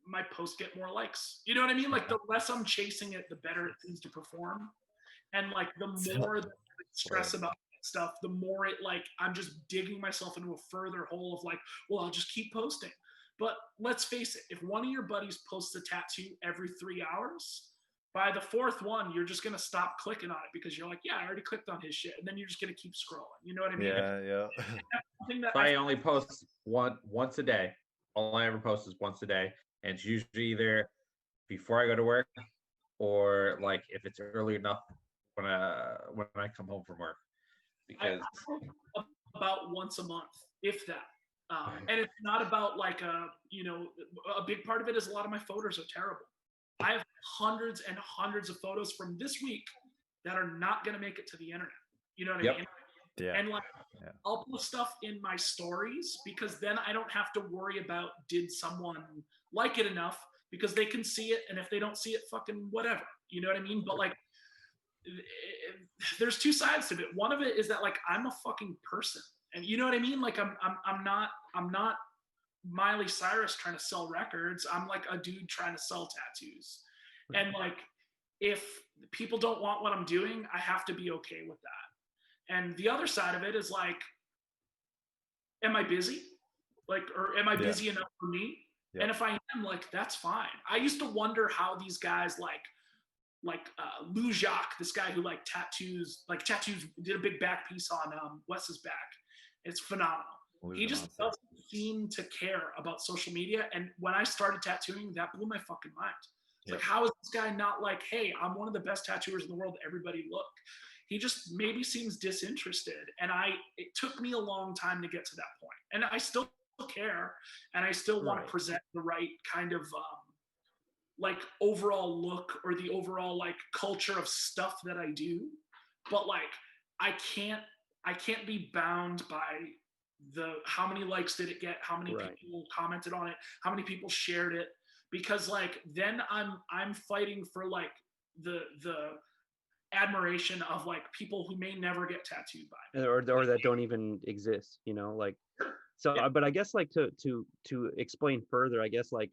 my posts get more likes. You know what I mean? Like, the less I'm chasing it, the better it seems to perform. And like, the more that I stress about stuff, the more it, like, I'm just digging myself into a further hole of like, well, I'll just keep posting. But let's face it, if one of your buddies posts a tattoo every 3 hours, by the fourth one, you're just gonna stop clicking on it because you're like, yeah, I already clicked on his shit, and then you're just gonna keep scrolling. You know what I mean? Yeah. So I only post once a day. All I ever post is once a day, and it's usually either before I go to work or like if it's early enough when I come home from work. Because I about once a month, if that. And it's not about like a big part of it is a lot of my photos are terrible. I have hundreds and hundreds of photos from this week that are not going to make it to the internet. You know what I mean? Yeah. And like, I'll post stuff in my stories because then I don't have to worry about did someone like it enough, because they can see it, and if they don't see it, fucking whatever. You know what I mean? But like, there's two sides to it. One of it is that like I'm a fucking person, and you know what I mean? Like I'm not Miley Cyrus trying to sell records. I'm like a dude trying to sell tattoos. And like, if people don't want what I'm doing, I have to be okay with that. And the other side of it is like, am I busy? Like, or am I busy enough for me? And if I am, like, that's fine. I used to wonder how these guys like Lou Jacques, this guy who like tattoos, did a big back piece on Wes's back. It's phenomenal. He just doesn't seem to care about social media. And when I started tattooing, that blew my fucking mind. It's like, how is this guy not like, hey, I'm one of the best tattooers in the world, everybody look. He just maybe seems disinterested. And it took me a long time to get to that point. And I still care, and I still want to present the right kind of like overall look, or the overall like culture of stuff that I do. But like, I can't be bound by the how many likes did it get, how many people commented on it, how many people shared it, because like then I'm fighting for like the admiration of like people who may never get tattooed by me, or that don't even exist, you know, like. So but I guess like to explain further, I guess like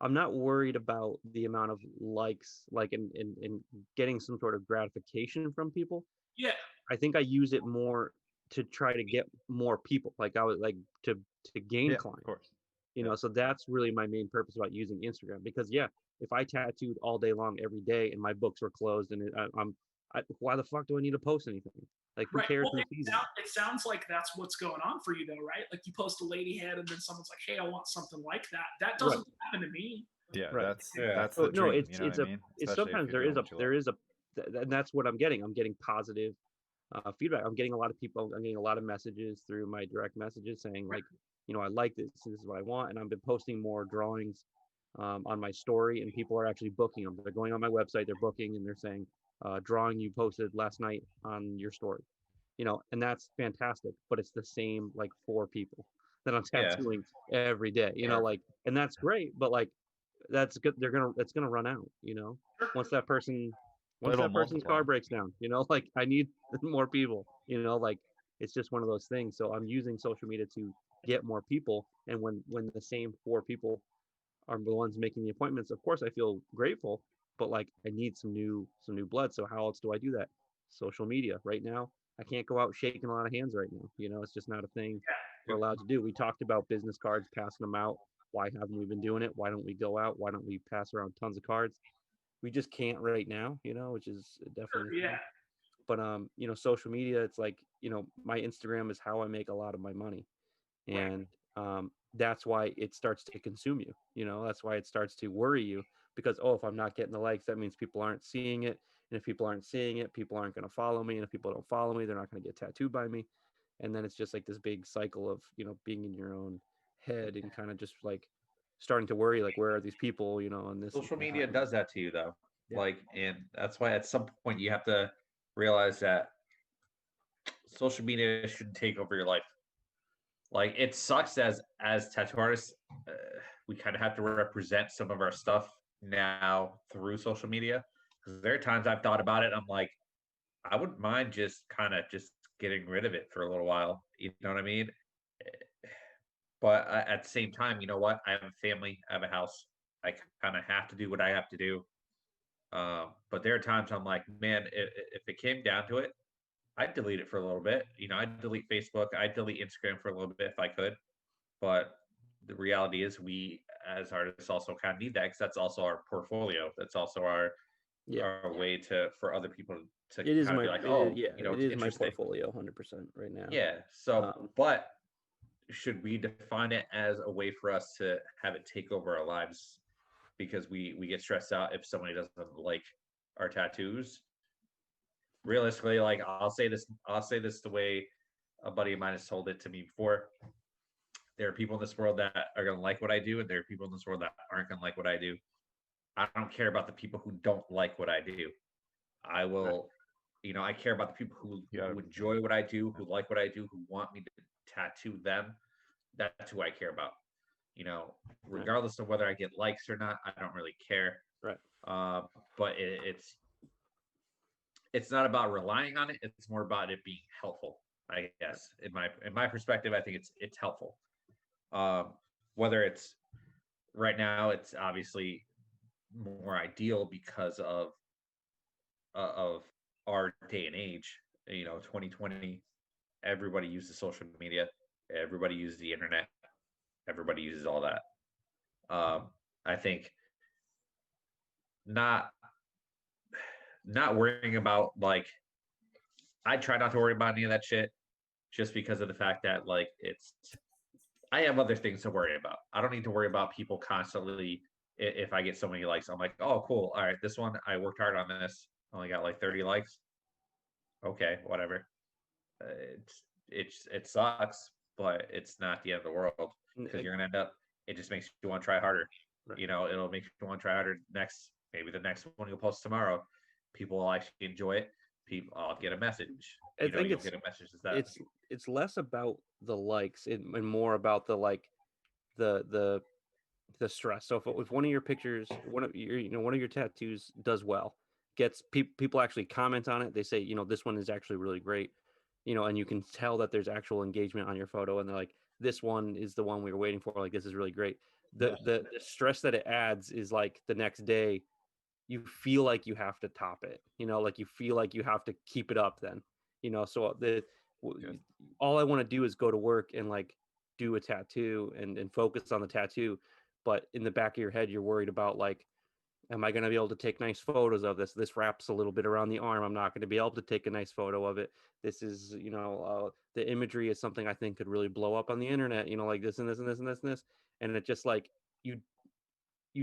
I'm not worried about the amount of likes, like in getting some sort of gratification from people. Yeah. I think I use it more to try to get more people. Like I was like to gain clients. Of course. You know, so that's really my main purpose about using Instagram, because if I tattooed all day long every day and my books were closed and why the fuck do I need to post anything? Like, who cares? Well, it sounds like that's what's going on for you, though, right? Like you post a lady head, and then someone's like, "Hey, I want something like that." That doesn't happen to me. Yeah, that's the dream. No, you know what I mean? It's sometimes there is a, and that's what I'm getting. I'm getting positive feedback. I'm getting a lot of messages through my direct messages saying like, you know, I like this. This is what I want, and I've been posting more drawings on my story, and people are actually booking them. They're going on my website, they're booking, and they're saying, drawing you posted last night on your story, you know, and that's fantastic. But it's the same like 4 people that I'm tattooing every day, you know, like, and that's great, but like that's good. It's gonna run out, you know, once that person's car breaks down, you know, like I need more people, you know, like it's just one of those things. So I'm using social media to get more people, and when the same 4 people are the ones making the appointments, of course I feel grateful, but like I need some new blood. So how else do I do that? Social media. Right now I can't go out shaking a lot of hands right now, you know, it's just not a thing we're allowed to do. We talked about business cards, passing them out. Why haven't we been doing it? Why don't we go out? Why don't we pass around tons of cards? We just can't right now, you know, which is definitely but you know, social media, it's like, you know, my Instagram is how I make a lot of my money. And that's why it starts to consume you, you know, that's why it starts to worry you, because if I'm not getting the likes, that means people aren't seeing it, and if people aren't seeing it, people aren't going to follow me, and if people don't follow me, they're not going to get tattooed by me. And then it's just like this big cycle of, you know, being in your own head and kind of just like starting to worry, like, where are these people, you know, and this social media does that to you though. Like, and that's why at some point you have to realize that social media shouldn't take over your life. Like, it sucks as tattoo artists, we kind of have to represent some of our stuff now through social media, because there are times I've thought about it, I'm like, I wouldn't mind just kind of just getting rid of it for a little while, you know what I mean? But at the same time, you know what, I have a family, I have a house, I kind of have to do what I have to do. But there are times I'm like, man, if it came down to it, I'd delete it for a little bit. You know, I'd delete Facebook, I'd delete Instagram for a little bit if I could. But the reality is we as artists also kind of need that, because that's also our portfolio. That's also our way to for other people to It is kind of my be like, oh, it it's is my interesting. portfolio 100% right now. Yeah. So, but should we define it as a way for us to have it take over our lives because we get stressed out if somebody doesn't like our tattoos? Realistically, like I'll say this the way a buddy of mine has told it to me before. There are people in this world that are going to like what I do, and there are people in this world that aren't going to like what I do. I don't care about the people who don't like what I do. I will, I care about the people who enjoy what I do, who like what I do, who want me to tattoo them. That's who I care about. Regardless of whether I get likes or not, I don't really care. Right. But it's not about relying on it. It's more about it being helpful. I guess in my perspective, I think it's helpful. Whether it's right now, it's obviously more ideal because of our day and age. 2020, everybody uses social media, everybody uses the internet, everybody uses all that. I think not worrying about, like, I try not to worry about any of that shit, just because of the fact that, like, I have other things to worry about. I don't need to worry about people constantly. If I get so many likes, I'm like, oh, cool. All right, this one, I worked hard on this. Only got like 30 likes. Okay, whatever. It sucks, but it's not the end of the world, because you're gonna end up. It just makes you want to try harder. Right. It'll make you want to try harder. Maybe the next one you'll post tomorrow, people will actually enjoy it. I'll get a message. I think you'll get a message that it's less about the likes and more about the the stress. So if one of your pictures, one of your tattoos does well, gets people actually comment on it, they say, this one is actually really great, and you can tell that there's actual engagement on your photo, and they're like, this one is the one we were waiting for, like, this is really great. The stress that it adds is, like, the next day you feel like you have to top it, like you feel like you have to keep it up then, so all I want to do is go to work and, like, do a tattoo and focus on the tattoo. But in the back of your head, you're worried about, like, am I going to be able to take nice photos of this? This wraps a little bit around the arm. I'm not going to be able to take a nice photo of it. This is, the imagery is something I think could really blow up on the internet, like this and this and this and this and this. And it just, like, you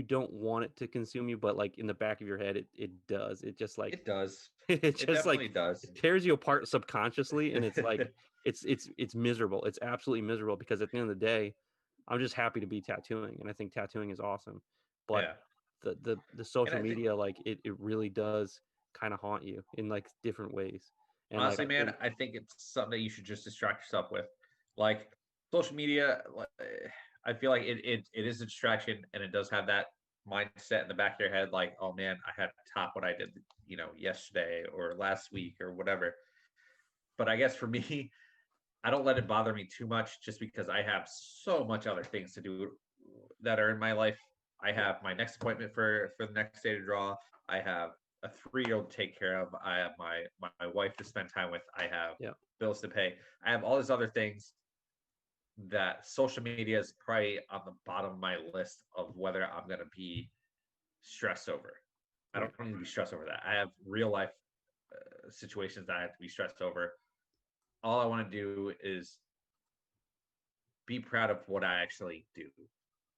don't want it to consume you, but, like, in the back of your head, it does. It just, like, it does. It just, definitely like, does. It tears you apart subconsciously, and it's like it's miserable. It's absolutely miserable, because at the end of the day, I'm just happy to be tattooing, and I think tattooing is awesome. But the social media, like, it really does kind of haunt you in, like, different ways. And, honestly, like, man, I think it's something that you should just distract yourself with. Like, social media, I feel like it is a distraction, and it does have that mindset in the back of your head, like, oh man, I had to top what I did, yesterday or last week or whatever. But I guess for me, I don't let it bother me too much, just because I have so much other things to do that are in my life. I have my next appointment for the next day to draw. I have a 3-year-old to take care of. I have my wife to spend time with. I have bills to pay. I have all these other things that social media is probably on the bottom of my list of whether I'm going to be stressed over. I don't need to be stressed over that. I have real life situations that I have to be stressed over. All I want to do is be proud of what I actually do,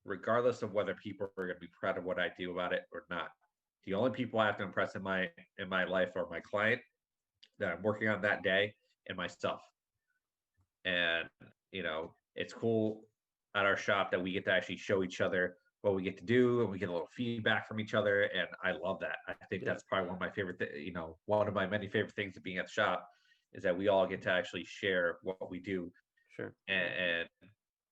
regardless of whether people are going to be proud of what I do about it or not. The only people I have to impress in my life are my client that I'm working on that day, and myself. And it's cool at our shop that we get to actually show each other what we get to do, and we get a little feedback from each other, and I love that. I think that's probably one of my favorite one of my many favorite things of being at the shop is that we all get to actually share what we do. Sure. And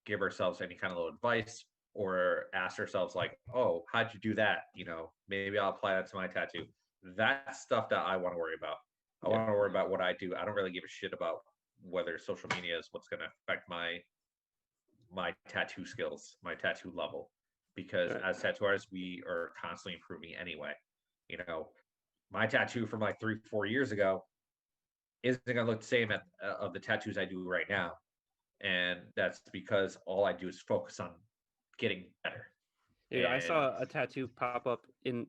give ourselves any kind of little advice, or ask ourselves, like, oh, how'd you do that? Maybe I'll apply that to my tattoo. That's stuff that I want to worry about. I want to worry about what I do. I don't really give a shit about whether social media is what's going to affect my tattoo skills, my tattoo level, because as tattoo artists, we are constantly improving anyway. My tattoo from like 3-4 years ago isn't going to look the same of the tattoos I do right now. And that's because all I do is focus on getting better. Dude, I And saw a tattoo pop up in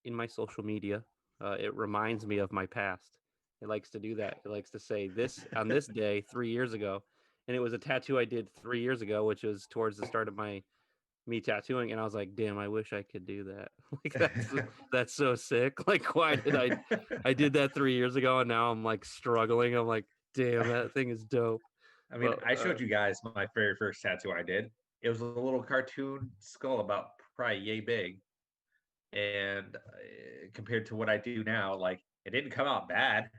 in my social media. It reminds me of my past. It likes to do that. It likes to say this on this day 3 years ago, and it was a tattoo I did 3 years ago, which was towards the start of me tattooing, and I was like, damn, I wish I could do that. Like that's so sick. Like, why did I did that 3 years ago, and now I'm like struggling. I'm like, damn, that thing is dope. I mean, But I showed you guys my very first tattoo I did. It was a little cartoon skull about probably yay big, and compared to what I do now, like it didn't come out bad.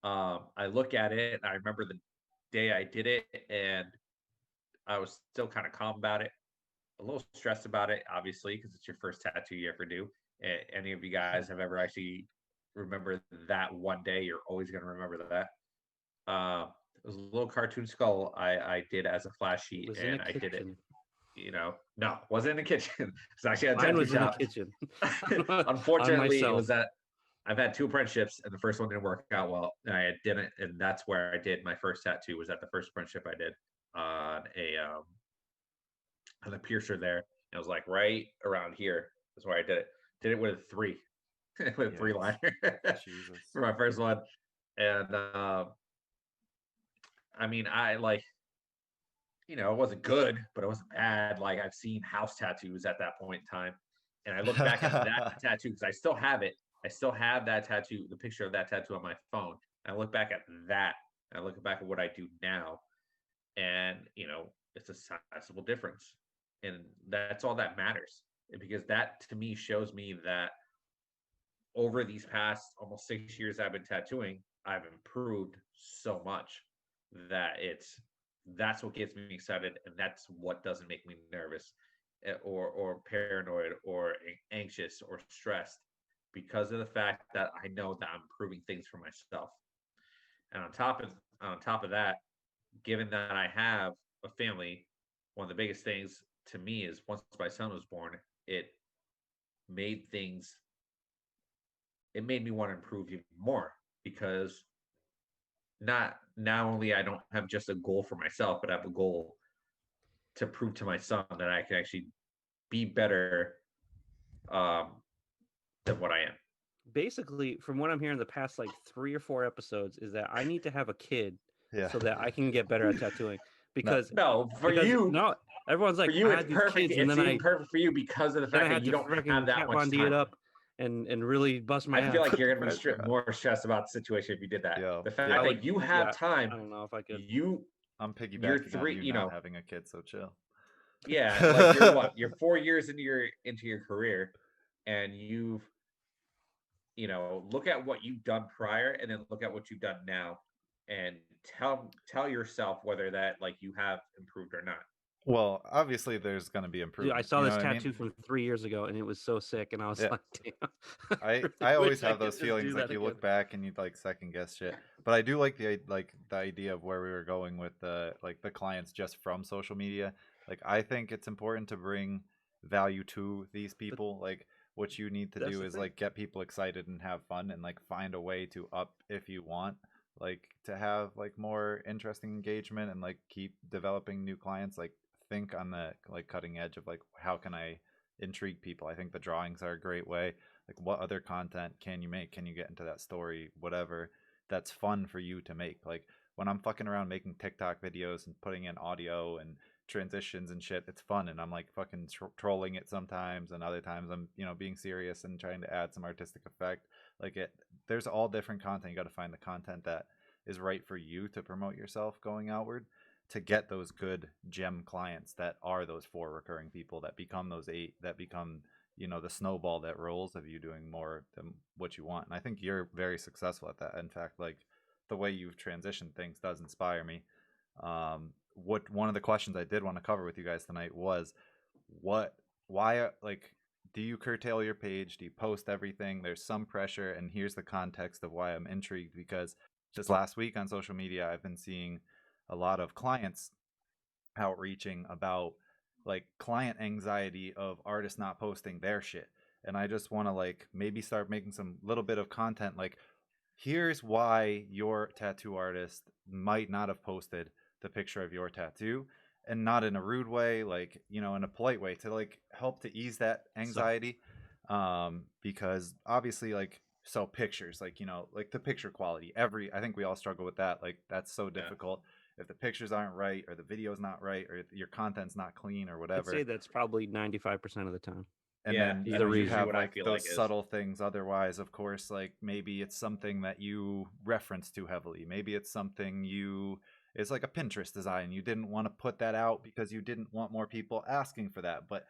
I look at it, and I remember the day I did it, and I was still kind of calm about it, a little stressed about it, obviously, because it's your first tattoo you ever do. Any of you guys have ever actually remember that one day? You're always going to remember that. It was a little cartoon skull I did as a flash sheet, was in a and I did it. kitchen. No, wasn't in the kitchen. It's actually a Mine tattoo was in the shop. kitchen. Unfortunately, it myself. was that I've had 2 apprenticeships, and the first one didn't work out well. And I didn't, and that's where I did my first tattoo. Was at the first apprenticeship I did on a piercer there. And it was like right around here. That's where I did it. Did it with a 3, with a 3 Yikes. liner Jesus. for my first one. And I mean, I like, it wasn't good, but it wasn't bad. Like I've seen house tattoos at that point in time, and I look back at that tattoo because I still have it. I still have that tattoo, the picture of that tattoo on my phone. And I look back at that. And I look back at what I do now, and it's a sizable difference, and that's all that matters. Because that to me shows me that over these past almost 6 years I've been tattooing, I've improved so much that that's what gets me excited, and that's what doesn't make me nervous or paranoid or anxious or stressed, because of the fact that I know that I'm improving things for myself. And on top of that, given that I have a family, one of the biggest things to me is once my son was born, it made things it made me want to improve even more, because not only I don't have just a goal for myself, but I have a goal to prove to my son that I can actually be better um, than what I am. Basically, from what I'm hearing, the past like 3 or 4 episodes is that I need to have a kid Yeah. so that I can get better at tattooing. Because for you, no, everyone's like, for you, I it's had these perfect. kids, and It's then even perfect for you because of the then I fact that had you to don't freaking have that Kat much Von D time. it up and really bust my I ass. feel like you're gonna be Pressure. more stressed about the situation if you did that. Yo, The fact yeah. that you have I time, don't know if I could. I'm piggybacking you're on 3, you not having a kid, so chill. yeah, like you're what? You're 4 years into your career, and you've look at what you've done prior, and then look at what you've done now, and tell yourself whether that like you have improved or not. Well, obviously there's going to be Dude, improvement. I saw you know this what I tattoo mean? from 3 years ago, and it was so sick, and I was Yeah. like, damn. I really always wish I have could those just feelings, do like that you look again. back and you like second guess shit. But I do like the idea of where we were going with the clients just from social media. Like I think it's important to bring value to these people. Like what you need to That's do the is thing. like get people excited and have fun and like find a way to up if you want like to have like more interesting engagement and like keep developing new clients. Like think on the like cutting edge of like how can I intrigue people. I think the drawings are a great way. Like what other content can you make? Can you get into that story, whatever that's fun for you to make? Like when I'm fucking around making TikTok videos and putting in audio and transitions and shit, it's fun, and I'm like fucking trolling it sometimes, and other times I'm being serious and trying to add some artistic effect. Like there's all different content. You got to find the content that is right for you to promote yourself going outward, to get those good gem clients that are those 4 recurring people that become those 8, that become the snowball that rolls of you doing more than what you want. And I think you're very successful at that. In fact, like the way you've transitioned things does inspire me. What one of the questions I did want to cover with you guys tonight was why like do you curtail your page? Do you post everything? There's some pressure, and here's the context of why I'm intrigued, because just last week on social media I've been seeing a lot of clients outreaching about like client anxiety of artists not posting their shit. And I just want to like maybe start making some little bit of content like, here's why your tattoo artist might not have posted the picture of your tattoo, and not in a rude way, like, you know, in a polite way, to like help to ease that anxiety. Because obviously, like, so pictures, like, you know, like the picture quality, I think we all struggle with that. Like, that's so difficult. If the pictures aren't right, or the video's not right, or your content's not clean, or I'd whatever. say that's probably 95% of the time. And Yeah, then, you that's know, you usually have what I like feel those like is. subtle things otherwise, of course, like maybe it's something that you reference too heavily. Maybe it's something it's like a Pinterest design. You didn't want to put that out because you didn't want more people asking for that, but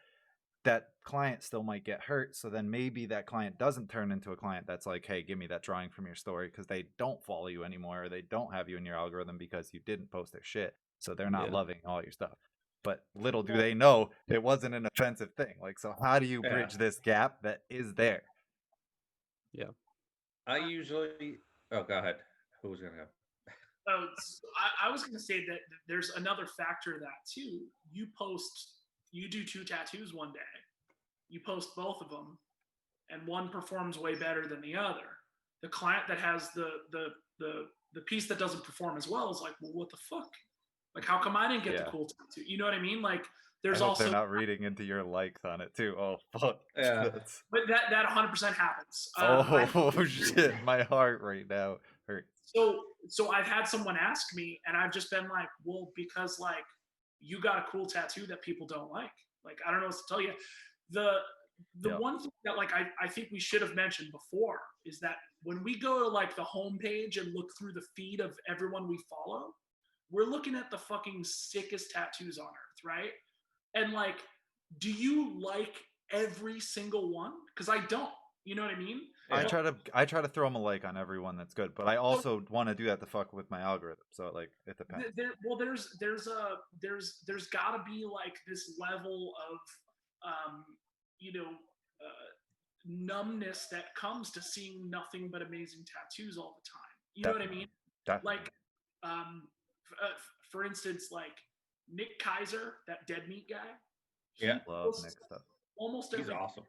that client still might get hurt. So then maybe that client doesn't turn into a client that's like, hey, give me that drawing from your story, because they don't follow you anymore, or they don't have you in your algorithm because you didn't post their shit. So they're not Yeah. loving all your stuff. But little do they know it wasn't an offensive thing. Like, so how do you Yeah. bridge this gap that is there? I usually. Oh, go ahead. Who was gonna go? Oh, I was going to say that there's another factor to that too. You do 2 tattoos one day, you post both of them, and one performs way better than the other. The client that has the piece that doesn't perform as well is like, well, what the fuck? Like, how come I didn't get the cool tattoo? You know what I mean? Like, there's I hope also they're not reading into your likes on it too. Oh fuck. Yeah. but that 100% happens. Oh shit, my heart right now hurts. So I've had someone ask me, and I've just been like, well, because like you got a cool tattoo that people don't like. Like, I don't know what to tell you. The one thing that like I think we should have mentioned before is that when we go to like the homepage and look through the feed of everyone we follow, we're looking at the fucking sickest tattoos on earth, right? And like, do you like every single one? Because I don't. You know what I mean? I try to throw them a like on everyone that's good, but I also want to do that to fuck with my algorithm. So like, it depends. There's got to be like this level of you know numbness that comes to seeing nothing but amazing tattoos all the time. You know what I mean? Definitely. Like, for instance, like Nick Kaiser, that Dead Meat guy. Love Nick stuff. Almost He's every awesome.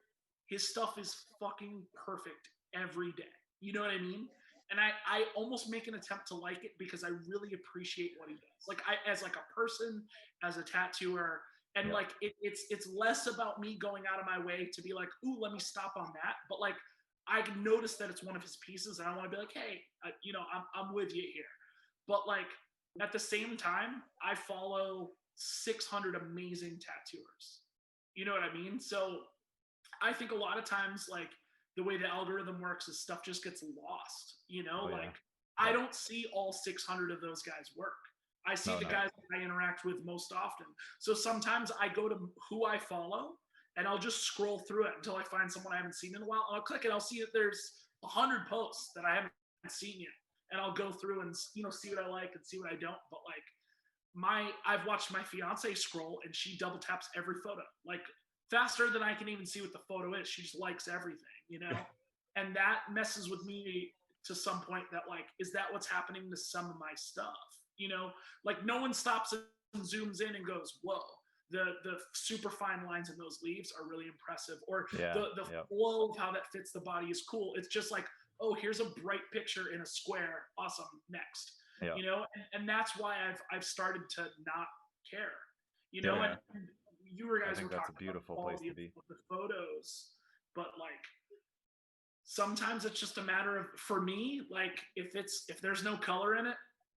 His stuff is fucking perfect every day. You know what I mean? And I almost make an attempt to like it because I really appreciate what he does. Like, as like a person, as a tattooer, and like it's less about me going out of my way to be like, ooh, let me stop on that. But like, I can notice that it's one of his pieces, and I want to be like, hey, you know, I'm with you here. But like, at the same time, I follow 600 amazing tattooers. You know what I mean? So I think a lot of times, like, the way the algorithm works is stuff just gets lost, you know? I don't see all 600 of those guys work. I see the guys that I interact with most often. So sometimes I go to who I follow, and I'll just scroll through it until I find someone I haven't seen in a while. And I'll click it. I'll see that there's 100 posts that I haven't seen yet. And I'll go through and, you know, see what I like and see what I don't. But like, I've watched my fiance scroll, and she double taps every photo. Like, faster than I can even see what the photo is. She just likes everything, you know? And that messes with me to some point that, like, is that what's happening to some of my stuff? You know? Like, no one stops and zooms in and goes, whoa, the super fine lines in those leaves are really impressive. Or the flow of how that fits the body is cool. It's just like, oh, here's a bright picture in a square. Awesome, next. You know? And that's why I've started to not care. You know? And you guys were talking beautiful about place to be. The photos, but like sometimes it's just a matter of, for me, like if there's no color in it,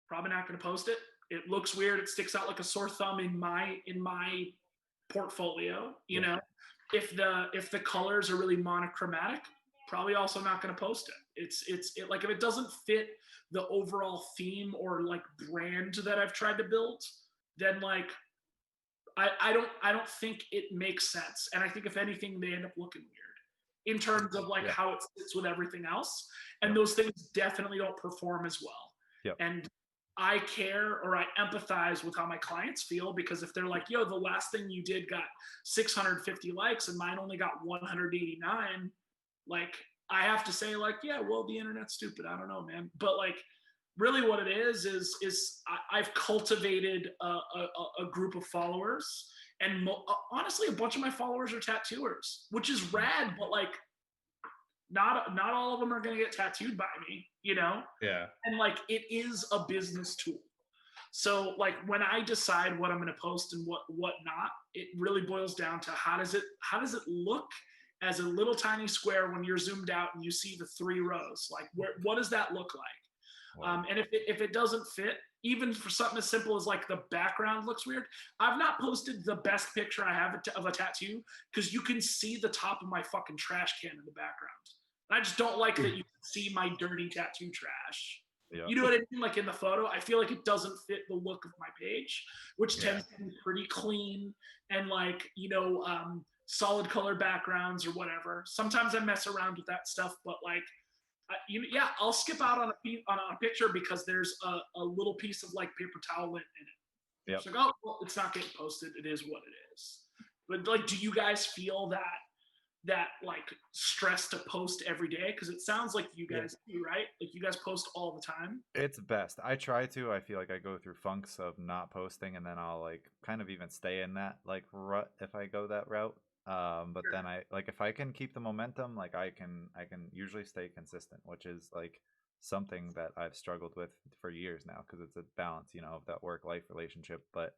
probably not going to post it. It looks weird. It sticks out like a sore thumb in my portfolio. You know, if the colors are really monochromatic, probably also not going to post it. It's like if it doesn't fit the overall theme or like brand that I've tried to build, then like. I don't think it makes sense. And I think if anything, they end up looking weird in terms of like how it sits with everything else. And those things definitely don't perform as well. And I care, or I empathize with how my clients feel, because if they're like, yo, the last thing you did got 650 likes and mine only got 189, like, I have to say, like, yeah, well, the internet's stupid. I don't know, man. But like, really what it is I've cultivated a group of followers, and honestly, a bunch of my followers are tattooers, which is rad, but like not all of them are going to get tattooed by me, you know? Yeah. And like, it is a business tool. So like when I decide what I'm going to post and what not, it really boils down to how does it look as a little tiny square when you're zoomed out and you see the 3 rows? Like what does that look like? And if it doesn't fit, even for something as simple as like the background looks weird, I've not posted the best picture I have of a tattoo because you can see the top of my fucking trash can in the background. And I just don't like that you can see my dirty tattoo trash. Yeah. You know what I mean? Like in the photo, I feel like it doesn't fit the look of my page, which tends to be pretty clean and like, solid color backgrounds or whatever. Sometimes I mess around with that stuff, but like, I'll skip out on a picture because there's a little piece of like paper towel lint in it. Yep. It's like, oh, well, it's not getting posted. It is what it is. But like, do you guys feel that like stress to post every day? Because it sounds like you guys do, right? Like you guys post all the time. It's best. I try to. I feel like I go through funks of not posting, and then I'll like kind of even stay in that like rut if I go that route. But then I like if I can keep the momentum, like I can usually stay consistent, which is like something that I've struggled with for years now because it's a balance, of that work life relationship, but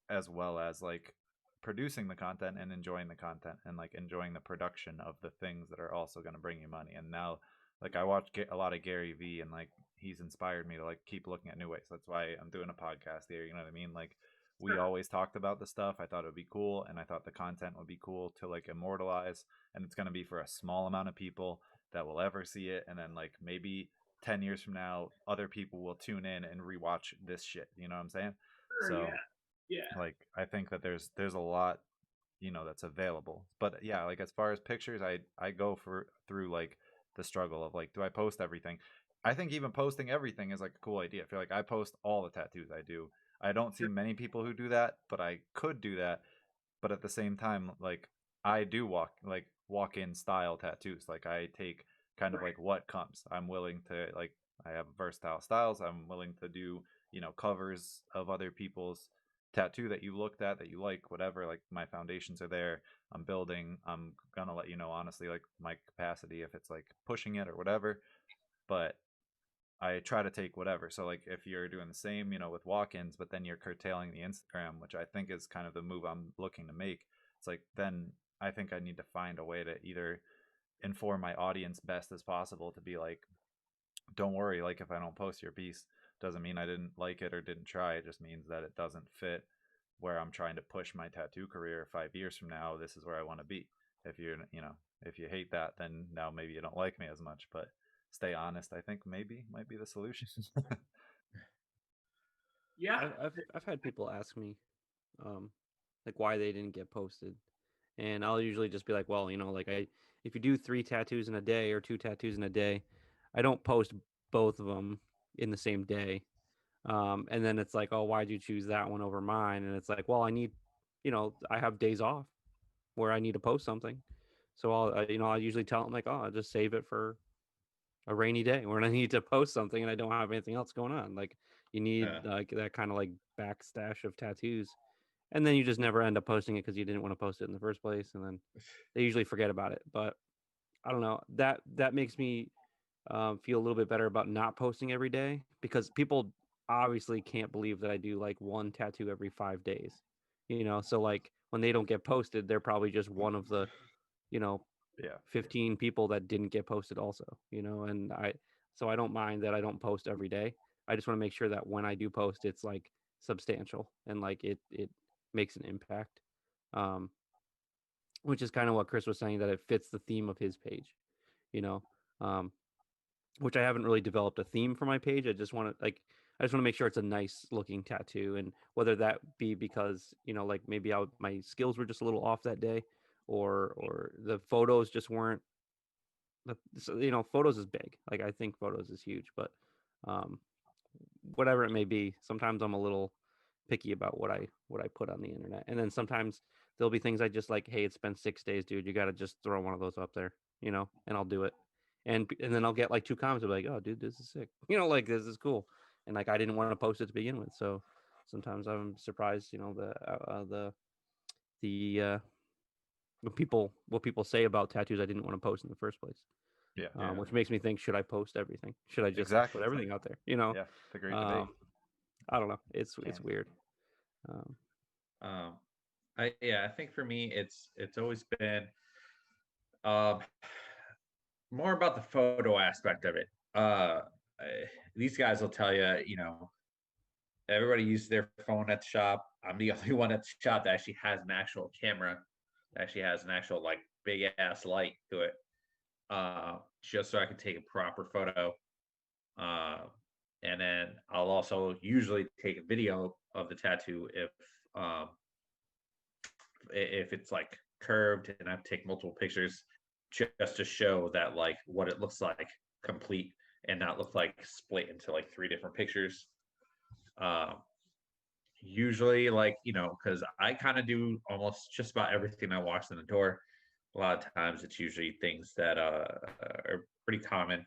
as well as like producing the content and enjoying the content and like enjoying the production of the things that are also going to bring you money. And now like I watch a lot of Gary Vee and like he's inspired me to like keep looking at new ways. That's why I'm doing a podcast here, you know what I mean? Like we always talked about the stuff. I thought it would be cool and I thought the content would be cool to like immortalize, and it's going to be for a small amount of people that will ever see it, and then like maybe 10 years from now other people will tune in and rewatch this shit, you know what I'm saying? So like I think that there's a lot that's available. But yeah, like as far as pictures, I go through like the struggle of like, do I post everything? I think even posting everything is like a cool idea. I feel like I post all the tattoos I do. I don't see many people who do that, but I could do that. But at the same time, like I do walk in style tattoos. Like I take kind of like what comes. I'm willing to like I have versatile styles. I'm willing to do, covers of other people's tattoo that you looked at that you like, whatever. Like my foundations are there. I'm building. I'm gonna let you know honestly like my capacity if it's like pushing it or whatever. But I try to take whatever. So like if you're doing the same, with walk-ins, but then you're curtailing the Instagram, which I think is kind of the move I'm looking to make. It's like then I think I need to find a way to either inform my audience best as possible to be like, don't worry, like if I don't post your piece, doesn't mean I didn't like it or didn't try. It just means that it doesn't fit where I'm trying to push my tattoo career 5 years from now. This is where I want to be. If you're, if you hate that, then now maybe you don't like me as much, but stay honest, I think maybe might be the solution. I've had people ask me like why they didn't get posted, and I'll usually just be like, well, like if you do 3 tattoos in a day or 2 tattoos in a day, I don't post both of them in the same day. And then it's like, oh, why'd you choose that one over mine? And it's like, well, I need, I have days off where I need to post something, so I usually tell them like, oh, I'll just save it for a rainy day when I need to post something and I don't have anything else going on. Like you need like that kind of like backstash of tattoos, and then you just never end up posting it because you didn't want to post it in the first place, and then they usually forget about it. But I don't know, that makes me feel a little bit better about not posting every day, because people obviously can't believe that I do like one tattoo every 5 days. So like when they don't get posted, they're probably just one of the you know 15 people that didn't get posted also, and I don't mind that I don't post every day. I just want to make sure that when I do post, it's like substantial and like it makes an impact, um which is kind of what Chris was saying, that it fits the theme of his page, you know um which I haven't really developed a theme for my page. I just want to make sure it's a nice looking tattoo, and whether that be because like maybe my skills were just a little off that day, or the photos just weren't. So, photos is big. Like I think photos is huge, but um, whatever it may be, sometimes I'm a little picky about what I put on the internet, and then sometimes there'll be things I just like. Hey, it's been 6 days, dude. You got to just throw one of those up there, and I'll do it, and then I'll get like 2 comments of like, oh, dude, this is sick, like this is cool, and like I didn't want to post it to begin with, so sometimes I'm surprised, the what people say about tattoos I didn't want to post in the first place. Which makes me think, should I post everything? Should I just put everything out there? Yeah, the great debate. I don't know. It's Can't. weird. I think for me it's always been um more about the photo aspect of it. These guys will tell you, everybody uses their phone at the shop. I'm the only one at the shop that actually has an actual camera, that actually has an actual like big ass light to it, just so I can take a proper photo. Uh, and then I'll also usually take a video of the tattoo um, if it's like curved, and I have to take multiple pictures just to show that like what it looks like complete, and not look like split into like three different pictures. Um, Usually, like, because I kind of do almost just about everything that walks in the door. A lot of times it's usually things that are pretty common.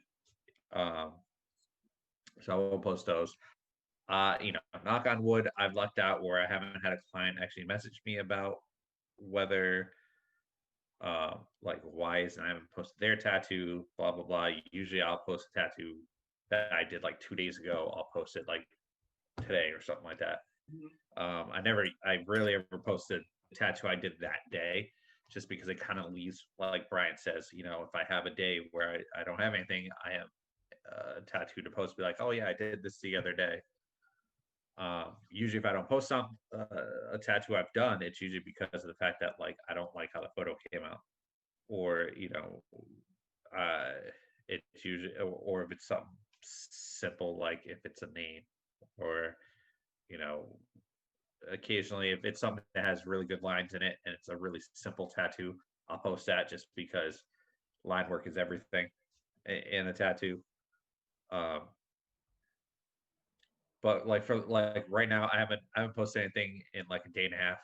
Um, so I will post those. Knock on wood, I've lucked out where I haven't had a client actually message me about whether like why isn't I haven't posted their tattoo, blah blah blah. Usually I'll post a tattoo that I did like 2 days ago. I'll post it like today or something like that. I rarely ever posted the tattoo I did that day, just because it kind of leaves, like Brian says, if I have a day where I don't have anything, I have a tattoo to post, be like, oh yeah, I did this the other day. Usually if I don't post a tattoo I've done, it's usually because of the fact that like I don't like how the photo came out, or uh, it's usually, or if it's something simple, like if it's a name, or you know occasionally if it's something that has really good lines in it and it's a really simple tattoo, I'll post that, just because line work is everything in a tattoo. Um, but like for like right now, I haven't posted anything in like a day and a half.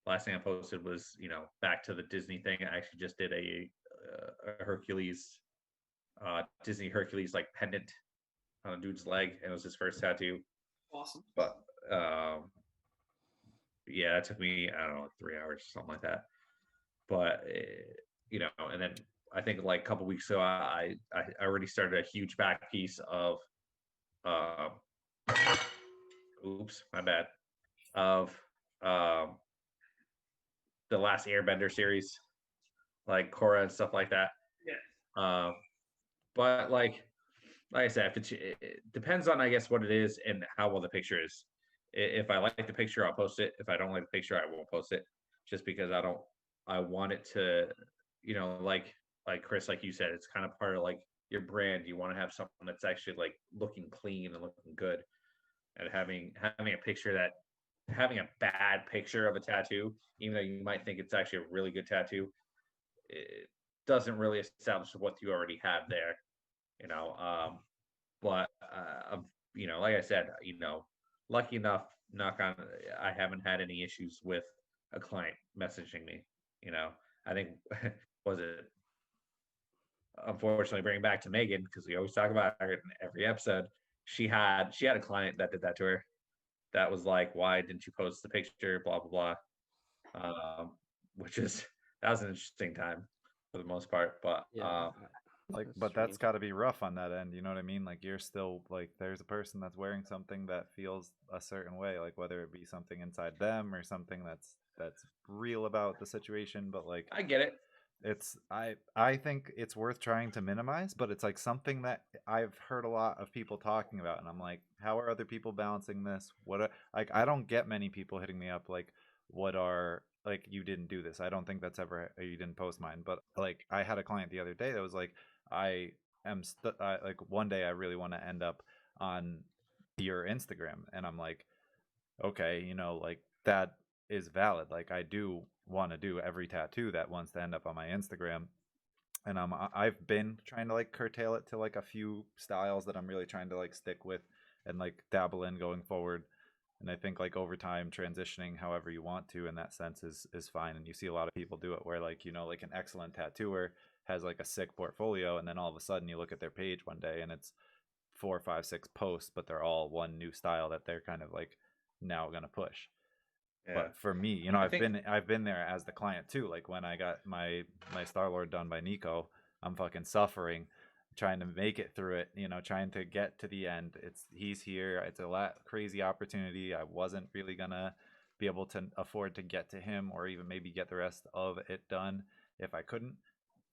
Last thing I posted was back to the Disney thing. I actually just did a Hercules, Disney Hercules like pendant on a dude's leg, and it was his first tattoo. Awesome. But yeah, it took me, I don't know, like 3 hours, something like that. But and then I think like a couple weeks ago, I already started a huge back piece of, uh, oops, my bad, of um, the last Airbender series, like Korra and stuff like that. Yeah. But like I said, if it depends on, I guess, what it is and how well the picture is. If I like the picture, I'll post it. If I don't like the picture, I won't post it, just because I want it to, like Chris, like you said, it's kind of part of like your brand. You want to have something that's actually like looking clean and looking good, and having a picture that having a bad picture of a tattoo, even though you might think it's actually a really good tattoo, it doesn't really establish what you already have there. You know, but like I said, lucky enough, knock on, I haven't had any issues with a client messaging me. I think was it, unfortunately, bring back to Megan, because we always talk about her in every episode. She had a client that did that to her. That was like, why didn't you post the picture? Blah blah blah. Which is, that was an interesting time for the most part. But Yeah. But that's strange. got to be rough on that end. You know what I mean? Like, you're still like, there's a person that's wearing something that feels a certain way, like whether it be something inside them or something that's real about the situation. But like, I get it. it's I think it's worth trying to minimize, but it's like something that I've heard a lot of people talking about, and I'm like, how are other people balancing this? Like, I don't get many people hitting me up like, what are, like, you didn't do this. I don't think that's ever, you didn't post mine. But like, I had a client the other day that was like, I like, one day I really want to end up on your Instagram, and I'm like, okay, like, that is valid. Like, I do want to do every tattoo that wants to end up on my Instagram. And I've been trying to like curtail it to like a few styles that I'm really trying to like stick with and like dabble in going forward. And I think like over time, transitioning however you want to in that sense is fine. And you see a lot of people do it where, like, like an excellent tattooer has like a sick portfolio, and then all of a sudden you look at their page one day and it's 4, 5, 6 posts, but they're all one new style that they're kind of like now gonna push. Yeah. But for me, I've been there as the client too. Like, when I got my Star Lord done by Nico, I'm fucking suffering trying to make it through it, trying to get to the end. He's here. It's a crazy opportunity. I wasn't really gonna be able to afford to get to him or even maybe get the rest of it done if I couldn't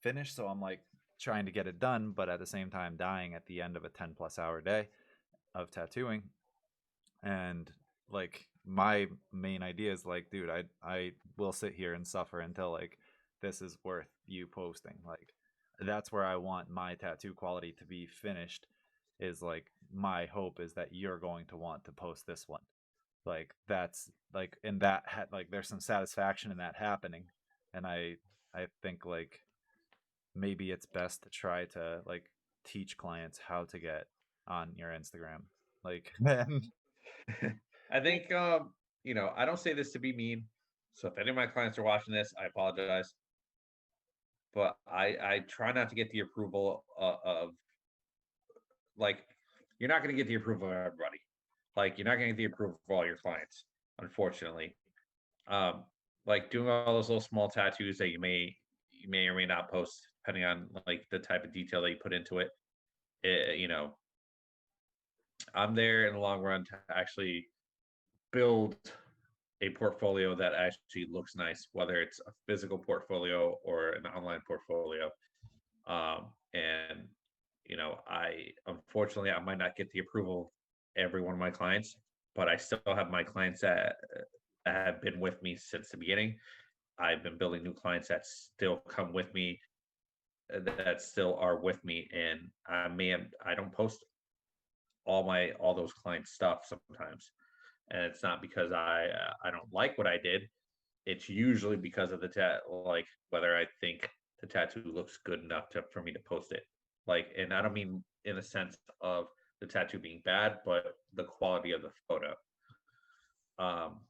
finish. So I'm like trying to get it done, but at the same time dying at the end of a 10+ hour day of tattooing. And like my main idea is like, dude, I will sit here and suffer until like this is worth you posting. Like that's where I want my tattoo quality to be finished, is like my hope is that you're going to want to post this one. Like that's like in that like there's some satisfaction in that happening. And I think like maybe it's best to try to like teach clients how to get on your Instagram. Like I think I don't say this to be mean. So if any of my clients are watching this, I apologize. But I try not to get the approval of like you're not going to get the approval of everybody. Like you're not going to get the approval of all your clients, unfortunately. Um, like doing all those little small tattoos that you may or may not post, depending on like the type of detail that you put into it. I'm there in the long run to actually build a portfolio that actually looks nice, whether it's a physical portfolio or an online portfolio. And I unfortunately I might not get the approval of every one of my clients, but I still have my clients that have been with me since the beginning. I've been building new clients that still come with me, that still are with me, and I don't post all those client stuff sometimes, and it's not because I don't like what I did. It's usually because of like whether I think the tattoo looks good enough for me to post it. Like, and I don't mean in a sense of the tattoo being bad, but the quality of the photo. Um,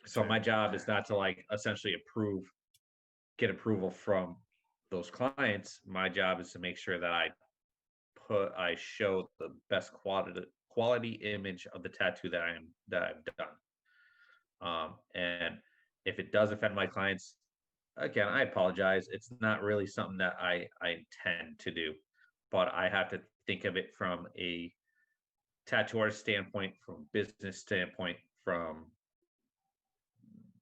so my job is not to like essentially get approval from those clients. My job is to make sure that I show the best quality image of the tattoo that I've done. And if it does offend my clients, again, I apologize. It's not really something that I intend to do, but I have to think of it from a tattoo artist standpoint, from business standpoint, from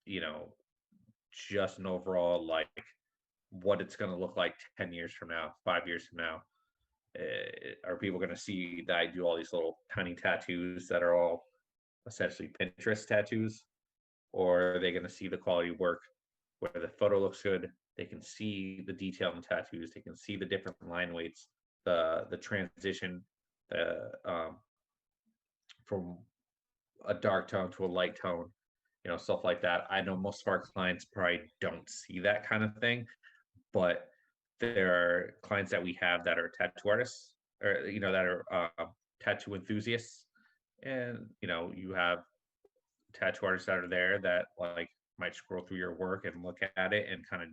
you know just an overall like what it's going to look like 10 years from now, 5 years from now. Are people going to see that I do all these little tiny tattoos that are all essentially Pinterest tattoos? Or are they going to see the quality work where the photo looks good? They can see the detail in tattoos. They can see the different line weights, the transition, the from a dark tone to a light tone, stuff like that. I know most of our clients probably don't see that kind of thing, but there are clients that we have that are tattoo artists or that are tattoo enthusiasts, and you have tattoo artists that are there that like might scroll through your work and look at it and kind of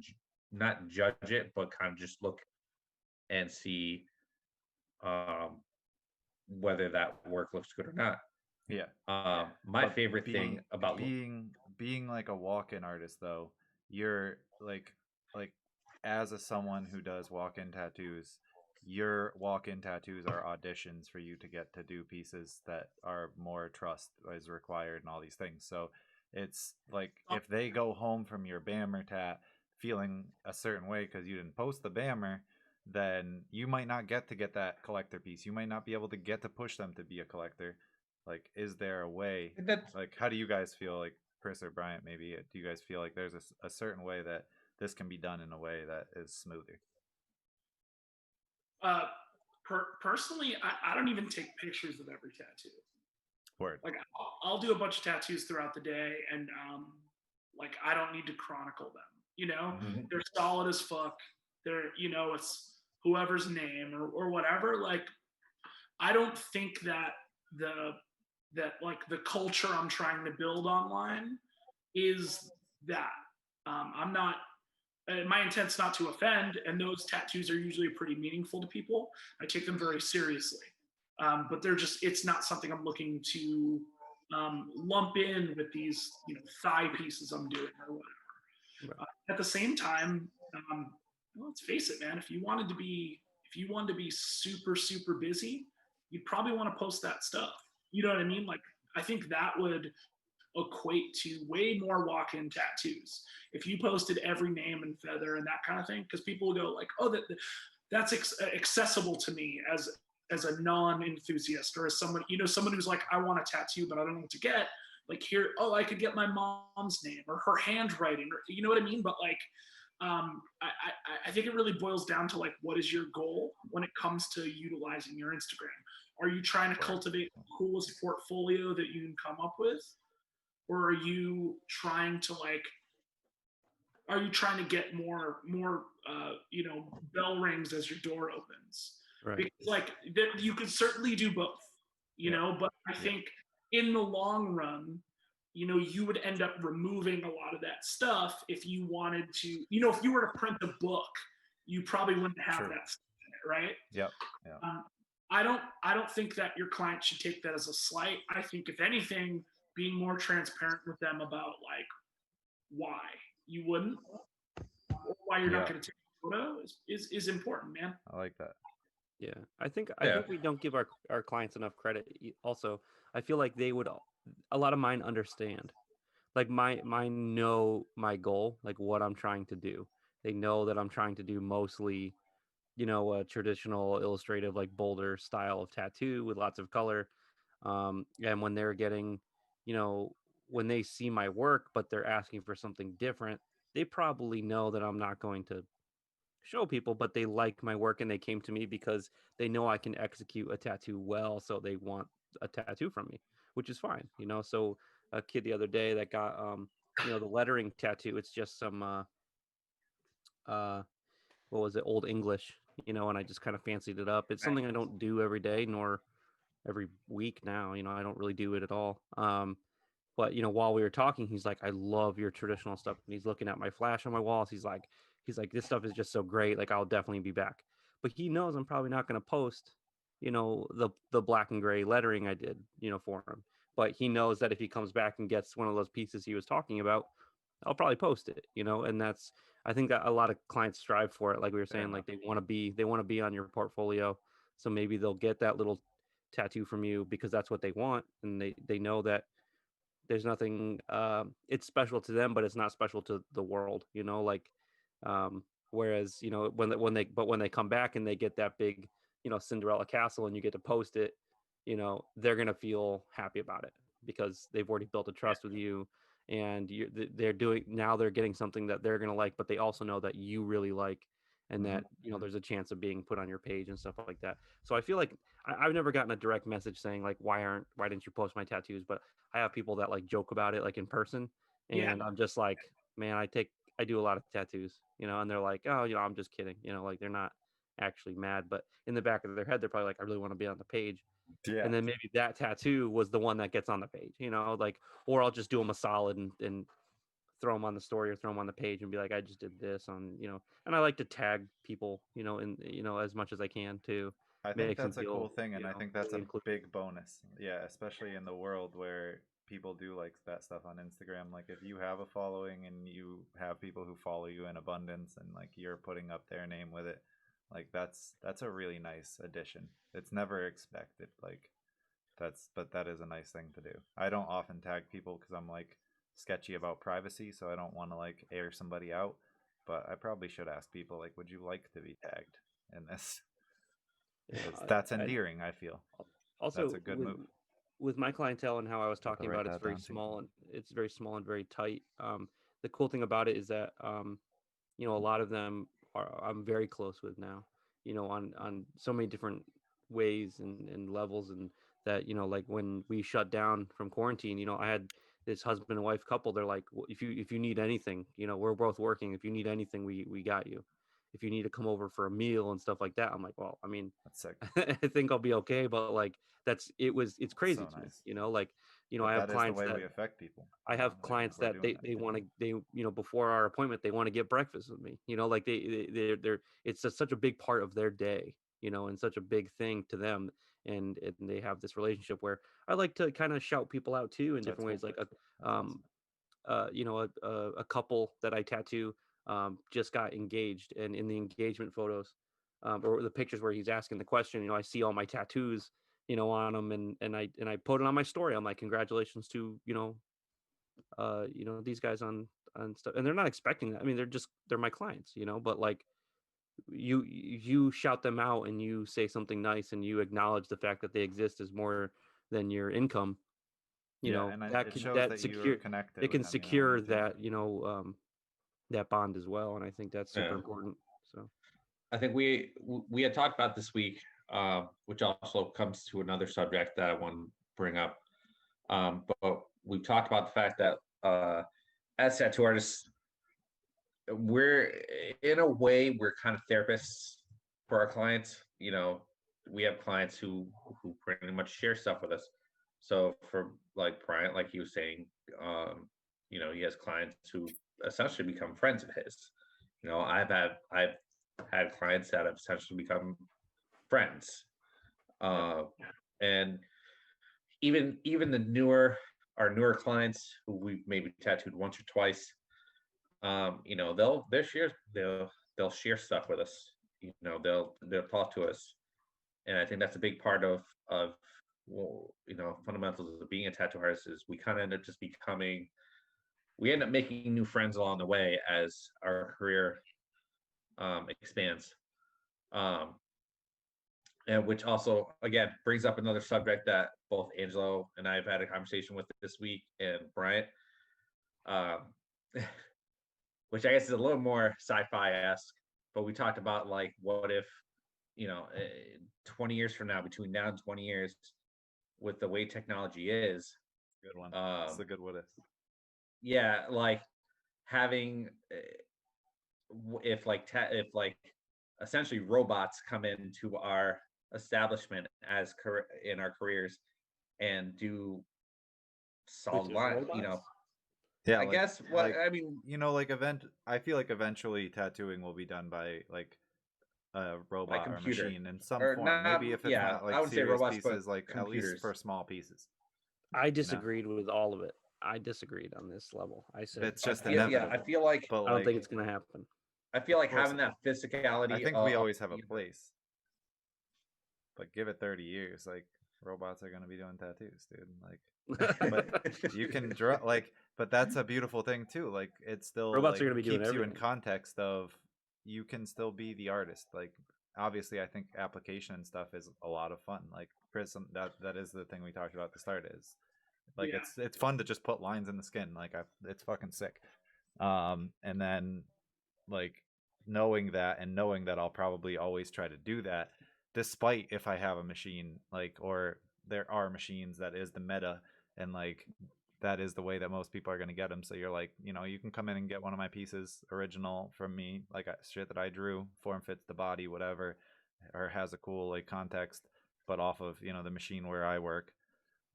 not judge it, but kind of just look and see whether that work looks good or not. Yeah. My favorite thing about being like a walk-in artist though, you're like as someone who does walk-in tattoos, your walk-in tattoos are auditions for you to get to do pieces that are more trust is required and all these things. So it's like if they go home from your Bammer tat feeling a certain way because you didn't post the Bammer, then you might not get to get that collector piece. You might not be able to get to push them to be a collector. Like, is there a way? Like, how do you guys feel? Like Chris or Bryant, maybe do you guys feel like there's a certain way that this can be done in a way that is smoother? Personally, I don't even take pictures of every tattoo. Word. Like I'll do a bunch of tattoos throughout the day, and like I don't need to chronicle them. Mm-hmm. They're solid as fuck. They're it's whoever's name or whatever. Like I don't think that like the culture I'm trying to build online is that. I'm not. My intent's not to offend, and those tattoos are usually pretty meaningful to people. I take them very seriously, but it's not something I'm looking to lump in with these thigh pieces I'm doing or whatever. At the same time, let's face it, man. If If you wanted to be super, super busy, you'd probably want to post that stuff. You know what I mean? Like, I think that would equate to way more walk-in tattoos if you posted every name and feather and that kind of thing, because people will go like, oh, that's accessible to me as a non-enthusiast, or as someone, someone who's like, I want a tattoo but I don't know what to get. Like, here, oh, I could get my mom's name or her handwriting, or you know what I mean. But like, I think it really boils down to like, what is your goal when it comes to utilizing your Instagram? Are you trying to cultivate the coolest portfolio that you can come up with, or are you trying to get more bell rings as your door opens? Right. Because like that, you could certainly do both, but I think in the long run, you would end up removing a lot of that stuff if you wanted to. If you were to print a book, you probably wouldn't have that stuff in it, right? Yep. I don't think that your client should take that as a slight. I think if anything, being more transparent with them about like why you wouldn't, or why you're not going to take a photo is important, man. I like that. Yeah, I think we don't give our clients enough credit. Also, I feel like they would, a lot of mine understand, like mine know my goal, like what I'm trying to do. They know that I'm trying to do mostly, a traditional illustrative, like Boulder style of tattoo with lots of color. And when they're getting, when they see my work, but they're asking for something different, they probably know that I'm not going to show people, but they like my work and they came to me because they know I can execute a tattoo well, so they want a tattoo from me, which is fine. So a kid the other day that got the lettering tattoo, it's just some what was it, Old English, and I just kind of fancied it up. It's something I don't do every day nor every week now. I don't really do it at all. But while we were talking, he's like, I love your traditional stuff. And he's looking at my flash on my walls. He's like, this stuff is just so great. Like, I'll definitely be back. But he knows I'm probably not going to post, the black and gray lettering I did, for him. But he knows that if he comes back and gets one of those pieces he was talking about, I'll probably post it, and I think that a lot of clients strive for it. Like we were saying, like they want to be on your portfolio. So maybe they'll get that little tattoo from you because that's what they want. And they know that there's nothing it's special to them, but it's not special to the world, like whereas when they come back and they get that big Cinderella castle and you get to post it, they're gonna feel happy about it because they've already built a trust with you, and they're getting something that they're gonna like, but they also know that you really like, and that there's a chance of being put on your page and stuff like that. So I feel like I've never gotten a direct message saying like why didn't you post my tattoos, but I have people that like joke about it like in person, and I'm just like, man, I do a lot of tattoos, and they're like, oh, I'm just kidding, like they're not actually mad, but in the back of their head they're probably like, I really want to be on the page. Yeah. And then maybe that tattoo was the one that gets on the page, like, or I'll just do them a solid and throw them on the story or throw them on the page and be like, I just did this on, and I like to tag people, in, as much as I can too. I think that's a cool thing, and I think that's a big bonus. Yeah, especially in the world where people do like that stuff on Instagram. Like if you have a following and you have people who follow you in abundance and like you're putting up their name with it, like that's a really nice addition. It's never expected. Like but that is a nice thing to do. I don't often tag people because I'm like sketchy about privacy, so I don't want to like air somebody out. But I probably should ask people like, would you like to be tagged in this? That's endearing. I feel also that's a good move. With my clientele and how I was talking about, it's very small and very tight. The cool thing about it is that a lot of them I'm very close with now, on so many different ways and levels, and that, like when we shut down from quarantine, I had this husband and wife couple. They're like, well, if you need anything, we're both working. If you need anything, we got you. If you need to come over for a meal and stuff like that, I'm like, well, I mean, that's sick. I think I'll be okay. But like, it's crazy so to nice. me, like, but I have clients that is the way that we affect people. I have clients that they want to, before our appointment, they want to get breakfast with me, like they're it's just such a big part of their day, and such a big thing to them. And they have this relationship where I like to kind of shout people out too in different ways. Like a couple that I tattoo just got engaged, and in the engagement photos, or the pictures where he's asking the question. You know, I see all my tattoos, you know, on them, and I put it on my story. I'm like, congratulations to you know, these guys on stuff, and they're not expecting that. I mean, they're my clients, you know, but like you shout them out and you say something nice and you acknowledge the fact that they exist as more than your income. You Yeah, know, and that it can shows that that you are secure connected it with can them. You know, secure anything. that, you know, that bond as well, and I think that's super Yeah. important. So I think we had talked about this week, which also comes to another subject that I want to bring up. But we've talked about the fact that as tattoo artists, we're in a way we're kind of therapists for our clients. You know, we have clients who pretty much share stuff with us. So for like Bryant, like he was saying, you know, he has clients who essentially become friends of his. You know, I've had clients that have essentially become friends. And even the newer clients who we've maybe tattooed once or twice, you know, they'll share stuff with us. You know, they'll talk to us, and I think that's a big part of well, you know, fundamentals of being a tattoo artist is we kind of end up just becoming, we end up making new friends along the way as our career expands. Um, and which also again brings up another subject that both Angelo and I have had a conversation with this week, and Bryant, um, which I guess is a little more sci-fi-esque, but we talked about like what if, you know, 20 years from now, between now and 20 years, with the way technology is, Good one. It's a good what if. yeah, like having if like essentially robots come into our establishment as in our careers and do solid just line, you know. robots? Yeah, I like, guess what like, I mean, you know, like I feel like eventually tattooing will be done by like a by robot or computer machine in some or form. not. Maybe if it's Yeah, not I like wouldn't say serious robots, but pieces, like at least for computers. small pieces. I You know, disagreed with all of it. I disagreed on this level. I said it's I just feel, yeah, inevitable. I feel like But I don't think like, it's gonna happen. I feel like course having it that physicality I think we always have a you know, place. But give it 30 years, like robots are gonna be doing tattoos, dude. Like, but you can draw like, but that's a beautiful thing too. Like, it still Robots like are gonna be doing keeps you in everything. context of you can still be the artist. Like, obviously, I think application and stuff is a lot of fun. Like, Chris, that is the thing we talked about at the start. Is like Yeah. it's fun to just put lines in the skin. Like, it's fucking sick. And then like knowing that and knowing that I'll probably always try to do that despite if I have a machine like or there are machines that is the meta and like that is the way that most people are going to get them. So you're like, you know, you can come in and get one of my pieces original from me, like shit that I drew, form fits the body, whatever, or has a cool like context, but off of, you know, the machine where I work.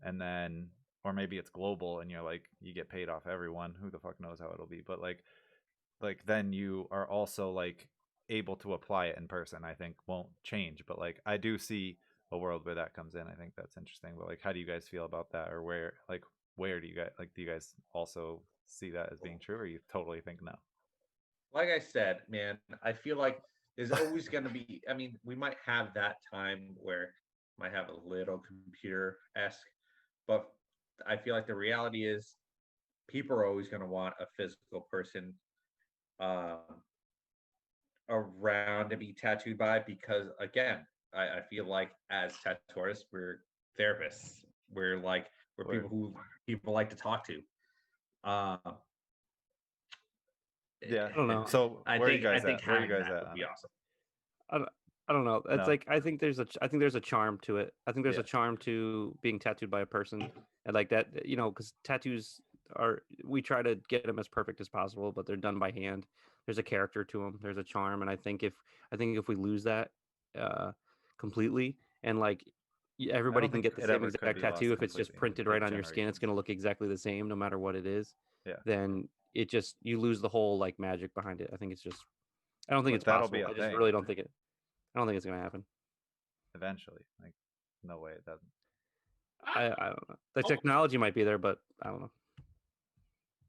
And then, or maybe it's global and you're like, you get paid off everyone. Who the fuck knows how it'll be? But like then you are also like able to apply it in person. I think won't change, but like I do see a world where that comes in. I think that's interesting. But like, how do you guys feel about that, or where do you guys like? Do you guys also see that as being true, or you totally think no? like I said, man, I feel like there's always going to be. I mean, we might have that time where might have a little computer esque, but I feel like the reality is people are always going to want a physical person um, around to be tattooed by because, again, I feel like as tattoo artists, we're therapists. We're Where people who people like to talk to. Uh, yeah. I don't know. So I where are you think guys think at? Where are you having guys that at would on be it? awesome. I don't know. It's No. like I think there's a charm to it. I think there's Yeah. a charm to being tattooed by a person, and like that, you know, because tattoos are we try to get them as perfect as possible, but they're done by hand. There's a character to them. There's a charm, and I think if we lose that uh, completely, and like I everybody don't can think get the it same ever could exact be tattoo, lost if it's just completely. printed Like right on your skin, it's generations. gonna look exactly the same no matter what it is. Yeah. Then it just you lose the whole like magic behind it. I think it's just I don't think But it's that'll be possible. a I just thing really don't think it. I don't think it's gonna happen. eventually. Like, no way it doesn't. I don't know. The I'll- technology might be there, but I don't know.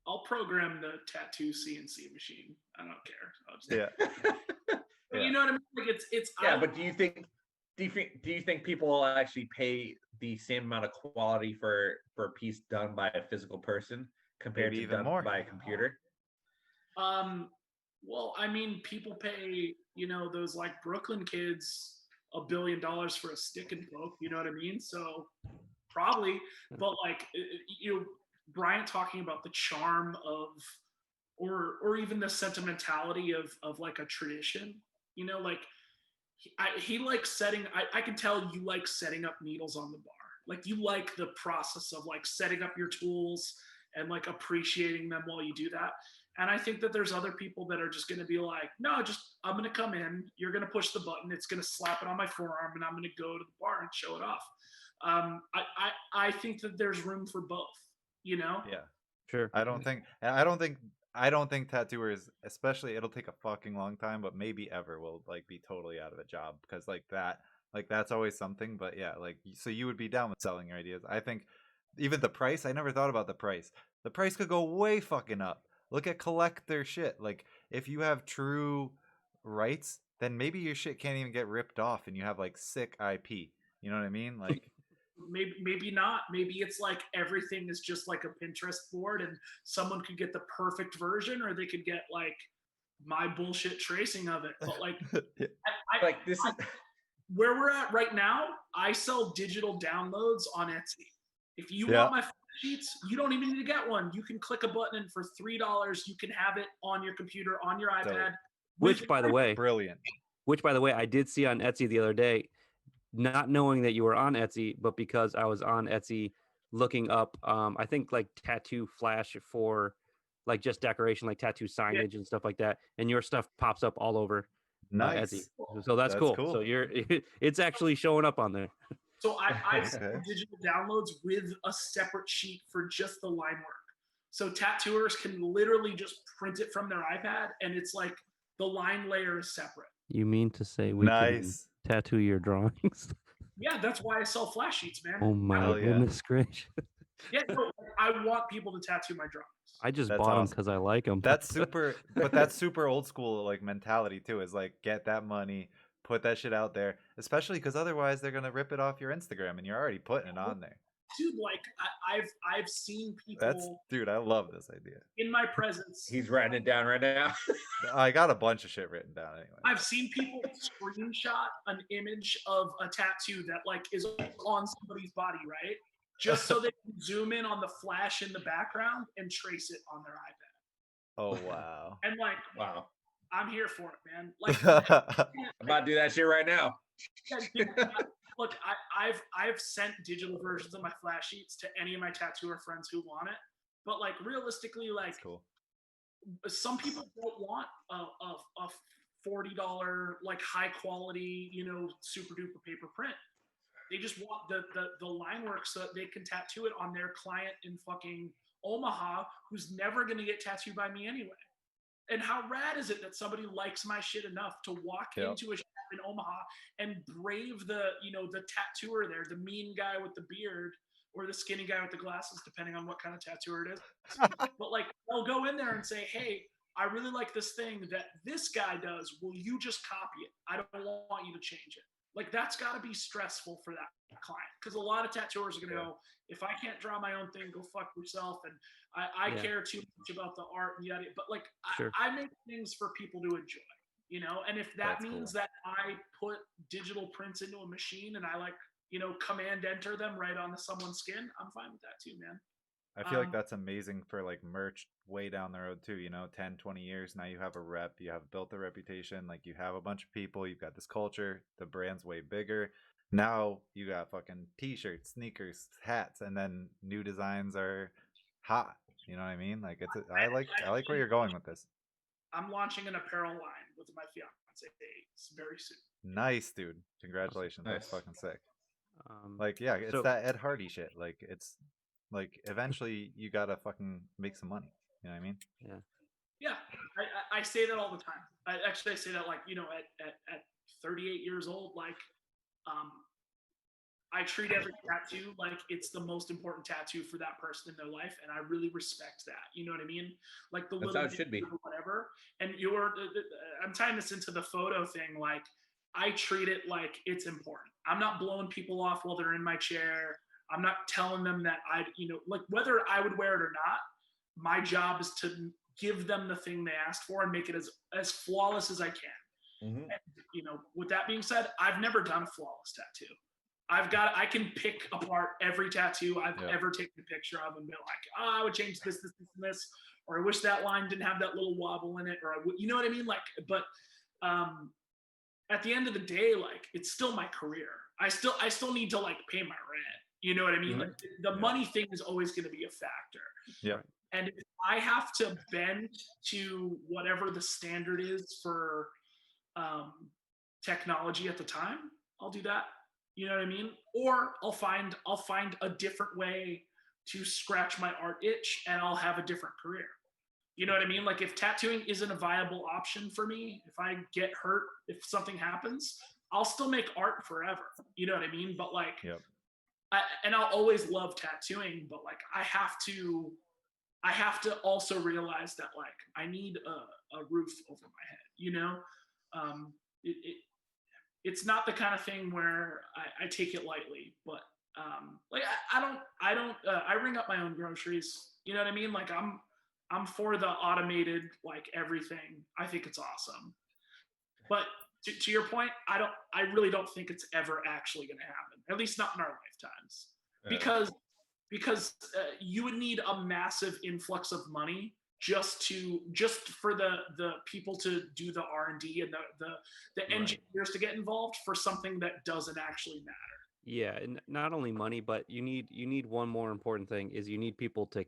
I'll program the tattoo CNC machine. I don't care. I'll just, Yeah. you you know what I mean? Like it's yeah. But do you think people will actually pay the same amount of quality for a piece done by a physical person compared Maybe to even done more. by a computer? Well, I mean, people pay, those like Brooklyn kids $1 billion for a stick and poke, you know what I mean? So probably, but like, Bryant talking about the charm of, or even the sentimentality of like a tradition, like he likes setting, I can tell you like setting up needles on the bar. Like you like the process of like setting up your tools and like appreciating them while you do that. And I think that there's other people that are just going to be like, no, I'm going to come in, you're going to push the button, it's going to slap it on my forearm, and I'm going to go to the bar and show it off. I think that there's room for both, Yeah. Sure. I don't think tattooers, especially, it'll take a fucking long time, but maybe ever will like be totally out of a job, because that's always something. But yeah, like, so you would be down with selling your ideas. I think even the price, I never thought about the price. The price could go way fucking up. Look at collector shit. Like, if you have true rights, then maybe your shit can't even get ripped off and you have like sick IP. You know what I mean? Like, maybe not. Maybe it's like everything is just like a Pinterest board, and someone could get the perfect version, or they could get like my bullshit tracing of it. But like, Like this is where we're at right now. I sell digital downloads on Etsy. If you Yeah. want my sheets, you don't even need to get one. You can click a button, and for $3, you can have it on your computer, on your Dope. iPad. Which, by the way, brilliant. I did see on Etsy the other day, not knowing that you were on Etsy, but because I was on Etsy looking up, I think like tattoo flash for like just decoration, like tattoo signage and stuff like that, and your stuff pops up all over Nice. Etsy. So that's cool. So it's actually showing up on there. So I sell Okay. digital downloads with a separate sheet for just the line work. So tattooers can literally just print it from their iPad, and it's like the line layer is separate. You mean to say we Nice. can tattoo your drawings? Yeah, that's why I sell flash sheets, man. Oh my Hell yeah. goodness gracious! Yeah, no, I want people to tattoo my drawings. I just That's bought them awesome. because I like them. That's super, but that's super old school like mentality too. Is like, get that money, put that shit out there, especially because otherwise they're gonna rip it off your Instagram, and you're already putting it on there. Dude, like I've seen That's, people dude, I love this idea. in my presence. he's writing it down right now. I got a bunch of shit written down anyway. I've seen people screenshot an image of a tattoo that like is on somebody's body, right? Just so they can zoom in on the flash in the background and trace it on their iPad. Oh wow. And like, Wow, I'm here for it, man. Like, I'm about to do that shit right now. look, I've sent digital versions of my flash sheets to any of my tattooer friends who want it. But like, realistically, like, That's cool. some people don't want a $40 like high quality, super duper paper print. They just want the line work so that they can tattoo it on their client in fucking Omaha, who's never going to get tattooed by me anyway. And how rad is it that somebody likes my shit enough to walk into a shop in Omaha and brave the tattooer there, the mean guy with the beard or the skinny guy with the glasses, depending on what kind of tattooer it is. But like, they'll go in there and say, hey, I really like this thing that this guy does. Will you just copy it? I don't want you to change it. Like, that's got to be stressful for that client, because a lot of tattooers are going to go, if I can't draw my own thing, go fuck yourself. And I care too much about the art and yada. But like, Sure. I make things for people to enjoy, and if that That's means cool. that I put digital prints into a machine and I like, command enter them right onto someone's skin, I'm fine with that too, man. I feel like that's amazing for like merch way down the road too, 10, 20 years. Now you have a rep, you have built a reputation, like you have a bunch of people, you've got this culture, the brand's way bigger. Now you got fucking t-shirts, sneakers, hats, and then new designs are hot. You know what I mean? Like, I like where you're going with this. I'm launching an apparel line with my fiance very soon. Nice, dude. Congratulations. Nice. That's fucking sick. Like, yeah, it's so- that Ed Hardy shit. Like, it's like, eventually you gotta fucking make some money. You know what I mean? Yeah, I say that all the time. I say that, like, at 38 years old, like, I treat every tattoo like it's the most important tattoo for that person in their life, and I really respect that. You know what I mean? Like the That's little how it should be. whatever. And I'm tying this into the photo thing. Like I treat it like it's important. I'm not blowing people off while they're in my chair. I'm not telling them that like whether I would wear it or not. My job is to give them the thing they asked for and make it as flawless as I can. Mm-hmm. And, with that being said, I've never done a flawless tattoo. I can pick apart every tattoo I've ever taken a picture of and be like, I would change this, and this, or I wish that line didn't have that little wobble in it, or I would, you know what I mean? Like, but at the end of the day, like, it's still my career. I still need to like pay my rent. You know what I mean? Mhm. Like, the money thing is always going to be a factor. Yeah. And if I have to bend to whatever the standard is for technology at the time, I'll do that. You know what I mean? Or I'll find a different way to scratch my art itch, and I'll have a different career. You know what I mean? Like if tattooing isn't a viable option for me, if I get hurt, if something happens, I'll still make art forever. You know what I mean? But like, and I'll always love tattooing, but like I have to also realize that like I need a roof over my head. It's not the kind of thing where I take it lightly, but like I ring up my own groceries. You know what I mean? Like I'm for the automated like everything. I think it's awesome. But to your point, I really don't think it's ever actually going to happen. At least not in our lifetimes, because you would need a massive influx of money just for the people to do the R&D and the engineers to get involved for something that doesn't actually matter. Yeah, and not only money, but you need one more important thing is you need people to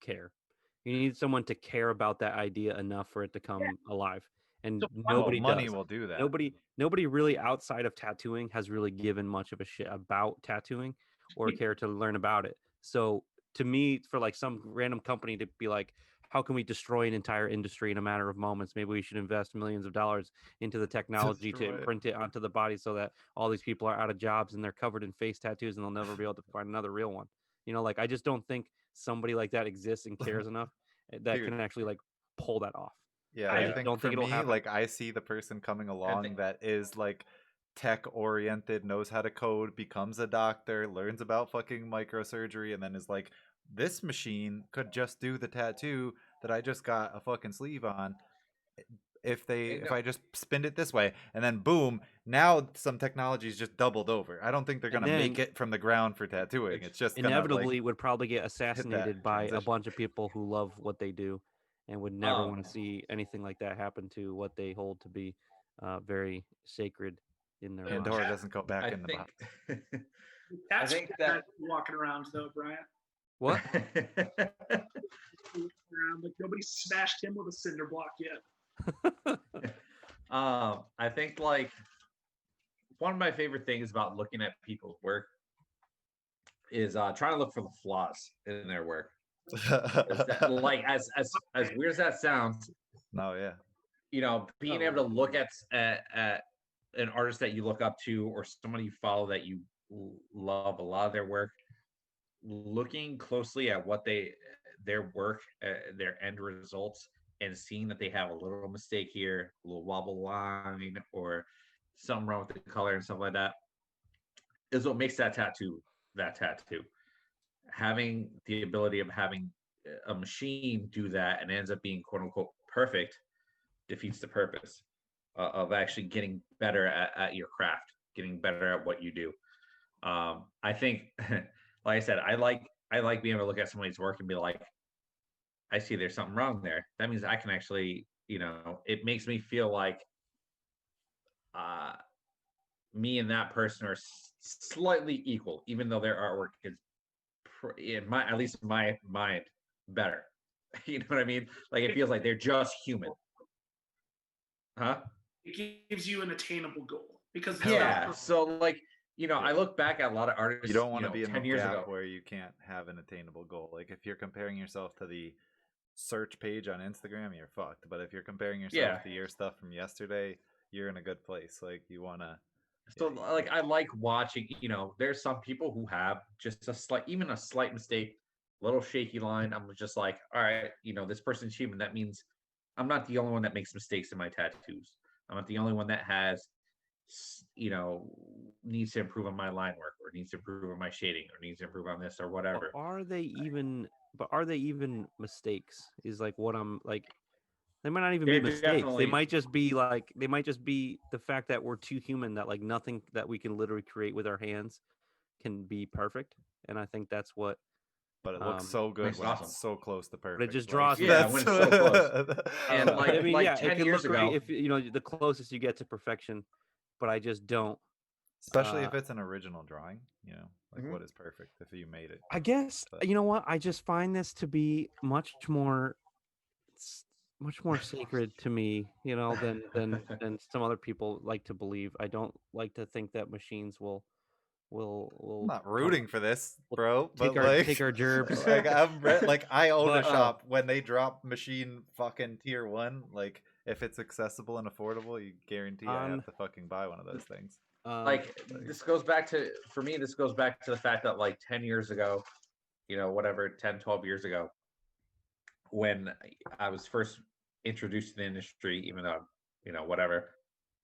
care. You need someone to care about that idea enough for it to come alive. And nobody money does. will do that. Nobody really outside of tattooing has really given much of a shit about tattooing or care to learn about it. So to me, for like some random company to be like, how can we destroy an entire industry in a matter of moments? Maybe we should invest millions of dollars into the technology to imprint it onto the body so that all these people are out of jobs and they're covered in face tattoos and they'll never be able to find another real one. Like I just don't think somebody like that exists and cares enough that can actually like pull that off. Yeah, I I just think don't for think it'll me, happen. like I see the person coming along that is like tech oriented, knows how to code, becomes a doctor, learns about fucking microsurgery, and then is like, this machine could just do the tattoo that I just got a fucking sleeve on. If I just spin it this way, and then boom, now some technology's just doubled over. I don't think they're gonna make it from the ground for tattooing. It's just inevitably would probably get hit that assassinated by a transition. bunch of people who love what they do and would never want to see anything like that happen to what they hold to be very sacred in their mind. Pandora doesn't go back in the box. That's that walking around though, Brian. What? Like nobody smashed him with a cinder block yet. I think like one of my favorite things about looking at people's work is trying to look for the flaws in their work. Like as weird as that sounds, no, yeah, being able to look at an artist that you look up to or somebody you follow that you love a lot of their work, looking closely at what their work, their end results, and seeing that they have a little mistake here, a little wobble line, or something wrong with the color and stuff like that, is what makes that tattoo. Having the ability of having a machine do that and ends up being quote unquote perfect defeats the purpose of actually getting better at your craft, getting better at what you do. I think, like I said, I like being able to look at somebody's work and be like, I see there's something wrong there. That means I can actually, it makes me feel like me and that person are slightly equal, even though their artwork is, at least in my mind, better. You know what I mean? Like it feels like they're just human. Huh? It gives you an attainable goal because so like I look back at a lot of artists. You don't want to be in 10 the years gap ago where you can't have an attainable goal. Like if you're comparing yourself to the search page on Instagram, you're fucked. But if you're comparing yourself to your stuff from yesterday, you're in a good place. Like you want to So like I like watching, there's some people who have just even a slight mistake, little shaky line. I'm just like, all right, this person's human. That means I'm not the only one that makes mistakes in my tattoos. I'm not the only one that has, needs to improve on my line work or needs to improve on my shading or needs to improve on this or But whatever. are they even? But are they even mistakes? Is like what I'm like. They might not even be They're mistakes. definitely They might just be like. They might just be the fact that we're too human. That like nothing that we can literally create with our hands can be perfect. And I think that's what. But it looks so good makes it when awesome. it's so close to perfect. But it just Like, draws me. Yeah, that's when it's so close. And I mean, yeah, 10 it could years look great ago, if the closest you get to perfection, but I just don't. especially if it's an original drawing, like Mhm. what is perfect if you made it. I guess But- you know what? I just find this to be much more sacred to me, than some other people like to believe. I don't like to think that machines will I'm not come- rooting for this, bro. take But our like, take our gerbs. like like I own a But- shop. When they drop machine fucking tier 1, like if it's accessible and affordable, you guarantee I have to fucking buy one of those things. this goes back to, for me, this goes back to the fact that like 10 years ago, whatever, 10, 12 years ago, when I was first introduced to the industry, even though, whatever,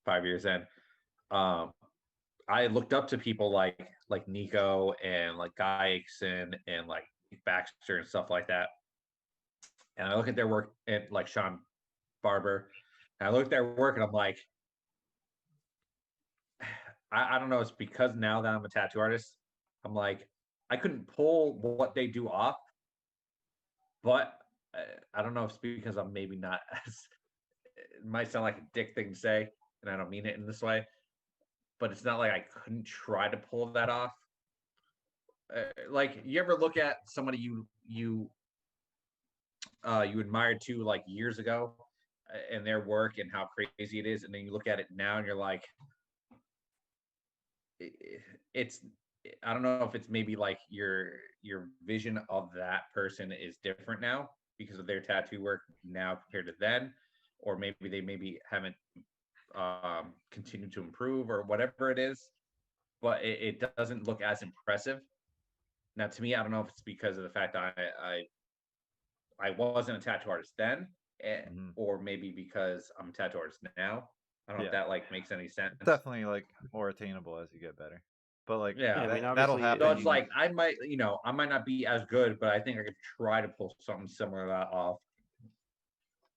5 years in, I looked up to people like Nico and like Guy Aitchison and like Baxter and stuff like that. And I look at their work and like Sean Barber, and I look at their work and I'm like, I don't know. It's because now that I'm a tattoo artist, I'm like, I couldn't pull what they do off, but I don't know if it's because I'm maybe not as, it might sound like a dick thing to say, and I don't mean it in this way, but it's not like I couldn't try to pull that off. Like, you ever look at somebody you admired to like years ago and their work and how crazy it is, and then you look at it now and you're like, it's, I don't know if it's maybe like your vision of that person is different now because of their tattoo work now compared to then, or maybe they haven't continued to improve or whatever it is, but it doesn't look as impressive. Now, to me, I don't know if it's because of the fact that I wasn't a tattoo artist then, or maybe because I'm a tattoo artist now. I don't know if that like makes any sense. Definitely like more attainable as you get better. But like, Yeah, I mean, that'll obviously, happen. So it's like I might not be as good, but I think I could try to pull something similar to that off.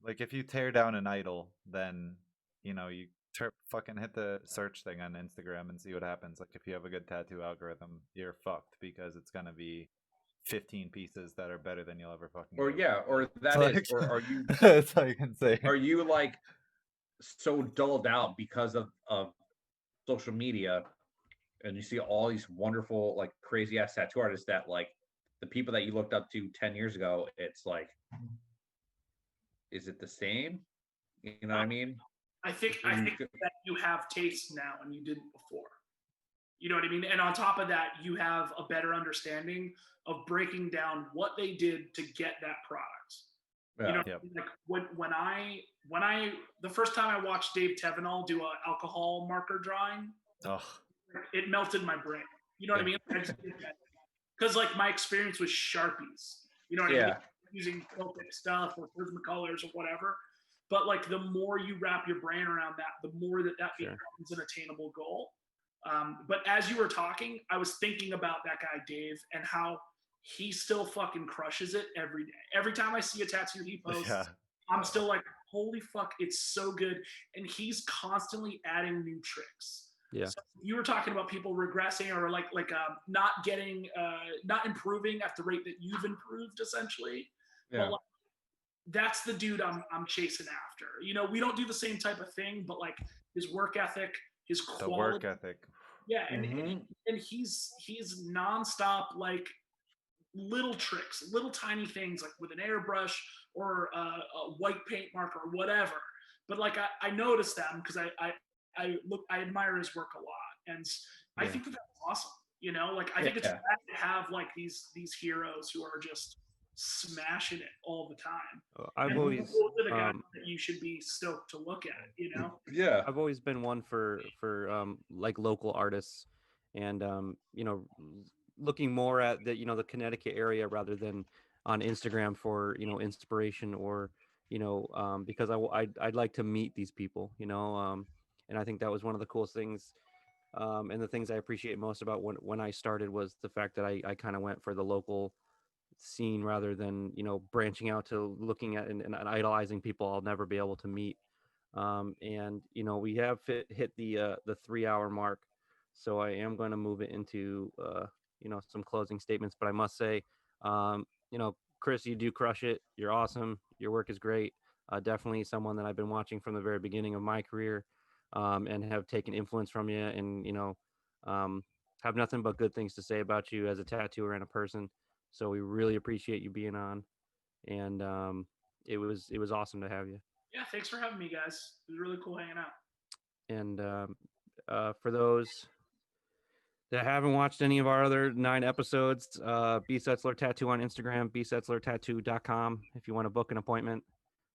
Like if you tear down an idol, then you fucking hit the search thing on Instagram and see what happens. Like if you have a good tattoo algorithm, you're fucked because it's gonna be 15 pieces that are better than you'll ever fucking Or do. yeah, or that It's is, or are you that's all you can say. are you like so dulled out because of social media, and you see all these wonderful like crazy ass tattoo artists that like the people that you looked up to 10 years ago, it's like, is it the same? You know what I mean? I think that you have taste now and you didn't before. You know what I mean? And on top of that, you have a better understanding of breaking down what they did to get that product. Yeah. You know, like when I the first time I watched Dave Tevenall do an alcohol marker drawing, it melted my brain. You know what I mean? Because like my experience was Sharpies. You know what I mean? Using Celtic stuff or Prismacolors or whatever. But like the more you wrap your brain around that, the more that becomes an attainable goal. But as you were talking, I was thinking about that guy Dave and how he still fucking crushes it every day. Every time I see a tattoo he posts, I'm still like, holy fuck, it's so good. And he's constantly adding new tricks. Yeah. So you were talking about people regressing or not getting, not improving at the rate that you've improved, essentially. Yeah. But like, that's the dude I'm chasing after. You know, we don't do the same type of thing, but like his work ethic, his quality. The work ethic. Yeah, and he's nonstop, like little tricks, little tiny things, like with an airbrush or a white paint marker or whatever. But like I noticed them because I admire his work a lot, and I think that's awesome. You know, like I think it's bad to have like these heroes who are just smashing it all the time. I've And always those are the guys that you should be stoked to look at, you know? Yeah. I've always been one for like local artists, and looking more at the Connecticut area rather than on Instagram for inspiration, or because I'd like to meet these people, and I think that was one of the coolest things. And the things I appreciate most about when I started was the fact that I kind of went for the local scene rather than branching out to looking at and idolizing people I'll never be able to meet. And we have hit the 3 hour mark, so I am going to move it into some closing statements. But I must say, Chris, you do crush it. You're awesome. Your work is great. Definitely someone that I've been watching from the very beginning of my career, and have taken influence from you, and um, have nothing but good things to say about you as a tattooer and a person. So we really appreciate you being on, and it was awesome to have you. Yeah, thanks for having me, guys. It was really cool hanging out. And for those that haven't watched any of our other 9 episodes, B Setzler Tattoo on Instagram, bsetzlertattoo.com if you want to book an appointment.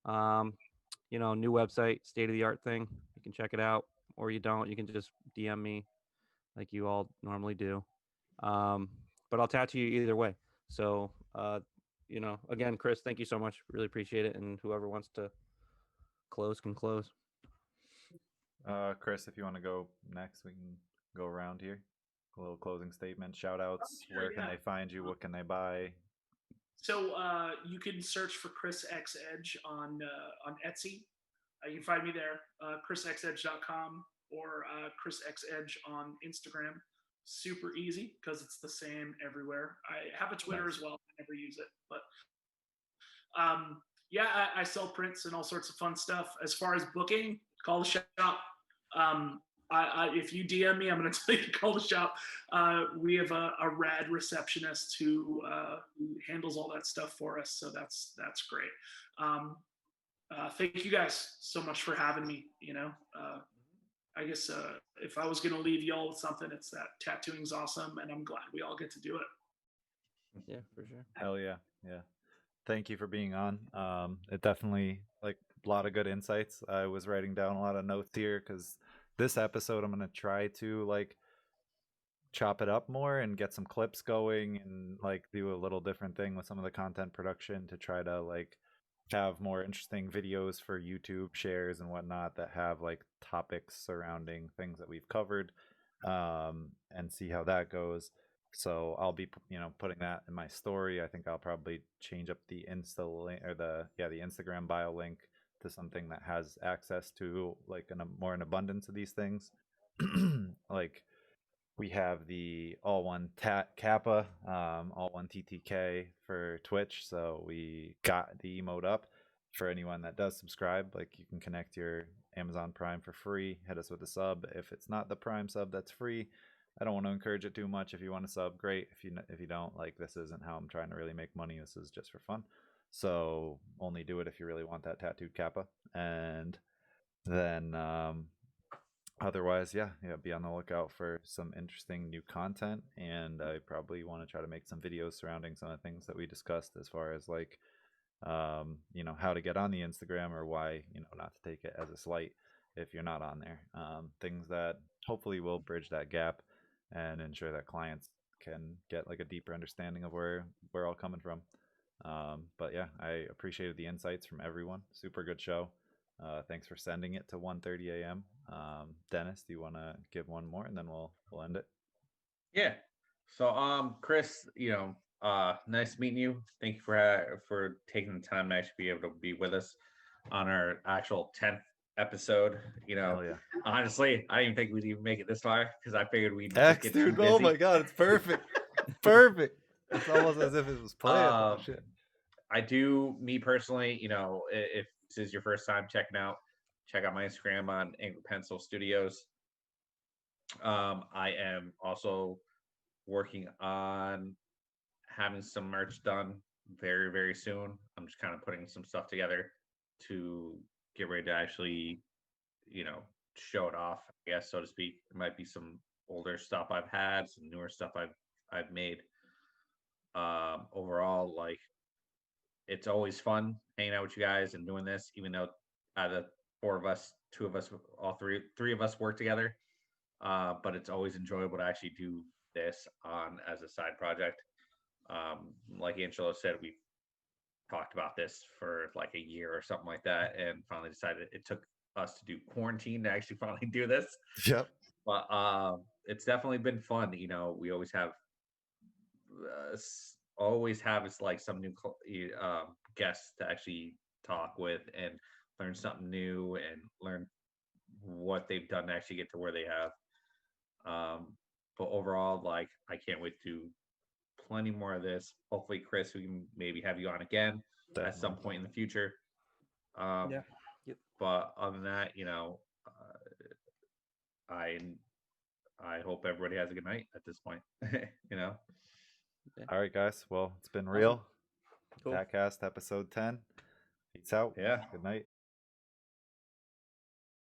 New website, state of the art thing. You can check it out, or you don't. You can just DM me like you all normally do. But I'll tattoo you either way. So, again, Chris, thank you so much. Really appreciate it. And whoever wants to close can close. Chris, if you want to go next, we can go around here. A little closing statement, shout outs. Sure, Where can yeah. they find you? What can they buy? So you can search for Chris X Edge on Etsy. You can find me there, chrisxedge.com, or Chris X Edge on Instagram. Super easy because it's the same everywhere. I have a Twitter Nice. as well. I never use it, but yeah, I sell prints and all sorts of fun stuff. As far as booking, call the shop. If you DM me, I'm going to tell you to call the shop. We have a rad receptionist who handles all that stuff for us, so that's great. Thank you guys so much for having me. I guess if I was going to leave y'all with something, it's that tattooing's awesome, and I'm glad we all get to do it. Yeah, for sure. Hell yeah, yeah. Thank you for being on. It definitely like a lot of good insights. I was writing down a lot of notes here because this episode I'm gonna try to like chop it up more and get some clips going and like do a little different thing with some of the content production to try to like have more interesting videos for YouTube shares and whatnot that have like topics surrounding things that we've covered, and see how that goes. So I'll be putting that in my story. I think I'll probably change up the Insta link or the Instagram bio link to something that has access to like more an abundance of these things. Like we have the all one tat kappa, all one TTK for Twitch. So we got the emote up for anyone that does subscribe. Like you can connect your Amazon Prime for free. Hit us with a sub. If it's not the Prime sub, that's free. I don't want to encourage it too much. If you want to sub, great. If you don't, like this isn't how I'm trying to really make money. This is just for fun. So only do it if you really want that tattooed kappa. And then otherwise, yeah, be on the lookout for some interesting new content. And I probably want to try to make some videos surrounding some of the things that we discussed as far as like how to get on the Instagram or why not to take it as a slight if you're not on there. Things that hopefully will bridge that gap and ensure that clients can get like a deeper understanding of where we're all coming from. But yeah, I appreciated the insights from everyone. Super good show. Thanks for sending it to 1:30 a.m. Dennis, do you want to give one more and then we'll end it? Yeah. So, Chris, nice meeting you. Thank you for taking the time to actually be able to be with us on our actual 10th episode. Hell yeah. Honestly, I didn't think we'd even make it this far because I figured we'd just X, get too dude. busy. Oh my god, it's perfect. Perfect. It's almost as if it was planned. Oh, shit. I do, me personally, if this is your first time check out my Instagram on Angry Pencil Studios. I am also working on having some merch done very, very soon. I'm just kind of putting some stuff together to get ready to actually, show it off, I guess, so to speak. It might be some older stuff I've had, some newer stuff I've made. Overall, like it's always fun hanging out with you guys and doing this, even though out of the 4 of us, 2 of us, all three of us work together. But it's always enjoyable to actually do this on as a side project. Like Angelo said, we've talked about this for like a year or something like that, and finally decided it took us to do quarantine to actually finally do this. Yep. But it's definitely been fun. We always have it's like some new guests to actually talk with and learn something new and learn what they've done to actually get to where they have. But overall, like, I can't wait to do plenty more of this. Hopefully, Chris, we can maybe have you on again at some Definitely. point in the future. Yeah. Yep. But other than that, I hope everybody has a good night at this point. All right, guys. Well, it's been Awesome. real. Cool. TatCast episode 10. Peace out. Yeah. Good night.